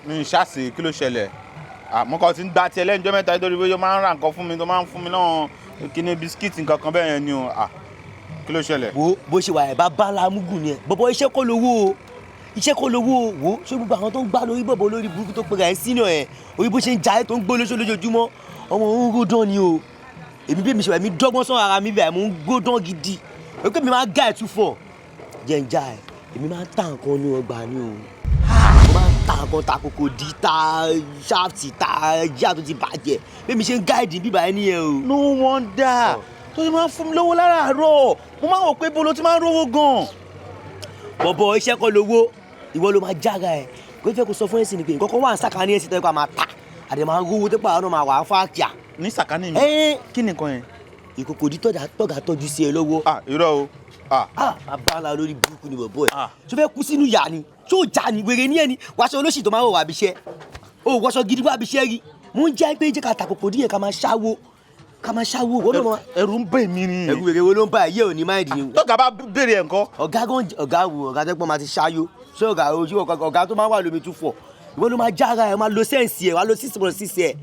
mi ṣáàṣì kí ló ṣẹlẹ̀ mo kàn ti ń gba tiẹ̀ lẹ́yìn ọjọ́ mẹ́ta nítorí pé ó máa ń ra nǹkan fún mi tó máa ń fún mi náà kíní bisikíìtì nǹkan kan bẹ́ẹ̀ yẹn ni o kí ló ṣẹlẹ̀. wo bó ṣe wà ẹ̀ bá bá lámúgùn ni ẹ̀ bọ̀bọ̀ iṣẹ́ kọ́ lówó o iṣẹ́ kọ́ lówó o wo ṣé gbogbo àwọn tó ń gbá lórí bọ̀bọ̀ lórí burúkú tó pera ẹ̀ sínú ẹ̀ orí bó ṣe ń ja ẹ̀ tó ń gbó lóṣó lójoojúmọ́ ọmọ òun ródán ni o èmi bí mi ṣe wà mí dọ́gbọ́n sọ ara mi bẹ́ẹ̀ mo ń gbódán gidi wípé mi máa gá ẹ̀ tún fọ̀ jẹ́ ń já ẹ̀ èmi máa ń ta nǹkan ní ọgbà ni o mo máa ń ta nǹkan ta kòkò di ta ṣáàtì ta jíà tó ti bàjẹ́ bí mi ṣe ń gáìdì bíbá ẹ nìyẹn o. no wonder tó ṣe máa ń fún mi lówó láràárọ̀ mo máa ń wò pé bolo ti máa ń rówó gan. bọ̀bọ̀ iṣẹ́ kọ́ lówó ìwọ ló máa jára ẹ̀ kó fẹ́ kó sọ fún ẹ̀sìn ni pé nǹkan kan wà ń sàkání ẹ̀sìn tó yẹ kó a máa ta àdè máa ń rówó tó pàrọ̀ náà máa wà á fáàkìá. ní sàkání mi kí ni nǹkan yẹn. ìkòkò dí tọ́gà tọ́jú sí ẹ lọ́wọ́. irọ́ o. abala lórí burúkú ni bọ̀bọ̀ ẹ̀ tó fẹ́ kú sínú yà ni tó jà ní wèrè ní ẹni wàṣọ olóṣì tó máa wọ̀ wà bíṣẹ́ o wàṣọ gidi wà bíṣẹ́ rí mò ń jẹ́ pé jẹ́ ká tàkòkò díẹ̀ ká máa ṣáwó wọ́n náà. ẹ̀rù ń bẹ̀ mí ni. ẹ̀rù wèrè wo ló ń bá ẹ̀yẹ́ òní máìdì ni. tọ́gà bá béèrè ẹ̀ ńkọ́. ọ̀gá tẹ́gbọ́n máa ti ṣáyó ṣé ọ̀gá tó máa wà lómi 24 ìwọ ló máa jára ẹ̀ máa lo sẹ́ǹsì ẹ̀ wá lo 6.6 ẹ̀.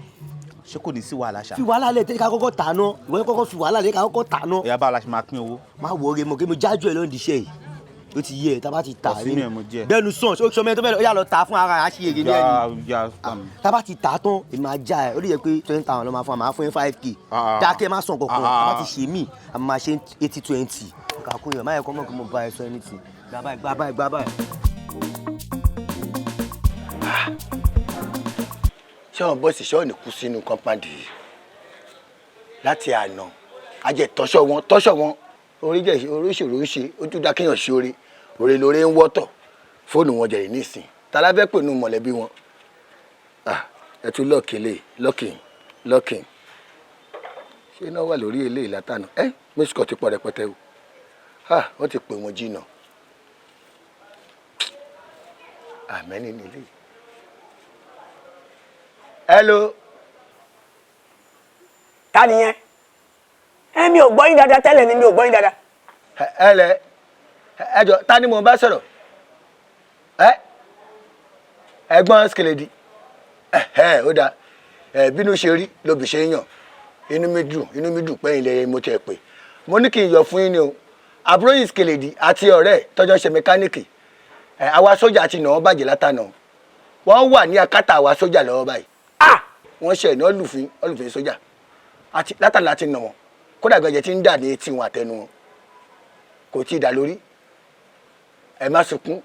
ṣé kò ní sí wàhálà ṣá. fi wàhálà lẹ̀ tẹ́lẹ̀ ká kọ́kọ́ tà ná ìwọ kọ́kọ́ fi wàhálà lẹ̀ ká kọ́kọ́ tà ná. ẹ̀yà báwo la ṣe máa pín owó. má wọ ọ̀rẹ́ mọ̀ kí mo jájú ẹ̀ lóun di iṣẹ́ yìí ó ti yé ẹ̀ tá a bá ti tà rí bẹ́ẹ̀nu sàn ṣé ọmọ ẹ̀ tó fẹ́ yà lọ tà fún ara àṣì èrè ní ẹ̀yìn tá a bá ti tà tán èmi máa já ẹ̀ ó lè yẹ pé 20,000 ló máa fún wa máa fún yín 5k dákẹ́ má sàn kankan tá a bá ti ṣe mí a máa ṣe 80-20 kàkún yàn má yẹ kọ́ mọ̀ kí mo bá ẹ sọ anything gbà báyìí. ṣé àwọn bọ́ọ̀sì ṣé ò ní kú sínú kọ́ńpáàdì yìí láti àná ajẹ́ tọ́ṣọ̀ wọn oríṣiríṣi ń ṣe ó tún dá kéèyàn ṣe oore lóore ń wọ́tọ̀ fóònù wọn jẹ̀rì nísìn tàlá fẹ́ pè nù mọ̀lẹ́bí wọn ẹ tún lọ́ọ̀kìn ṣé iná wà lórí eléyìí látànà mísíkọ̀ ti pọ̀ rẹpẹtẹ o wọ́n ti pè wọ́n jìnnà àmẹ́ni nílé. hello. ta ni yẹn mi ò gbọ́ yín dáadáa tẹ́lẹ̀ ni mi ò gbọ́ yín dáadáa. ẹ jọ ta ni mò ń bá sọ̀rọ̀ ẹ̀gbọ́n Skeledi ó dáa bínú ṣe rí lóbi ṣe ń yàn inú mi dùn pẹ́yìn lẹ́yìn mo tẹ̀ pé mo ní kí n yọ fún yín ni o àbúrò yìí Skeledi àti ọ̀rẹ́ tọ́jọ́ ṣe mẹkáníìkì àwa sójà ti nà wọ́n bàjẹ́ látànà wọ́n wà ní akátá àwa sójà lọ́wọ́ báyìí wọ́n ṣe ní ọlùfín sójà látànà láti nà wọ́n kódà gbẹ̀jẹ̀ tí ń dà ní etí wọn àtẹnu wọn kò tí ì dà lórí ẹ má sunkún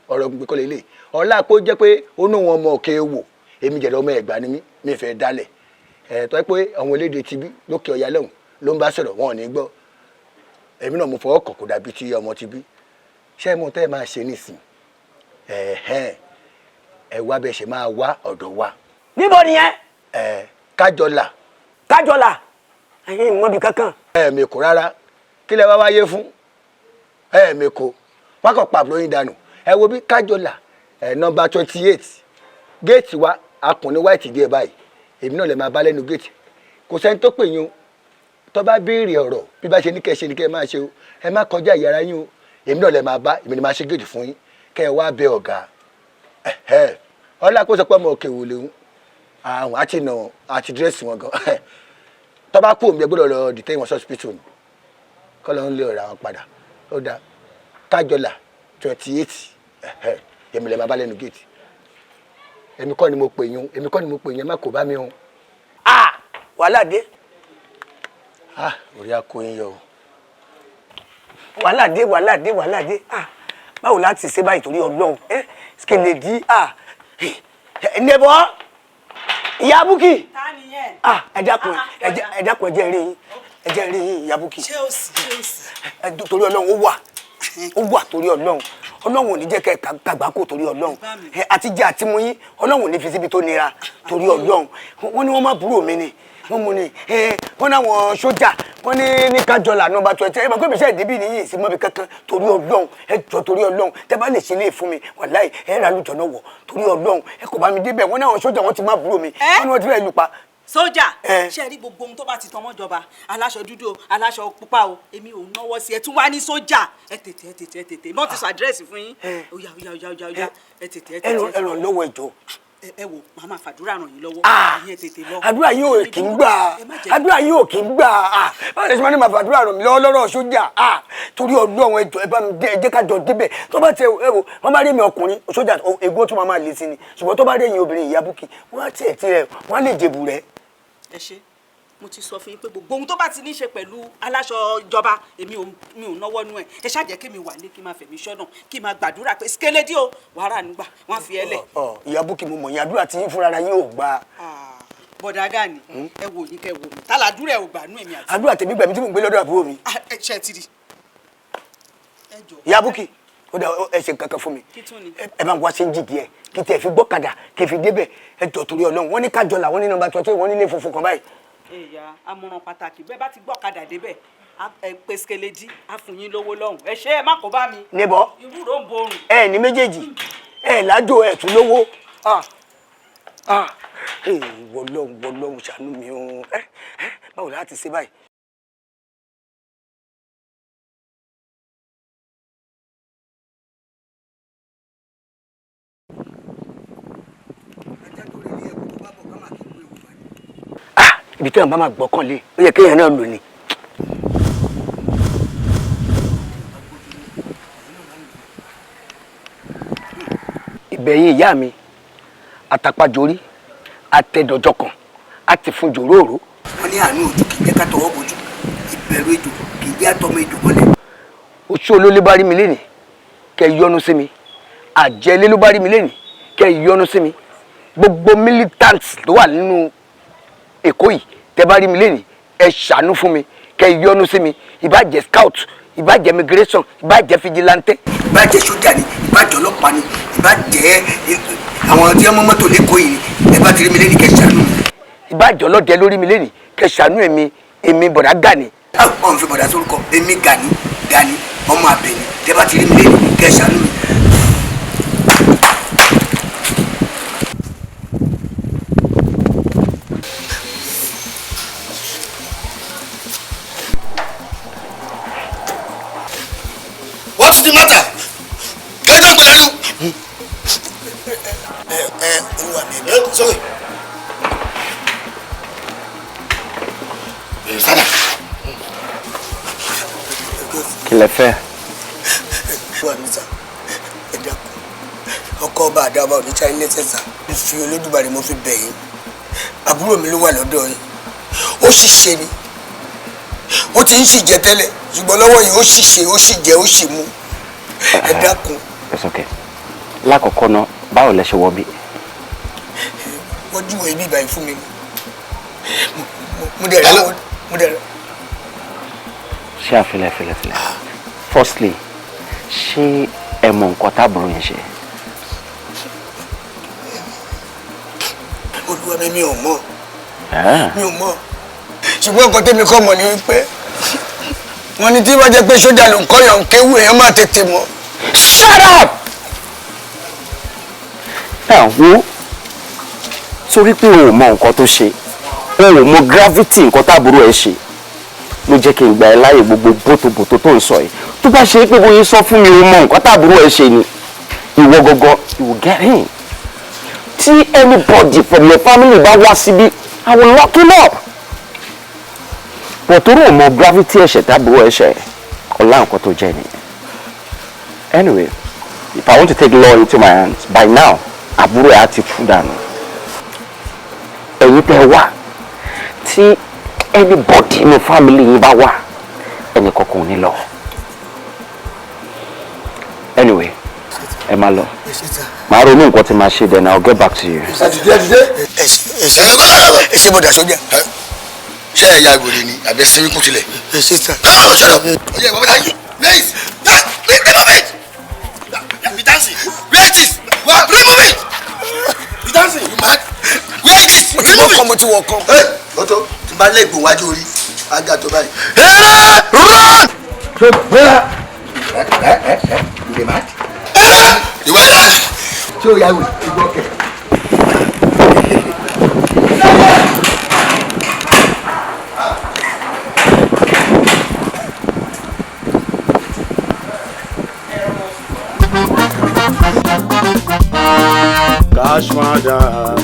ọ̀rọ̀ gbogbo kọ́lé lè ọ̀la kó jẹ́ pé ó ní wọn ọmọ òkè wò èmi jẹ̀dọ̀ ọmọ ẹ̀gbá ni mi fẹ́ dálẹ̀ tọ́ pé àwọn elédè tibí lókè ọ̀yà lẹ́hùn ló ń bá sọ̀rọ̀ wọn ò ní gbọ́ èmi náà mo fọwọ́ kọ̀ kó dàbí ti ọmọ tibí ṣé mo tẹ́ ẹ máa ṣe nísìn ẹ wá bẹ́ẹ̀ ṣe máa wá ọ̀dọ̀ wa. níbo nìyẹn. kájọlà. ẹ̀yin mọ́bi kankan. mẹ́kọ rárá kí lẹ wá wáyé fún mẹ́kọ wọn kàn pa àbúrò yín dànù ẹ wo bí kájọlà nọ́mbà 28 géètì wa akùnrin white díẹ̀ báyìí èmi náà lè máa bá lẹ́nu géètì kò sẹ́ni tó pè yín o tó bá béèrè ọ̀rọ̀ bí bá ṣe ní kẹ́ ṣe ní kẹ́ máa ṣe o ẹ má kọjá ìyára yín o èmi náà lè máa bá èmi ni máa ṣe géètì fún yín kẹ́ ẹ wá bẹ ọ̀gá ọlá kó sọ pé ọmọ òkè wò léwu àwọn àti nà àti dírẹ́sì wọn gan tó bá kú òun gbọ́dọ̀ lọ dìtẹ́ wọn sọ́sìpítù ni kọ́ ló ń lé ọ̀rọ̀ àwọn padà ó dáa kájọlà 28 èmi lè máa bá lẹ́nu géètì èmi kọ́ ni mo pè yín ẹ má kó bá mi o. wàhálà dé. orí akó yín yọ o. wàhálà dé báwo láti ṣe báyìí torí Ọlọ́run Skeledi nẹ́bọ̀ ìyá Búkì ẹ dákun ẹ jẹ́ rí yín ìyá Búkì torí Ọlọ́run ó wà torí Ọlọ́run ò ní jẹ́ kẹ́ kàgbákò torí Ọlọ́run àti jẹ́ àti mú yín Ọlọ́run ò ní fi síbi tó nira torí Ọlọ́run wọ́n ní wọ́n má búrò mi ni wọ́n mú ni wọ́n náwọn sójà wọ́n ní kájọlà nọ́mbà 20 ẹ mọ̀ pé mi ṣe ìdíbì nìyí sí mọ́bi kankan torí Ọlọ́run ẹ jọ torí Ọlọ́run tẹ́ bá lè ṣe lè fún mi wàláì ẹ rà lùjọ náà wọ̀ torí Ọlọ́run ẹ kò bá mi débẹ̀ wọ́n náwọn sójà wọ́n ti má búrò mi wọ́n ní wọ́n ti fẹ́ lù pa. sójà ṣe rí gbogbo ohun tó bá ti tọmọ jọba aláṣọ dúdú o aláṣọ pupa o èmi ò náwó sí ẹ tún wá ní sójà ẹ tètè mọ ti sọ àdírẹ́sì fún yín ó yá ẹ tètè. ẹ ràn lọ́wọ́ ẹjọ́. ẹ wo màmá fàdúrà ràn yín lọ́wọ́ ìyẹn tètè lọ. àdúrà yín ò kì í gbà báwo lè ṣe máa ní màá fàdúrà ràn mí lọ́wọ́ lọ́rọ̀ sójà torí Ọlọ́run ẹjọ́ ẹ bá mi dé ẹ jẹ́ ká jọ débẹ̀ tó bá tẹ ẹ wo wọ́n bá rí mi ọkùnrin sójà ègbó tó máa lè sí ni ṣùgbọ́n tó bá rí ẹ̀yin obìnrin ìyá Búkì wọ́n á tiẹ̀ tirẹ̀ wọ́n á lè jèbù rẹ̀. ẹ ṣe mo ti sọ fún yín pé gbogbo ohun tó bá ti ní ṣe pẹ̀lú aláṣọ ìjọba èmi ò náwó nú ẹ̀ ẹ ṣáàjẹ́ kí mi wà ní kí n máa fẹ̀mí ṣọ́nà kí n máa gbàdúrà pé Skeledi o wàhálà nígbà wọ́n á fi ẹ lẹ̀. ìyá Búkì mo mọ̀ yín àdúrà tí yín fúnra yín ò gbà. bọ̀dà Gani ẹ wò yín kẹ wò mí tàlàdúrà ẹ ò gbà nú èmi àti. àdúrà tèmi gbẹ̀mí tí mo gbé lọ́dọ̀ àbúrò mi. ẹ ṣe ti rí. ìyá Búkì ó dà ẹ ṣe kankan fún mi ẹ bá ń wá sí ń jì díẹ̀ kí tẹ̀ fi gbọ́kadà kí fi débẹ̀ ẹ jọ torí Ọlọ́run wọ́n ní kájọlà wọ́n ní nọ́mbà 20 wọ́n ní ilé funfun kan báyìí. èèyàn amọ̀ràn pàtàkì bẹ́ẹ̀ bá ti gbọ́ ọ̀kadà débẹ̀ ẹ pé Skeledi á fún yín lówó lọ́hùn ẹ ṣe ẹ má kó bá mi. níbọ̀ ìwúrò ń borùn. ẹ ní méjèèjì ẹ lájò ẹ tún lówó wọlọ́hùn ṣàánú mi o báwo láti ṣe báyìí. ibi tí wọn bá máa gbọ́kànlé ó yẹ kéèyàn náà lò ní. ìbẹ̀yìn ìyá mi àtàpàjòrí àtẹ̀dọ̀jọ kan àti fún jòróró. wọ́n ní àánú ojú kì í jẹ́ ká tọwọ́ bojú ìbẹ̀rù ejò kì í jẹ́ àtọmọ ejò mọ́lẹ̀. oṣù olólè bá rí mi lénìí kẹ́ ẹ yọ́nú sí mi àjẹlé ló bá rí mi lénìí kẹ́ ẹ yọ́nú sí mi gbogbo militants tó wà nínú Èkó yìí tẹ́ bá rí mi lénìí ẹ ṣàánú fún mi kẹ́ ẹ yọ́nú sí mi ìbàjẹ́ scout ìbàjẹ́ immigration ìbàjẹ́ vigilante ìbàjẹ́ sójà ni ìbàjẹ́ ọlọ́pàá ni ìbàjẹ́ àwọn tí wọ́n mọ́tò lẹ́kọ̀ọ́ yìí ẹ bá ti rí mi lénìí kẹ́ ẹ ṣàánú mi ìbàjẹ́ ọlọ́dẹ lórí mi lénìí kẹ́ ẹ ṣàánú èmi bọ̀dá Gani ọ̀n fi bọ̀dá sórúkọ èmi Gani ọmọ Àbẹ̀ní tẹ́ bá ti rí mi lénìí kẹ́ ẹ ṣàánú mi. What's the matter? Get down, Golalu. Sorry. Sada. Kí lẹ fẹ́? Wà mí sá, ẹ dákun. Ọkọ ọba àdáwà ò ní Chinese sá. Mo fi Olódùmarè mo fi bẹ̀ yín. Àbúrò mi ló wà lọ́dọ̀ yín. Ó sì ṣe ni. Ó ti ń sì jẹ tẹ́lẹ̀. Ṣùgbọ́n lọ́wọ́ yìí ó sì ṣe, ó sì jẹ, ó sì mú. Ẹ dákun. It's okay. Lákọ̀ọ́kọ́ náà, báwo lẹ ṣe wọ bí? Wọ́n júwèé bí ìbàyí fún mi. Mo dẹ̀ rẹ̀. Ṣé àfilẹ̀. Firstly, ṣé ẹ mọ nǹkan táàbùrù yẹn ṣe? Olúwa mi ò mọ̀. Mi ò mọ̀. Ṣùgbọ́n nǹkan tẹ́mi kọ́ mọ̀ ni wípé wọ́n ní tí wọ́n jẹ́ pé sójà ló ń kọ́yàn kéwù èèyàn máa tètè mọ̀. Shut up! Ẹ wo sórí pé o ò mọ nǹkan tó ṣe o ò mọ gravity nǹkan táàbùrù ẹ ṣe ló jẹ́ kí n gba ẹ láàyè gbogbo bótobòtò tó ń sọ yìí tó bá ṣe pé bóyá sọ fún mi o mọ nǹkan táàbùrù ẹ ṣe ni ìwọ gọgọ you will get in. Tí anybody from your family bá wá síbí I will lock him up. But torí o mọ gravity ẹ̀ṣẹ̀ táàbùrù ẹ̀ṣẹ̀ ọ̀la nǹkan tó jẹ́ nìyẹn. Anyway, if I want to take law into my hands by now àbúrò ẹ̀ á ti kú dànù. Ẹ̀yin tẹ́ wá tí anybody in your family yín bá wà ẹnì kankan ò ní lọ. Anyway, ẹ máa lọ. Màá ronú nǹkan tí màá ṣe then I'll get back to you. Ẹ ṣe bọ̀dà sójà. Ṣé ẹ ya ìwòrè ni àbí ẹsẹ̀ wípé tilẹ̀? Ẹ ṣe sá. Shut up. Oye, what are you? Please. Remove it. Be dancing. Where it is? What? Remove it. Be dancing. You mad? Where it is? Mo ti wọ̀ kan. Oto, tí n bá lé ìgbò wájú orí, ajá tó báyìí. Run! You mad? You mad? Ṣé o yà wò? Ìgbọ́ kẹ̀. Cash madam,